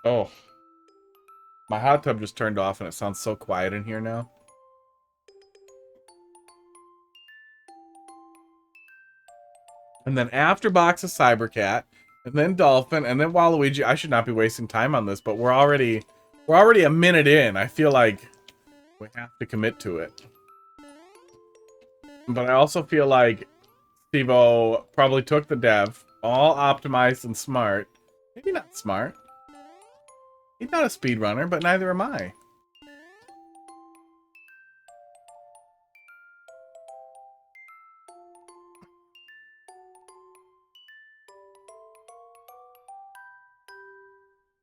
Oh. My hot tub just turned off and it sounds so quiet in here now. And then after Box of Cybercat, and then Dolphin, and then Waluigi. I should not be wasting time on this, but we're already a minute in. I feel like we have to commit to it. But I also feel like Steve-O probably took the dev, all optimized and smart. Maybe not smart. He's not a speedrunner, but neither am I.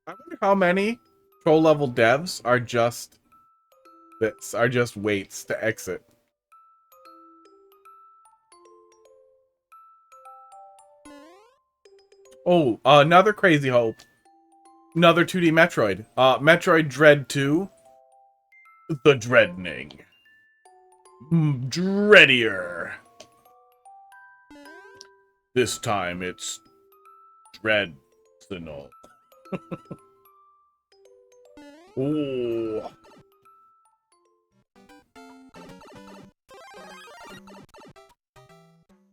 I wonder how many troll level devs are just this, are just waits to exit. Oh, another Crazy Hope. Another 2D Metroid. Metroid Dread 2. The Dreadning. Dreadier. This time it's Dreadsenal. Ooh.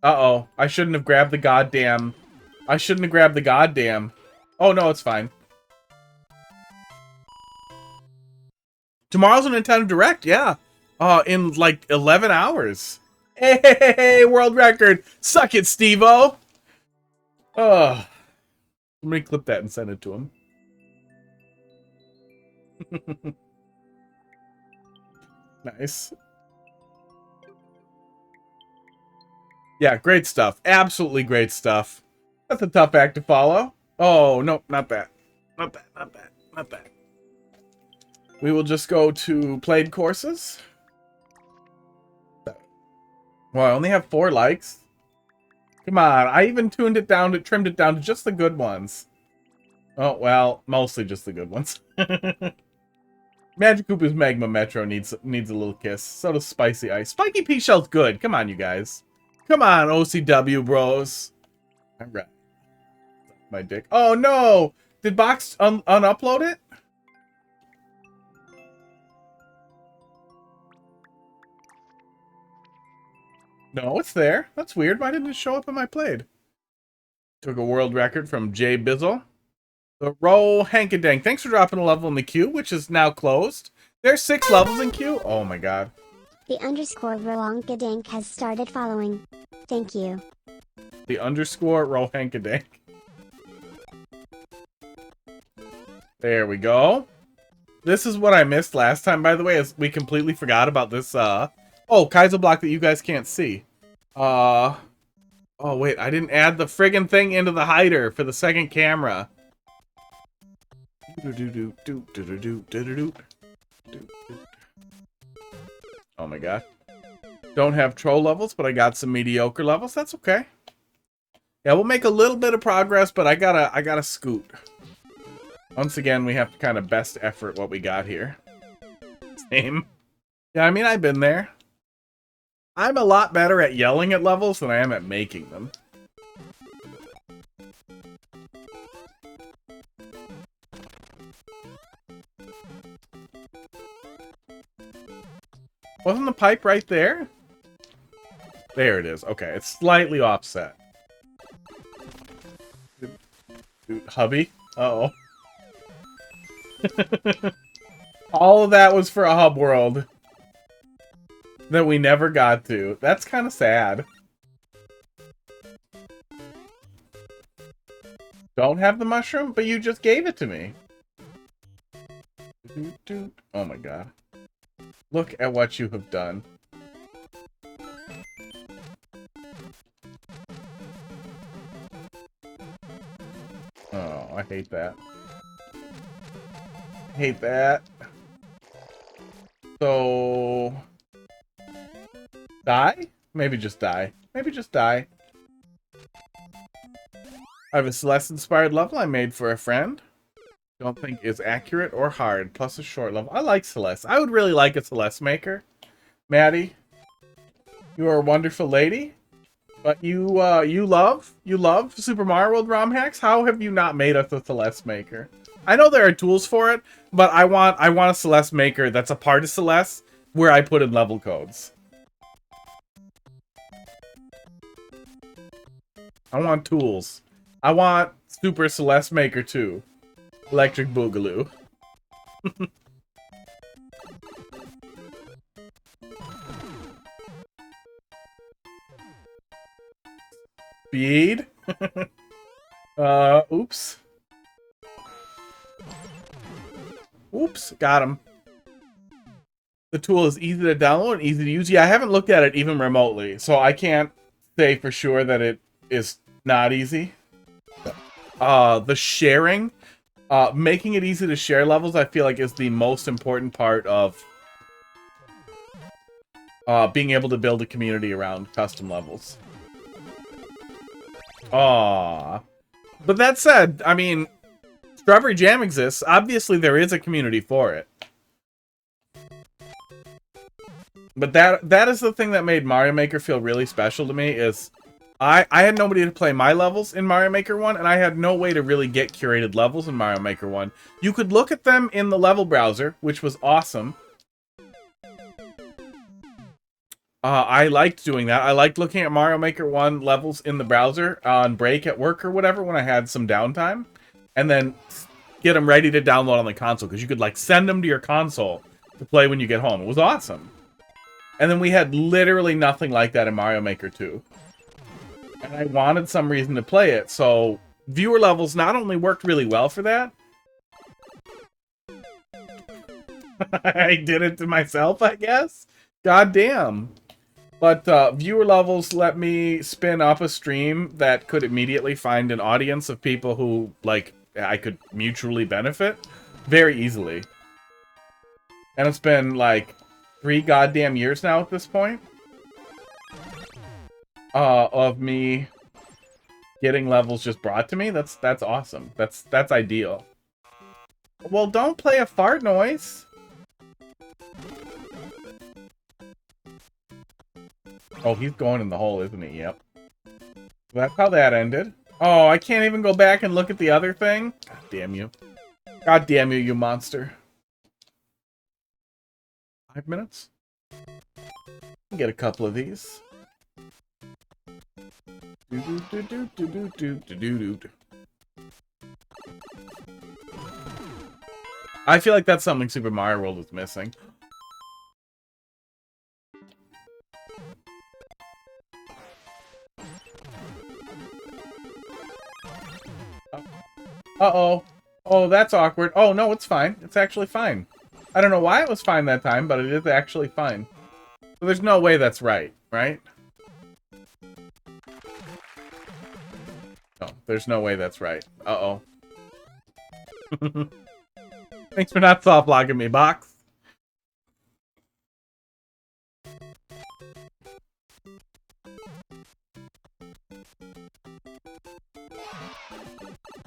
Uh-oh. I shouldn't have grabbed the goddamn... Oh, no, it's fine. Tomorrow's a Nintendo Direct, yeah. In like 11 hours. Hey, world record. Suck it, Steve-O. Somebody clip that and send it to him. Nice. Yeah, great stuff. Absolutely great stuff. That's a tough act to follow. Oh, no, not that. Not that, not that, not that. We will just go to played courses. Well, I only have 4 likes. Come on, I even trimmed it down to just the good ones. Oh, well, mostly just the good ones. Magic Koopa's Magma Metro needs a little kiss. So does Spicy Ice. Spiky Pea Shell's good. Come on, you guys. Come on, OCW bros. Alright. My dick. Oh, no! Did Box unupload it? No, it's there. That's weird. Why didn't it show up in my played? Took a world record from Jay Bizzle. The Roll Hankadank. Thanks for dropping a level in the queue, which is now closed. There's 6 levels in queue. Oh my god. The underscore Rolankadank has started following. Thank you. The underscore Rohankadank. There we go. This is what I missed last time, by the way, is we completely forgot about this, oh, Kaizo block that you guys can't see. Oh, wait, I didn't add the friggin' thing into the hider for the second camera. Oh my god. Don't have troll levels, but I got some mediocre levels. That's okay. Yeah, we'll make a little bit of progress, but I gotta scoot. Once again, we have to kind of best effort what we got here. Same. Yeah, I mean, I've been there. I'm a lot better at yelling at levels than I am at making them. Wasn't the pipe right there? There it is. Okay, it's slightly offset. Dude, hubby? Uh-oh. All of that was for a hub world that we never got to. That's kind of sad. Don't have the mushroom, but you just gave it to me. Oh my god. Look at what you have done. Oh, I hate that. I hate that. So... Die? Maybe just die. Maybe just die. I have a Celeste-inspired level I made for a friend. Don't think is accurate or hard, plus a short level. I like Celeste. I would really like a Celeste maker. Maddie, you are a wonderful lady, but you love Super Mario World ROM hacks. How have you not made us a Celeste maker? I know there are tools for it, but I want a Celeste maker that's a part of Celeste where I put in level codes. I want tools. I want Super Celeste Maker 2. Electric Boogaloo. Speed. Oops. Oops, got him. The tool is easy to download and easy to use. Yeah, I haven't looked at it even remotely, so I can't say for sure that it is not easy. The sharing. Making it easy to share levels, I feel like, is the most important part of being able to build a community around custom levels. Aww. But that said, I mean, Strawberry Jam exists. Obviously, there is a community for it. But that is the thing that made Mario Maker feel really special to me, is I had nobody to play my levels in Mario Maker 1, and I had no way to really get curated levels in Mario Maker 1. You could look at them in the level browser, which was awesome. I liked doing that. I liked looking at Mario Maker 1 levels in the browser on break at work or whatever when I had some downtime. And then get them ready to download on the console, because you could, like, send them to your console to play when you get home. It was awesome. And then we had literally nothing like that in Mario Maker 2. And I wanted some reason to play it, so viewer levels not only worked really well for that, I did it to myself, I guess. God damn. But viewer levels let me spin up a stream that could immediately find an audience of people who, like, I could mutually benefit very easily. And it's been, like, 3 goddamn years now at this point. Of me getting levels just brought to me. That's awesome. That's ideal. Well, don't play a fart noise. Oh, he's going in the hole, isn't he? Yep. That's how that ended. Oh, I can't even go back and look at the other thing? God damn you. God damn you, you monster. 5 minutes? Get a couple of these. I feel like that's something Super Mario World is missing. Uh-oh. Oh, that's awkward. Oh, no, it's fine. It's actually fine. I don't know why it was fine that time, but it is actually fine. So there's no way that's right, right? No, there's no way that's right. Uh-oh. Thanks for not soft-locking me, box.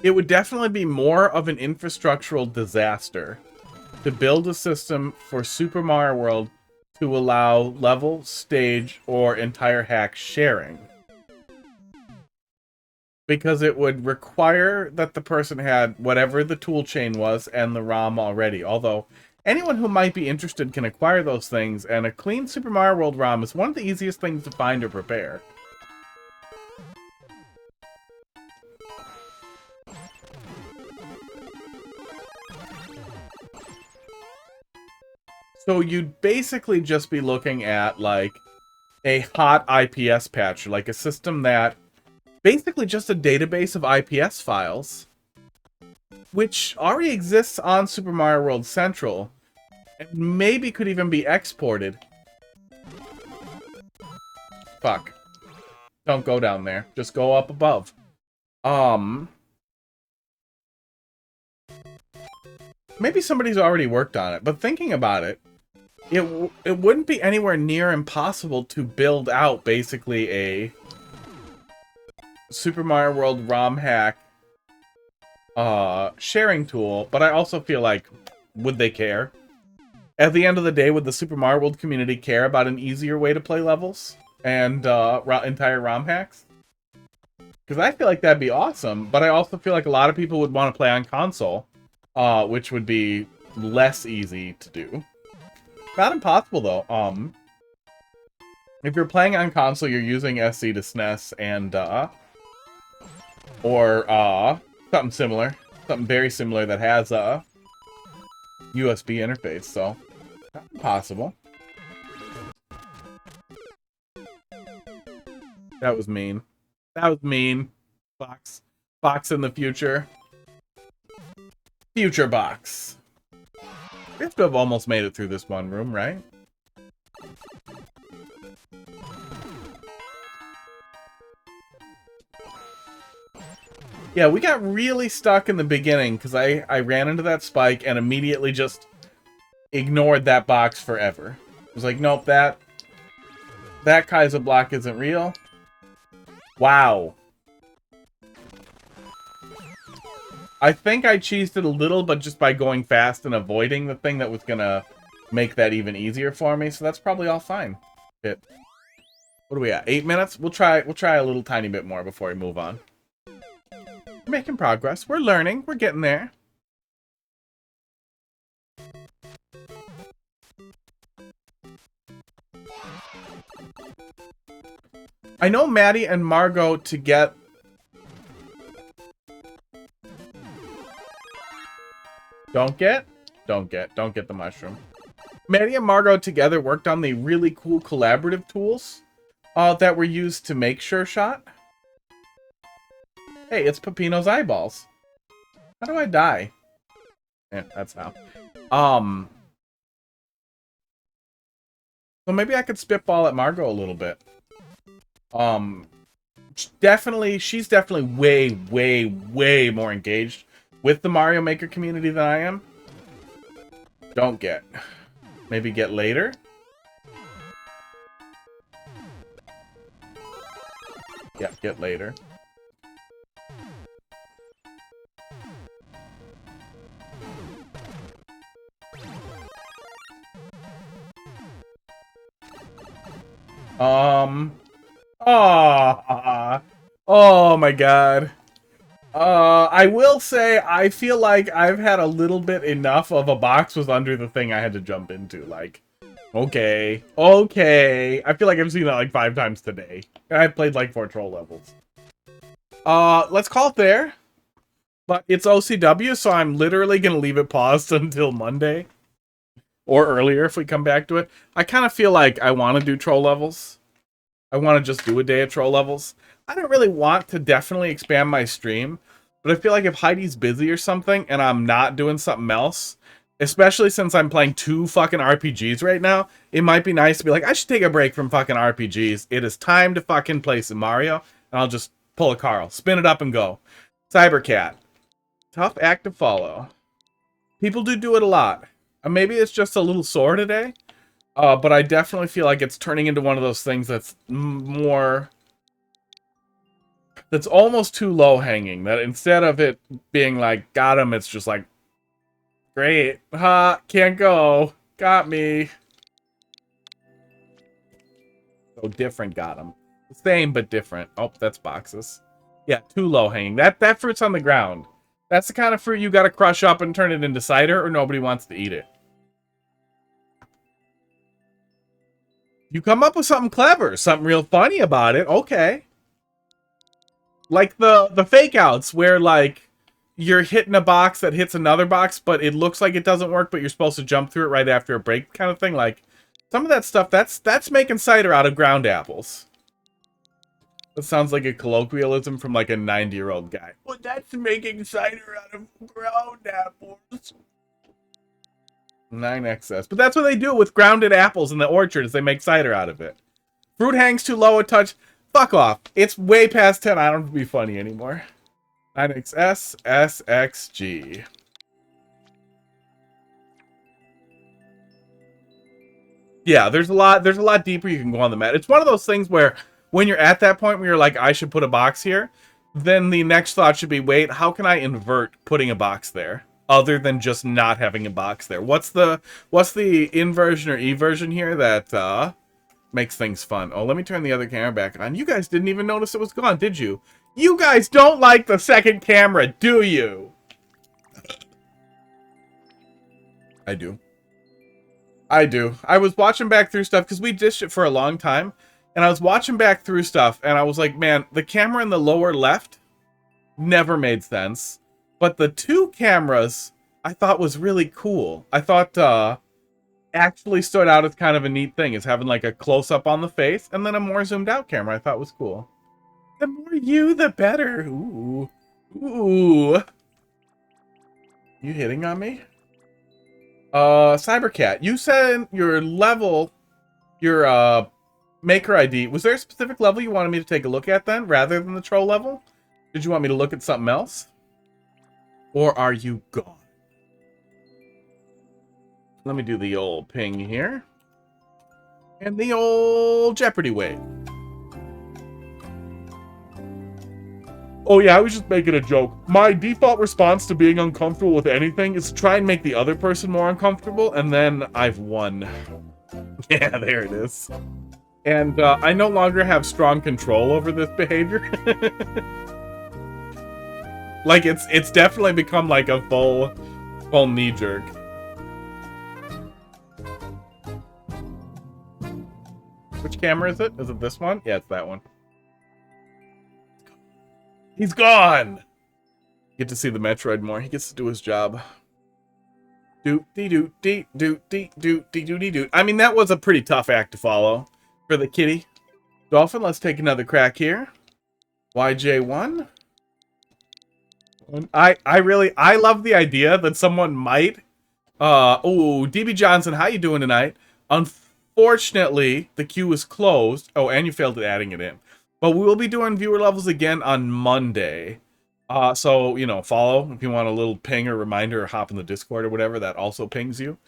It would definitely be more of an infrastructural disaster to build a system for Super Mario World to allow level, stage, or entire hack sharing. Because it would require that the person had whatever the tool chain was and the ROM already. Although, anyone who might be interested can acquire those things, and a clean Super Mario World ROM is one of the easiest things to find or prepare. So you'd basically just be looking at, like, a hot IPS patch, like a system that basically just a database of IPS files, which already exists on Super Mario World Central, and maybe could even be exported. Fuck. Don't go down there. Just go up above. Maybe somebody's already worked on it, but thinking about it, it wouldn't be anywhere near impossible to build out basically a Super Mario World ROM hack sharing tool, but I also feel like, would they care? At the end of the day, would the Super Mario World community care about an easier way to play levels and entire ROM hacks? Because I feel like that'd be awesome, but I also feel like a lot of people would want to play on console, which would be less easy to do. Not impossible, though. If you're playing on console, you're using SC to SNES and, or, something similar. Something very similar that has a USB interface, so not impossible. That was mean. That was mean. Box. Box in the future. Future box. We have to have almost made it through this one room, right? Yeah, we got really stuck in the beginning because I ran into that spike and immediately just ignored that box forever. It was like, nope, that Kaiser block isn't real. Wow. I think I cheesed it a little, but just by going fast and avoiding the thing that was gonna make that even easier for me, so that's probably all fine. What are we at? 8 minutes? We'll try a little tiny bit more before we move on. We're making progress. We're learning. We're getting there. I know Maddie and Margot to get... Don't get the mushroom. Maddie and Margot together worked on the really cool collaborative tools that were used to make Sure Shot. Hey, it's Peppino's eyeballs. How do I die? Yeah, that's how. So maybe I could spitball at Margot a little bit. She's definitely way more engaged with the Mario Maker community than I am. Don't get. Maybe get later? Yeah, get later. Oh my god. I will say, I feel like I've had a little bit enough of a box was under the thing I had to jump into. Like, okay. I feel like I've seen that like 5 times today. And I've played like 4 troll levels. Let's call it there. But it's OCW, so I'm literally gonna leave it paused until Monday. Or earlier if we come back to it. I kind of feel like I want to do troll levels. I want to just do a day of troll levels. I don't really want to definitely expand my stream. But I feel like if Heidi's busy or something and I'm not doing something else, especially since I'm playing 2 fucking RPGs right now, it might be nice to be like, I should take a break from fucking RPGs. It is time to fucking play some Mario. And I'll just pull a Carl, spin it up and go. Cybercat. Tough act to follow. People do it a lot. Maybe it's just a little sore today. But I definitely feel like it's turning into one of those things that's more... That's almost too low-hanging. That instead of it being like, got him, it's just like, great. Ha, can't go. Got me. So different got him. Same, but different. Oh, that's boxes. Yeah, too low-hanging. That fruit's on the ground. That's the kind of fruit you gotta crush up and turn it into cider, or nobody wants to eat it. You come up with something clever, something real funny about it, okay. Like the fake outs where like you're hitting a box that hits another box, but it looks like it doesn't work, but you're supposed to jump through it right after a break kind of thing. Like some of that stuff, that's making cider out of ground apples. That sounds like a colloquialism from like a 90-year-old guy. Well, that's making cider out of ground apples. 9XS. But that's what they do with grounded apples in the orchard is they make cider out of it. Fruit hangs too low a touch. Fuck off. It's way past 10. I don't have to be funny anymore. 9XS SXG. Yeah, there's a lot deeper you can go on the mat. It's one of those things where when you're at that point where you're like, I should put a box here, then the next thought should be, wait, how can I invert putting a box there? Other than just not having a box there. What's the inversion or eversion here that makes things fun? Oh, let me turn the other camera back on. You guys didn't even notice it was gone, did you? You guys don't like the second camera, do you? I do. I do. I was watching back through stuff because we dished it for a long time. And I was watching back through stuff and I was like, man, the camera in the lower left never made sense. But the 2 cameras I thought was really cool. I thought actually stood out as kind of a neat thing. Is having like a close-up on the face and then a more zoomed out camera I thought was cool. The more you, the better. Ooh. Ooh. You hitting on me? Cybercat, you said your level, your maker ID. Was there a specific level you wanted me to take a look at then, rather than the troll level? Did you want me to look at something else? Or are you gone? Let me do the old ping here. And the old Jeopardy wave. Oh yeah, I was just making a joke. My default response to being uncomfortable with anything is to try and make the other person more uncomfortable, and then I've won. Yeah, there it is. And I no longer have strong control over this behavior. Like, it's definitely become like a full knee jerk. Which camera is it? Is it this one? Yeah, it's that one. He's gone! Get to see the Metroid more. He gets to do his job. I mean, that was a pretty tough act to follow for the kitty. Dolphin, let's take another crack here. YJ1. I love the idea that someone might. DB Johnson, how you doing tonight? Unfortunately, the queue is closed. Oh, and you failed at adding it in. But we will be doing viewer levels again on Monday. So, you know, follow if you want a little ping or reminder or hop in the Discord or whatever, that also pings you.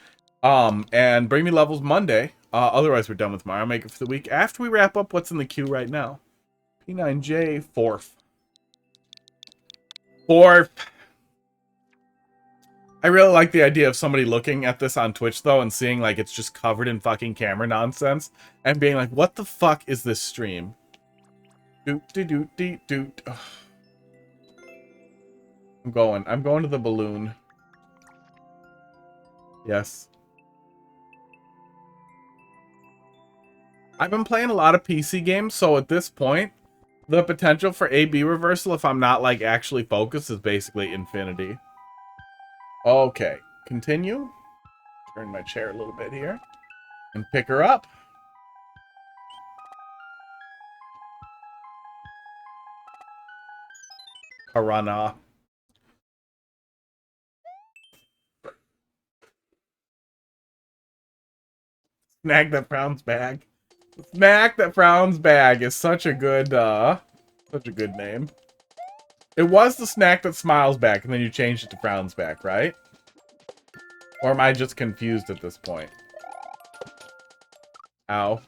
And bring me levels Monday. Otherwise, we're done with tomorrow. I'll make it for the week after we wrap up what's in the queue right now. P9J, fourth. Fourth. I really like the idea of somebody looking at this on Twitch, though, and seeing, like, it's just covered in fucking camera nonsense, and being like, what the fuck is this stream? Doot. I'm going to the balloon. Yes. I've been playing a lot of PC games, so at this point, the potential for A-B reversal, if I'm not, like, actually focused, is basically infinity. Okay, continue. Turn my chair a little bit here. And pick her up. Piranha. Snag that frowns bag. Smack that frowns bag is such a good name. It was the snack that smiles back, and then you changed it to frowns back, right? Or am I just confused at this point? Ow.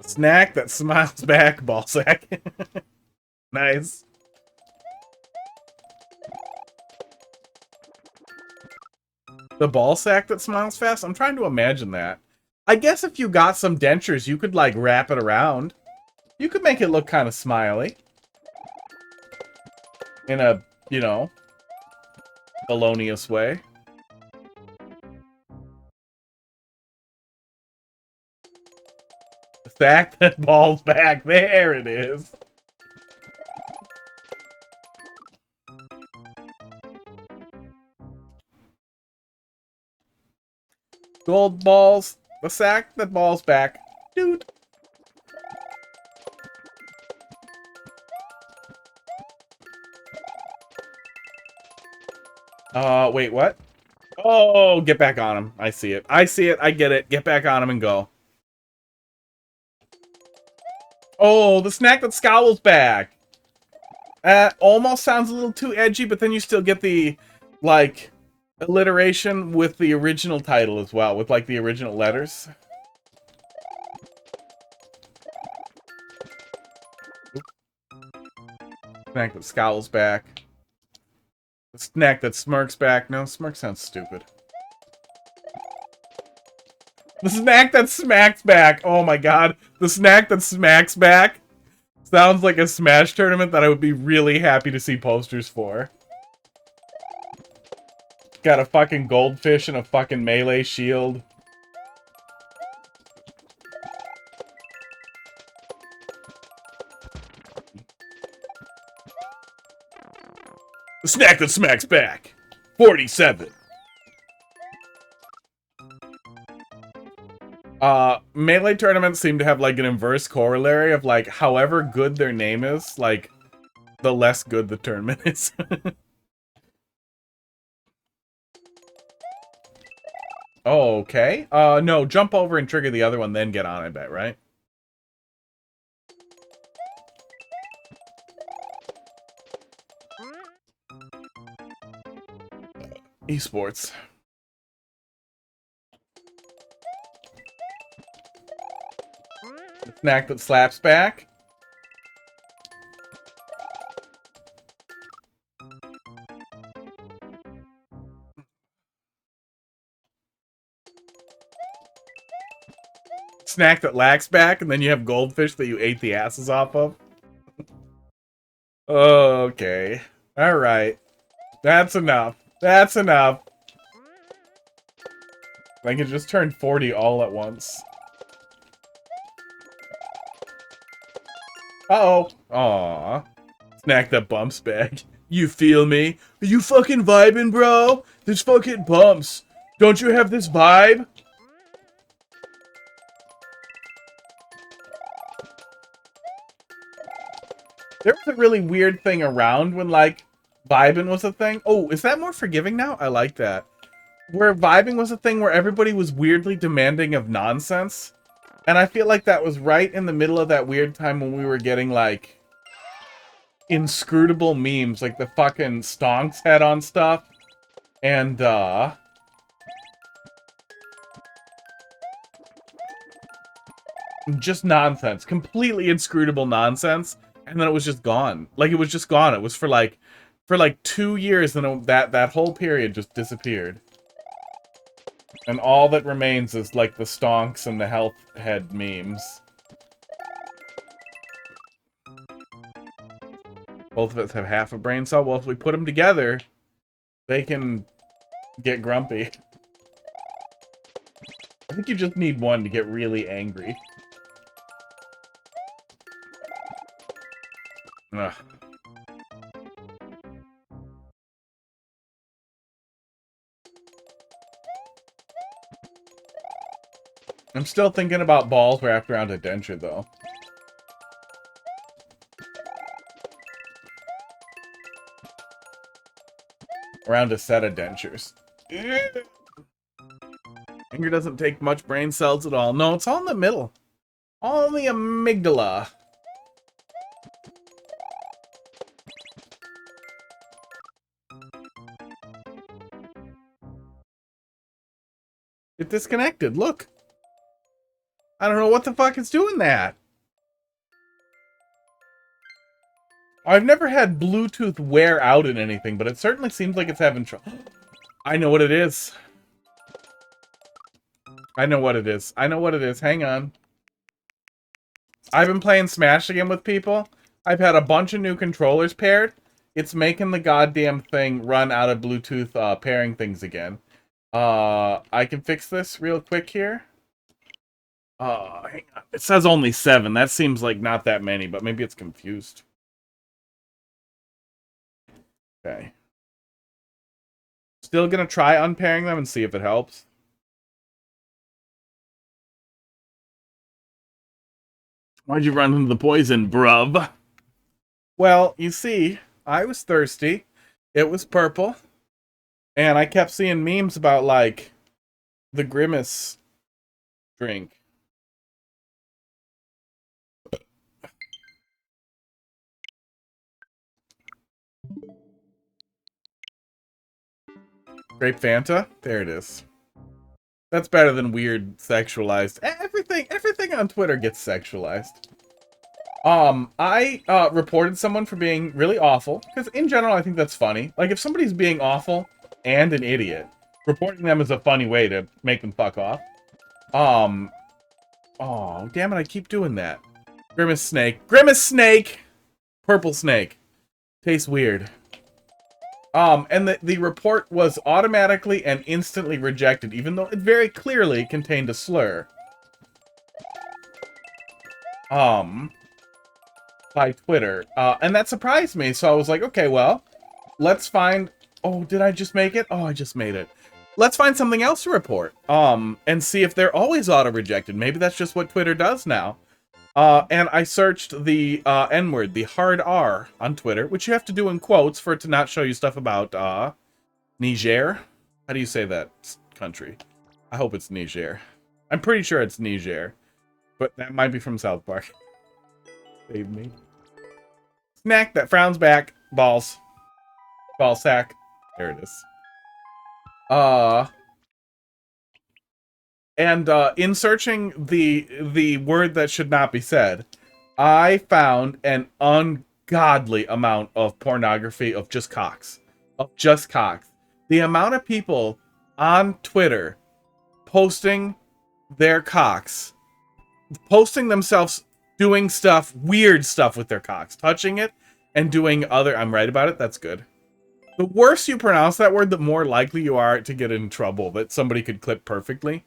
Snack that smiles back, ballsack. Nice. The ballsack that smiles fast? I'm trying to imagine that. I guess if you got some dentures, you could, like, wrap it around. You could make it look kind of smiley. In a, you know, felonious way. Sack that balls back. There it is. Gold balls. The sack that balls back. Dude. Wait, what? Oh, get back on him. I see it. I see it. I get it. Get back on him and go. Oh, the snack that scowls back. Almost sounds a little too edgy, but then you still get the, like, alliteration with the original title as well, with, like, the original letters. Snack that scowls back. The snack that smirks back. No, smirk sounds stupid. The snack that smacks back. Oh my god. The snack that smacks back sounds like a Smash tournament that I would be really happy to see posters for. Got a fucking goldfish and a fucking melee shield. The snack that smacks back. 47. Melee tournaments seem to have, like, an inverse corollary of, like, however good their name is, like, the less good the tournament is. Oh, okay. No, jump over and trigger the other one, then get on, I bet, right? Esports. Snack that slaps back. Snack that lacks back, and then you have goldfish that you ate the asses off of. Okay. Alright. That's enough. That's enough. I can just turn 40 all at once. Uh-oh. Aww. Snack that bumps back. You feel me? Are you fucking vibing, bro? This fucking bumps. Don't you have this vibe? There was a really weird thing around when, like, vibing was a thing. Oh, is that more forgiving now? I like that. Where vibing was a thing where everybody was weirdly demanding of nonsense. And I feel like that was right in the middle of that weird time when we were getting, like, inscrutable memes, like the fucking stonks head on stuff. And, just nonsense. Completely inscrutable nonsense. And then it was just gone. Like, it was just gone. It was for like 2 years, and that whole period just disappeared. And all that remains is, like, the stonks and the health head memes. Both of us have half a brain cell. Well, if we put them together, they can get grumpy. I think you just need one to get really angry. Ugh. I'm still thinking about balls wrapped around a denture, though. Around a set of dentures. Anger doesn't take much brain cells at all. No, it's all in the middle. All in the amygdala. It disconnected. Look. I don't know what the fuck is doing that. I've never had Bluetooth wear out in anything, but it certainly seems like it's having trouble. I know what it is. I know what it is. I know what it is. Hang on. I've been playing Smash again with people. I've had a bunch of new controllers paired. It's making the goddamn thing run out of Bluetooth pairing things again. I can fix this real quick here. Hang on. It says only 7. That seems like not that many, but maybe it's confused. Okay. Still gonna try unpairing them and see if it helps. Why'd you run into the poison, bruv? Well, you see, I was thirsty. It was purple. And I kept seeing memes about, like, the Grimace drink. Grape Fanta? There it is. That's better than weird sexualized. Everything on Twitter gets sexualized. I reported someone for being really awful, because in general I think that's funny. Like, if somebody's being awful and an idiot, reporting them is a funny way to make them fuck off. Oh, damn it, I keep doing that. Grimace Snake. Grimace Snake! Purple Snake. Tastes weird. And the report was automatically and instantly rejected, even though it very clearly contained a slur. By Twitter. And that surprised me, so I was like, okay, well, let's find... Oh, did I just make it? Oh, I just made it. Let's find something else to report. And see if they're always auto-rejected. Maybe that's just what Twitter does now. And I searched the N-word, the hard R, on Twitter, which you have to do in quotes for it to not show you stuff about Niger. How do you say that country? I hope it's Niger. I'm pretty sure it's Niger, but that might be from South Park. Save me. Snack that frowns back. Balls. Ball sack. There it is. And in searching the word that should not be said, I found an ungodly amount of pornography of just cocks. Of just cocks. The amount of people on Twitter posting their cocks, posting themselves doing stuff, weird stuff with their cocks, touching it and doing other... I'm right about it? That's good. The worse you pronounce that word, the more likely you are to get in trouble that somebody could clip perfectly.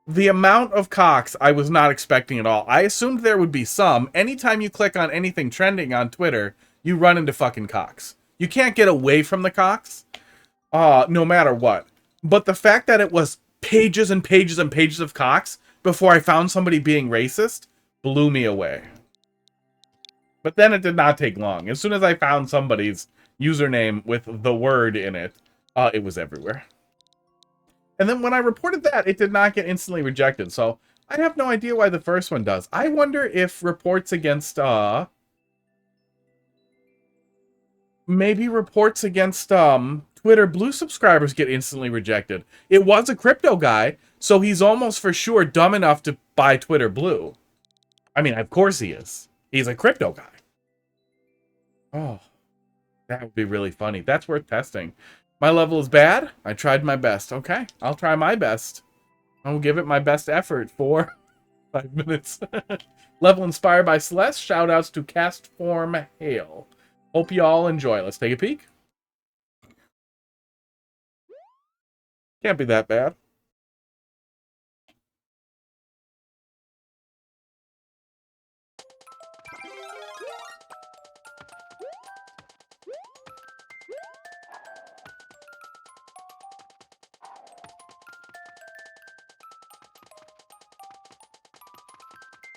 The amount of cocks I was not expecting at all. I assumed there would be some. Anytime you click on anything trending on Twitter, you run into fucking cocks. You can't get away from the cocks, no matter what. But the fact that it was pages and pages and pages of cocks before I found somebody being racist blew me away. But then it did not take long. As soon as I found somebody's username with the word in it, it was everywhere. And then when I reported that, it did not get instantly rejected. So I have no idea why the first one does. I wonder if reports against, maybe reports against, Twitter Blue subscribers get instantly rejected. It was a crypto guy, so he's almost for sure dumb enough to buy Twitter Blue. I mean, of course he is. He's a crypto guy. Oh, that would be really funny. That's worth testing. My level is bad. I tried my best. Okay, I'll try my best. I'll give it my best effort for 5 minutes. Level inspired by Celeste. Shoutouts to Castform Hail. Hope you all enjoy. Let's take a peek. Can't be that bad.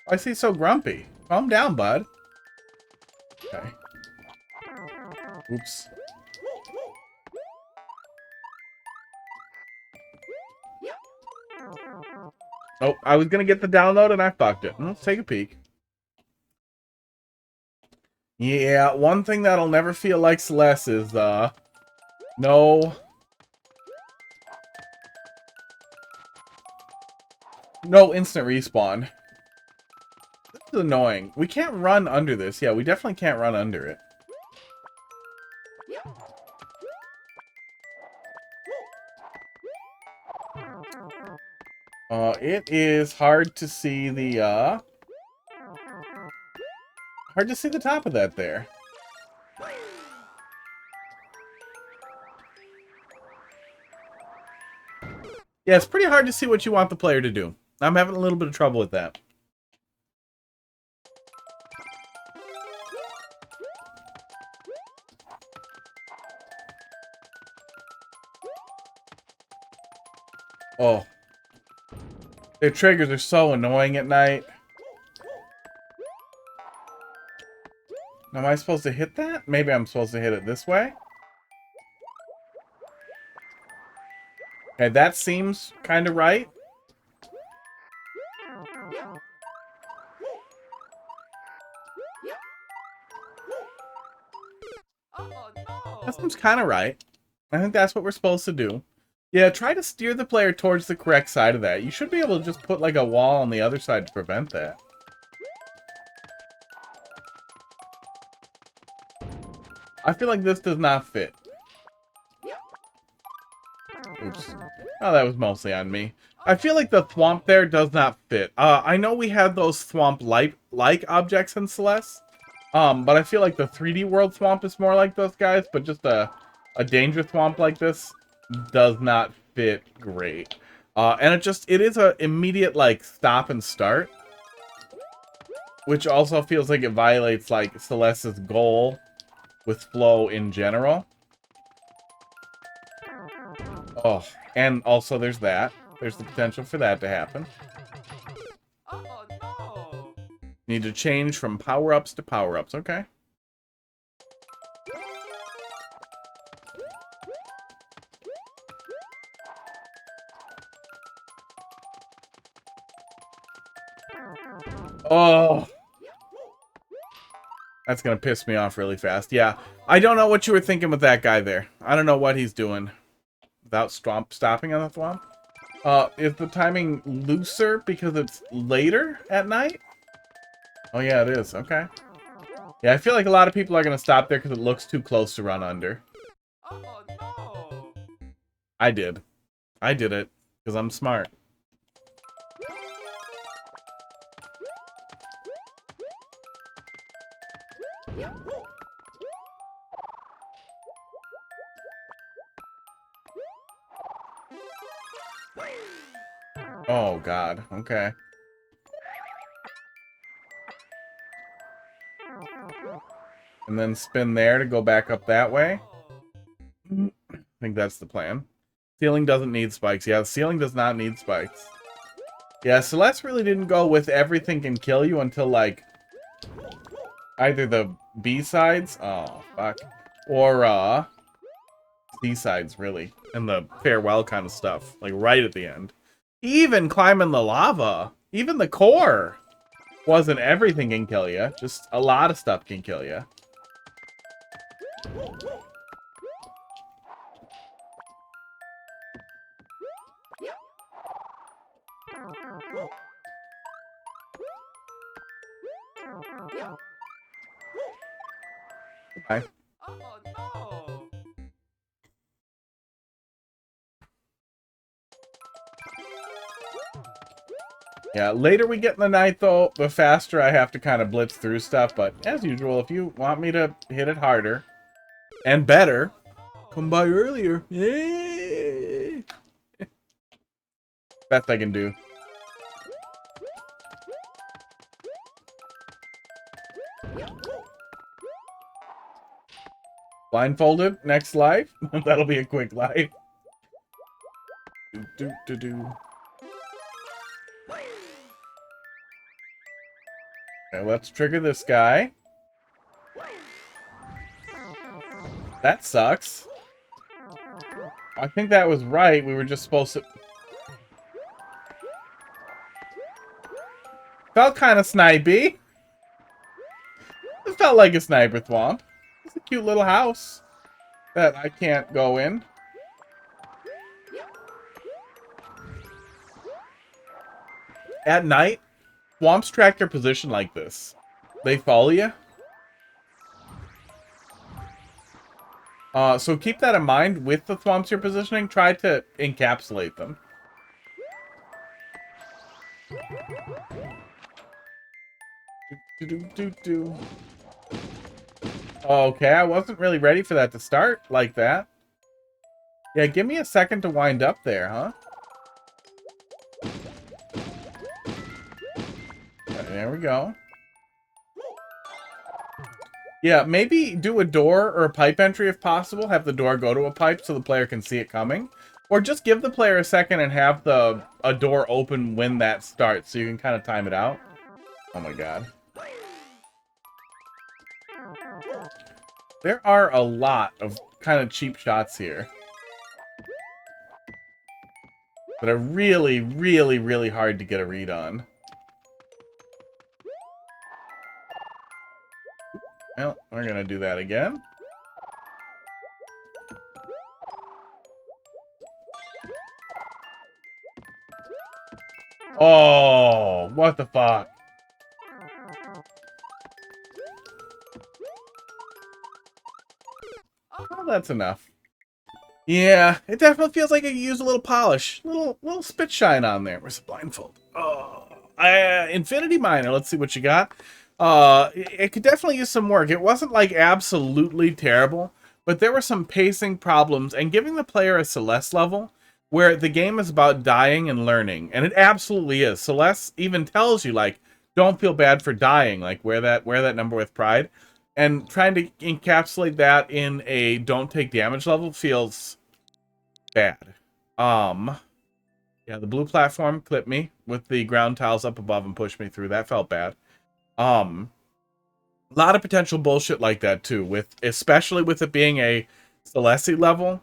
Why is he so grumpy? Calm down, bud. Okay. Oops. Oh, I was gonna get the download and I fucked it. Let's take a peek. Yeah, one thing that'll never feel like Celeste is, no instant respawn. This is annoying. We can't run under this. Yeah, we definitely can't run under it. It is hard to see the, hard to see the top of that there. Yeah, it's pretty hard to see what you want the player to do. I'm having a little bit of trouble with that. Oh. Their triggers are so annoying at night. Am I supposed to hit that? Maybe I'm supposed to hit it this way. Okay, that seems kind of right. That seems kind of right. I think that's what we're supposed to do. Yeah, try to steer the player towards the correct side of that. You should be able to just put like a wall on the other side to prevent that. I feel like this does not fit. Oops. Oh, that was mostly on me. I feel like the thwomp there does not fit. I know we had those thwomp-like objects in Celeste. But I feel like the 3D world thwomp is more like those guys, but just a danger thwomp like this does not fit great. And it is a immediate, like, stop and start. Which also feels like it violates, like, Celeste's goal with flow in general. Oh, and also there's that. There's the potential for that to happen. Oh, no. Need to change from power-ups to power-ups, okay. Oh. That's gonna piss me off really fast. Yeah, I don't know what you were thinking with that guy there. I don't know what he's doing. Without stopping on the thwomp. Is the timing looser because it's later at night? Oh yeah, it is. Okay. Yeah, I feel like a lot of people are gonna stop there because it looks too close to run under. Oh, no. I did. I did it because I'm smart. Oh god. Okay. And then spin there to go back up that way. I think that's the plan. Ceiling doesn't need spikes. Yeah, the ceiling does not need spikes. Yeah, Celeste really didn't go with everything can kill you until, like, either the B-sides. Oh, fuck. or seasides, really, and the farewell kind of stuff, like right at the end. Even climbing the lava, even the core, wasn't everything can kill you. Just a lot of stuff can kill you. Bye. Oh no! Yeah, later we get in the night, though, the faster I have to kind of blitz through stuff. But as usual, if you want me to hit it harder and better, come by earlier. Yay! Best I can do. Blindfolded, next live. That'll be a quick live. Do. Okay, let's trigger this guy. That sucks. I think that was right. We were just supposed to... Felt kind of snipey. It felt like a sniper thwomp. It's a cute little house that I can't go in. At night, thwomps track your position like this. They follow you. So keep that in mind with the thwomps you're positioning. Try to encapsulate them. Do. Okay, I wasn't really ready for that to start like that. Yeah, give me a second to wind up there, huh? There we go. Yeah, maybe do a door or a pipe entry if possible. Have the door go to a pipe so the player can see it coming. Or just give the player a second and have a door open when that starts so you can kind of time it out. Oh my god. There are a lot of kind of cheap shots here that are really, really, really hard to get a read on. Well, we're gonna do that again. Oh, what the fuck? Oh, that's enough. Yeah, it definitely feels like it could use a little polish. Little spit shine on there. Where's the blindfold? Oh, Infinity Miner. Let's see what you got. It could definitely use some work. It wasn't like absolutely terrible, but there were some pacing problems and giving the player a Celeste level where the game is about dying and learning, and it absolutely is. Celeste even tells you like, don't feel bad for dying, like wear that number with pride. And trying to encapsulate that in a don't take damage level feels bad. Yeah, the blue platform clipped me with the ground tiles up above and pushed me through. That felt bad. A lot of potential bullshit like that too, especially with it being a Celeste level.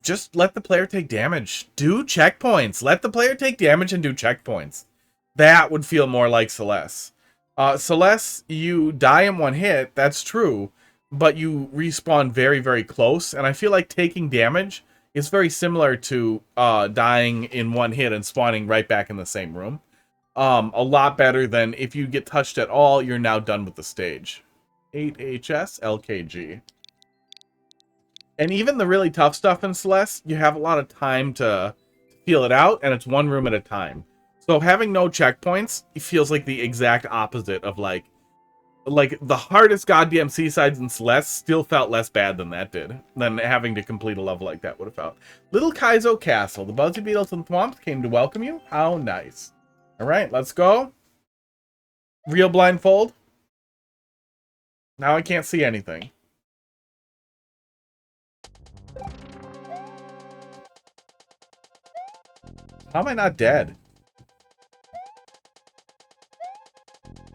Just let the player take damage. Do checkpoints. Let the player take damage and do checkpoints. That would feel more like Celeste. Celeste, you die in one hit, that's true, but you respawn very, very close, and I feel like taking damage is very similar to dying in one hit and spawning right back in the same room. A lot better than if you get touched at all, you're now done with the stage. 8HS LKG. And even the really tough stuff in Celeste, you have a lot of time to feel it out, and it's one room at a time. So having no checkpoints, it feels like the exact opposite of like the hardest goddamn seasides in Celeste still felt less bad than that did. Than having to complete a level like that would have felt. Little Kaizo Castle. The Buzzy Beetles and Thwomps came to welcome you. How nice. Alright, let's go. Real blindfold. Now I can't see anything. How am I not dead?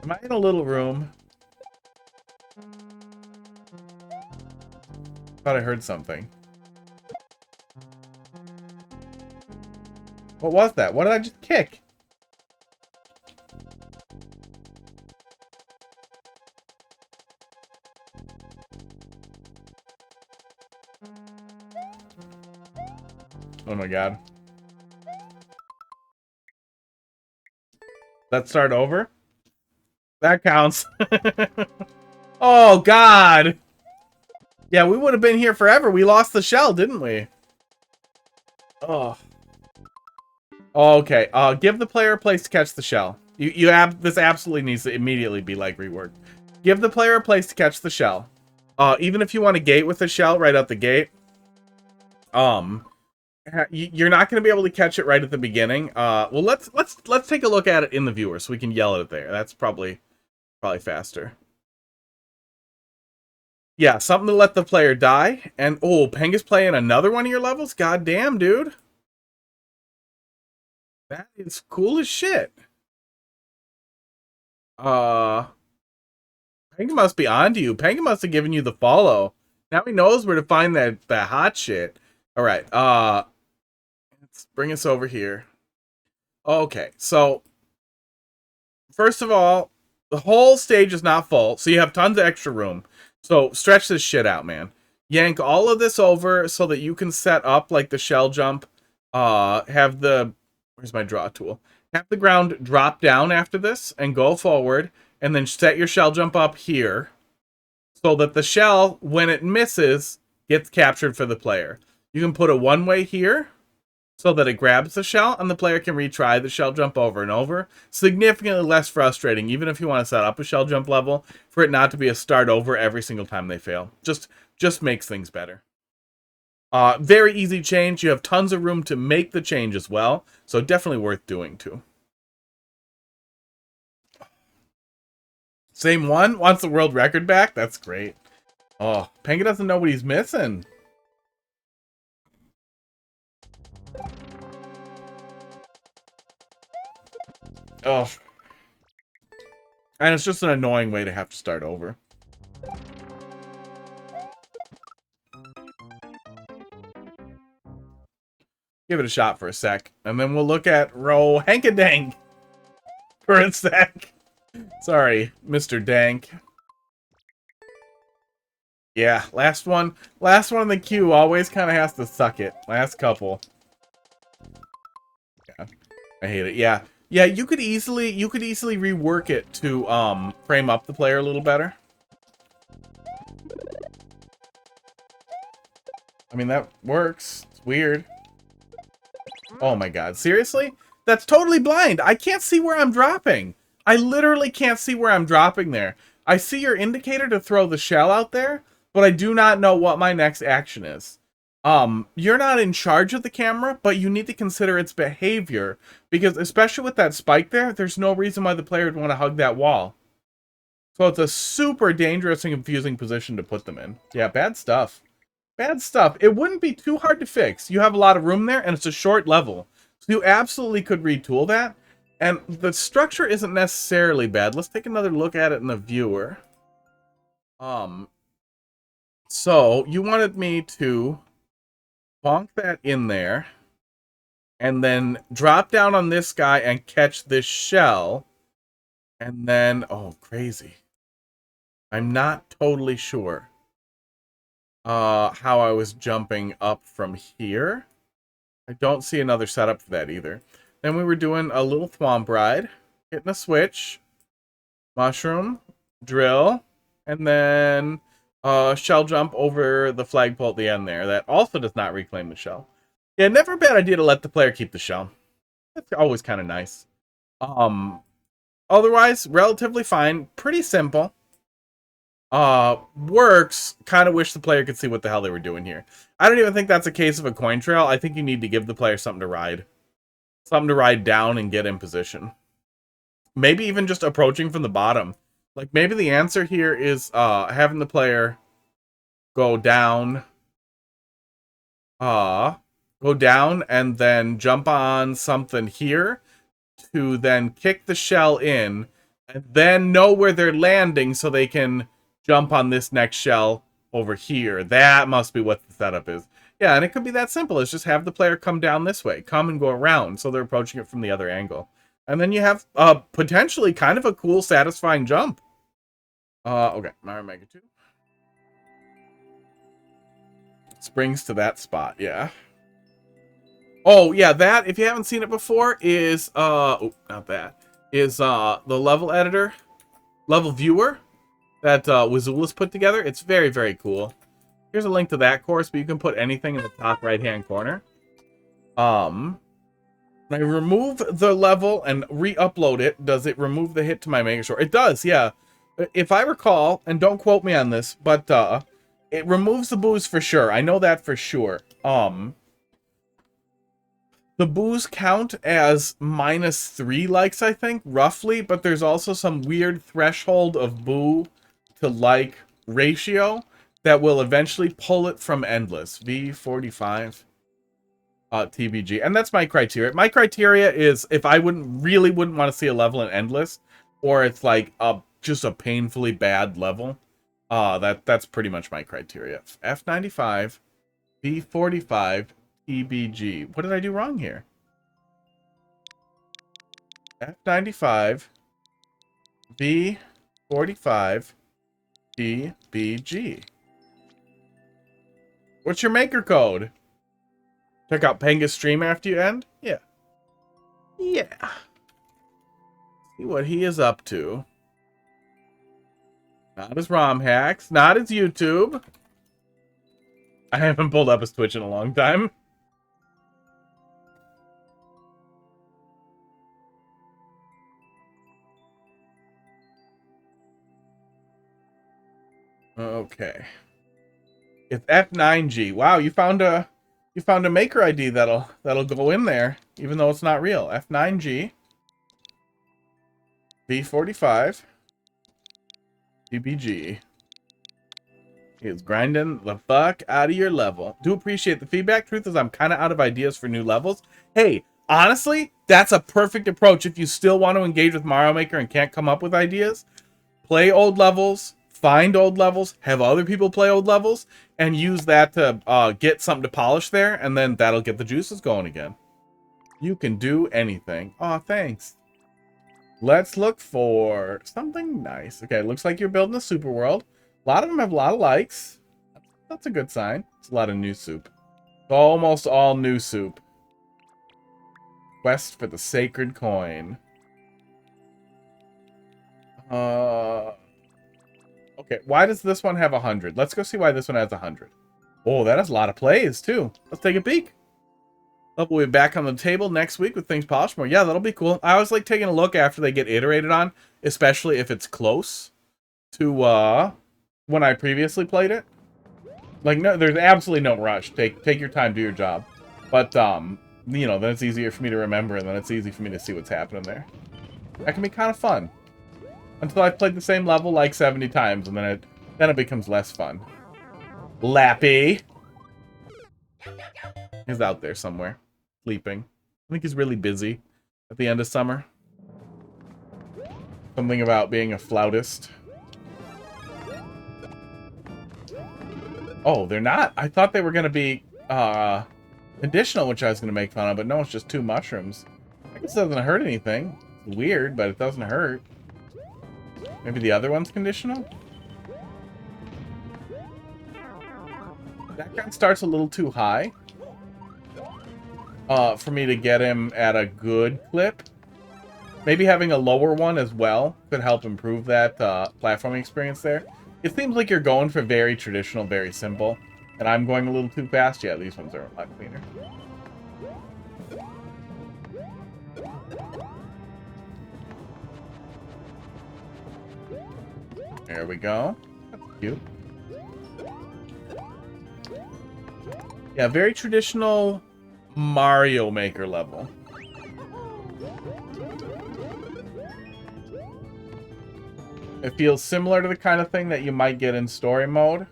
Am I in a little room? Thought I heard something. What was that? What did I just kick? Oh my god. Let's start over. That counts. Oh god. Yeah, we would have been here forever. We lost the shell, didn't we? Oh. Okay. Give the player a place to catch the shell. This absolutely needs to immediately be like reworked. Give the player a place to catch the shell. Even if you want to gate with the shell right out the gate, you're not going to be able to catch it right at the beginning. Well, let's take a look at it in the viewer so we can yell at it there. That's probably faster. Yeah, something to let the player die. And oh, Penga's playing another one of your levels. God damn, dude. That is cool as shit. Penga must be onto you. Penga must have given you the follow. Now he knows where to find that hot shit. All right. Let's bring us over here. Okay, so first of all, the whole stage is not full, so you have tons of extra room. So stretch this shit out, man. Yank all of this over so that you can set up like the shell jump. Have the where's my draw tool? Have the ground drop down after this and go forward, and then set your shell jump up here so that the shell, when it misses, gets captured for the player. You can put a one-way here so that it grabs the shell and the player can retry the shell jump over and over. Significantly less frustrating, even if you want to set up a shell jump level, for it not to be a start over every single time they fail. Just makes things better. Very easy change. You have tons of room to make the change as well, so definitely worth doing too. Same one? Wants the world record back? That's great. Oh, Penga doesn't know what he's missing. Oh. And it's just an annoying way to have to start over. Give it a shot for a sec. And then we'll look at Row Hankadank for a sec. Sorry, Mr. Dank. Yeah, last one in the queue always kind of has to suck it. Last couple. Yeah, I hate it. Yeah. Yeah, you could easily rework it to frame up the player a little better. I mean, that works. It's weird. Oh my god, seriously? That's totally blind. I can't see where I'm dropping. I literally can't see where I'm dropping there. I see your indicator to throw the shell out there, but I do not know what my next action is. You're not in charge of the camera, but you need to consider its behavior, because especially with that spike there, there's no reason why the player would want to hug that wall. So it's a super dangerous and confusing position to put them in. Yeah, bad stuff. Bad stuff. It wouldn't be too hard to fix. You have a lot of room there, and it's a short level. So you absolutely could retool that. And the structure isn't necessarily bad. Let's take another look at it in the viewer. So you wanted me to bonk that in there, and then drop down on this guy and catch this shell. And then, oh, crazy. I'm not totally sure how I was jumping up from here. I don't see another setup for that either. Then we were doing a little thwomp ride, hitting a switch, mushroom, drill, and then shell jump over the flagpole at the end there. That also does not reclaim the shell. Yeah, never a bad idea to let the player keep the shell. That's always kind of nice. Otherwise, relatively fine. Pretty simple. Works. Kind of wish the player could see what the hell they were doing here. I don't even think that's a case of a coin trail. I think you need to give the player something to ride. Something to ride down and get in position. Maybe even just approaching from the bottom. Like, maybe the answer here is having the player go down. Go down and then jump on something here to then kick the shell in and then know where they're landing so they can jump on this next shell over here. That must be what the setup is. Yeah, and it could be that simple. It's just have the player come down this way, come and go around, so they're approaching it from the other angle. And then you have potentially kind of a cool, satisfying jump. Okay, Mario Maker 2. Springs to that spot, yeah. Oh, yeah, that, if you haven't seen it before, is, oh, not that, is the level editor, level viewer that Wazula's put together. It's very, very cool. Here's a link to that course, but you can put anything in the top right-hand corner. When I remove the level and re-upload it, does it remove the hit to my Maker Store? It does, yeah. If I recall, and don't quote me on this, but it removes the booze for sure. I know that for sure. The booze count as -3 likes, I think, roughly, but there's also some weird threshold of boo to like ratio that will eventually pull it from endless. V45 TBG. And that's my criteria. My criteria is if I really wouldn't want to see a level in endless, or it's like just a painfully bad level, that's pretty much my criteria. F95 V45 TBG. What did I do wrong here? F95 V45 TBG. What's your maker code? Check out Penga's stream after you end? Yeah. Yeah. See what he is up to. Not his ROM hacks. Not his YouTube. I haven't pulled up his Twitch in a long time. Okay. It's F9G. Wow, you found a maker ID that'll go in there, even though it's not real. F9G V45 TBG. Is grinding the fuck out of your level. Do appreciate the feedback. Truth is, I'm kind of out of ideas for new levels. Hey, honestly, that's a perfect approach if you still want to engage with Mario Maker and can't come up with ideas. Play old levels. Find old levels, have other people play old levels, and use that to get something to polish there, and then that'll get the juices going again. You can do anything. Aw, thanks. Let's look for something nice. Okay, looks like you're building a super world. A lot of them have a lot of likes. That's a good sign. It's a lot of new soup. Almost all new soup. Quest for the sacred coin. Okay, why does this one have 100? Let's go see why this one has 100. Oh, that has a lot of plays, too. Let's take a peek. Oh, we'll be back on the table next week with things polished more. Yeah, that'll be cool. I always like taking a look after they get iterated on, especially if it's close to when I previously played it. Like, no, there's absolutely no rush. Take your time, do your job. But, you know, then it's easier for me to remember, and then it's easy for me to see what's happening there. That can be kind of fun. Until I've played the same level like 70 times, and then it becomes less fun. Lappy! He's out there somewhere, sleeping. I think he's really busy at the end of summer. Something about being a flautist. Oh, they're not? I thought they were going to be additional, which I was going to make fun of, but no, it's just 2 mushrooms. I guess it doesn't hurt anything. It's weird, but it doesn't hurt. Maybe the other one's conditional? That guy starts a little too high for me to get him at a good clip. Maybe having a lower one as well could help improve that platforming experience there. It seems like you're going for very traditional, very simple. And I'm going a little too fast. Yeah, these ones are a lot cleaner. There we go. That's cute. Yeah, very traditional Mario Maker level. It feels similar to the kind of thing that you might get in story mode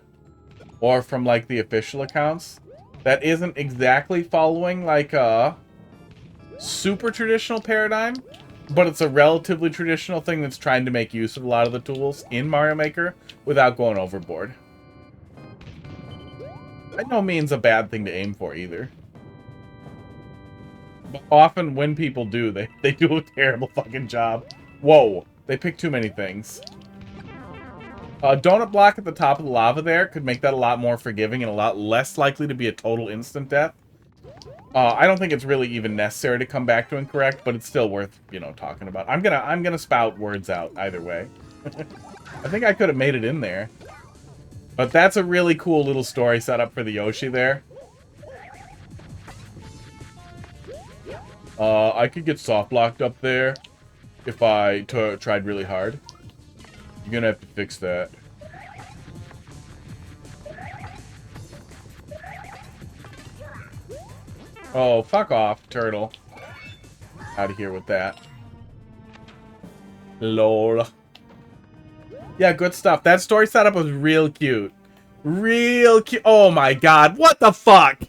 or from like the official accounts. That isn't exactly following like a super traditional paradigm, but it's a relatively traditional thing that's trying to make use of a lot of the tools in Mario Maker without going overboard. By no means a bad thing to aim for either. But often when people do, they do a terrible fucking job. Whoa, they pick too many things. Donut block at the top of the lava there could make that a lot more forgiving and a lot less likely to be a total instant death. I don't think it's really even necessary to come back to incorrect, but it's still worth, you know, talking about. I'm gonna spout words out either way. I think I could have made it in there. But that's a really cool little story setup for the Yoshi there. I could get soft blocked up there if I tried really hard. You're gonna have to fix that. Oh, fuck off, turtle. Out of here with that. Lol. Yeah, good stuff. That story setup was real cute. Real cute. Oh my god, what the fuck?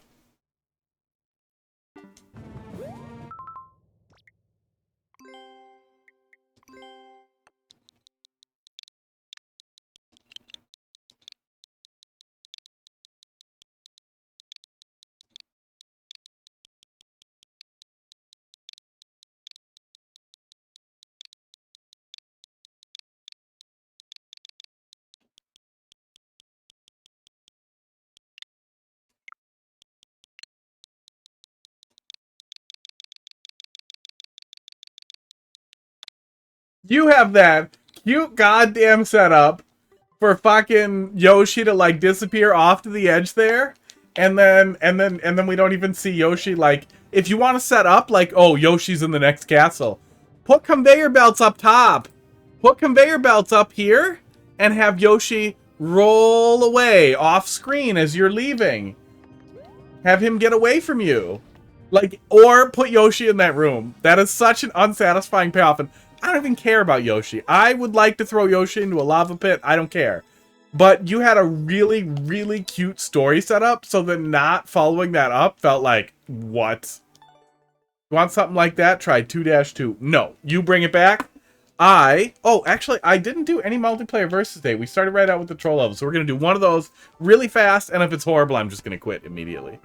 You have that cute goddamn setup for fucking Yoshi to like disappear off to the edge there, and then we don't even see Yoshi. Like, if you want to set up like, oh, Yoshi's in the next castle, put conveyor belts up top. Put conveyor belts up here and have Yoshi roll away off screen as you're leaving. Have him get away from you. Like, or put Yoshi in that room. That is such an unsatisfying payoff. And I don't even care about Yoshi. I would like to throw Yoshi into a lava pit. I don't care. But you had a really, really cute story set up, so that not following that up felt like, what? You want something like that? Try 2-2. No. You bring it back. Oh, actually, I didn't do any multiplayer versus day. We started right out with the troll level, so we're going to do one of those really fast, and if it's horrible, I'm just going to quit immediately.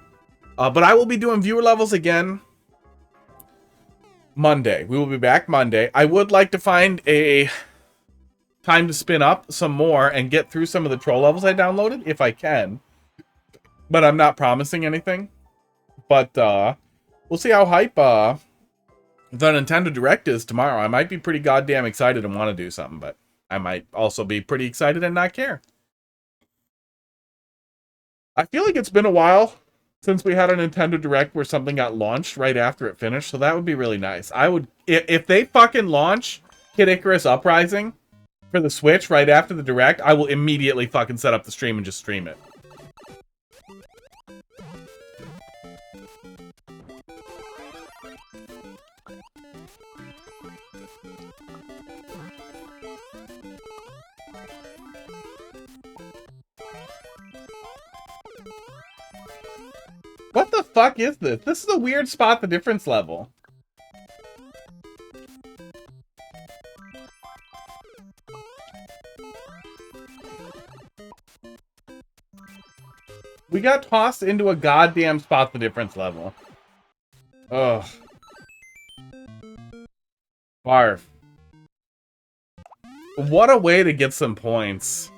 But I will be doing viewer levels again Monday. We will be back Monday. I would like to find a time to spin up some more and get through some of the troll levels I downloaded, if I can. But I'm not promising anything. But we'll see how hype the Nintendo Direct is tomorrow. I might be pretty goddamn excited and want to do something, but I might also be pretty excited and not care. I feel like it's been a while since we had a Nintendo Direct where something got launched right after it finished, so that would be really nice. I would, if they fucking launch Kid Icarus Uprising for the Switch right after the Direct, I will immediately fucking set up the stream and just stream it. What the fuck is this? This is a weird spot the difference level. We got tossed into a goddamn spot the difference level. Ugh. Barf. What a way to get some points.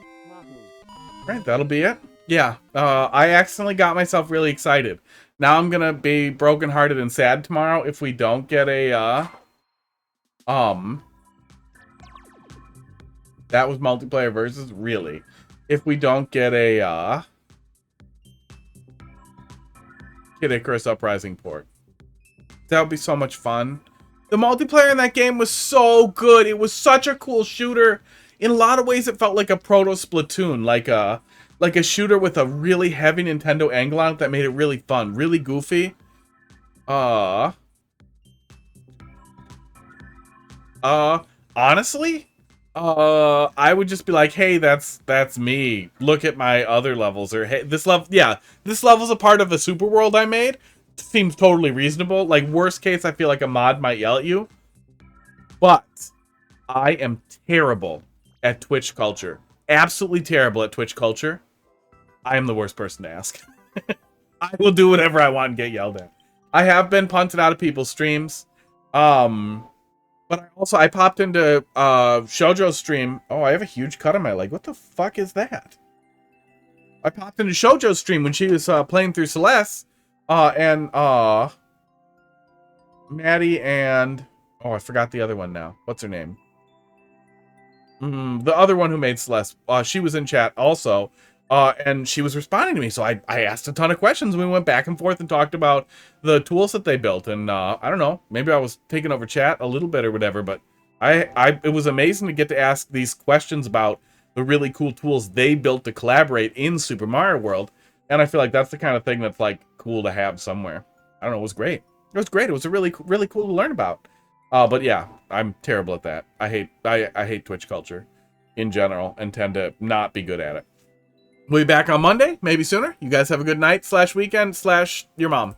Right, that'll be it. Yeah, I accidentally got myself really excited. Now I'm gonna be brokenhearted and sad tomorrow if we don't get a, that was multiplayer versus, really. If we don't get a, Kid Icarus Uprising port. That would be so much fun. The multiplayer in that game was so good. It was such a cool shooter. In a lot of ways, it felt like a proto Splatoon, like a shooter with a really heavy Nintendo angle on it that made it really fun, really goofy. Honestly, I would just be like, hey, that's me. Look at my other levels, or hey, this level, yeah, this level's a part of a super world I made. Seems totally reasonable. Like, worst case, I feel like a mod might yell at you. But I am terrible at Twitch culture. Absolutely terrible at Twitch culture. I am the worst person to ask. I will do whatever I want and get yelled at. I have been punted out of people's streams. But I popped into Shoujo's stream. Oh, I have a huge cut on my leg. What the fuck is that? I popped into Shoujo's stream when she was playing through Celeste. And Maddie and... Oh, I forgot the other one now. What's her name? The other one who made Celeste. She was in chat also. And she was responding to me. So I asked a ton of questions. We went back and forth and talked about the tools that they built. And I don't know. Maybe I was taking over chat a little bit or whatever. But it was amazing to get to ask these questions about the really cool tools they built to collaborate in Super Mario World. And I feel like that's the kind of thing that's like cool to have somewhere. I don't know. It was great. It was great. It was a really cool to learn about. But yeah, I'm terrible at that. I hate Twitch culture in general and tend to not be good at it. We'll be back on Monday, maybe sooner. You guys have a good night /weekend / your mom.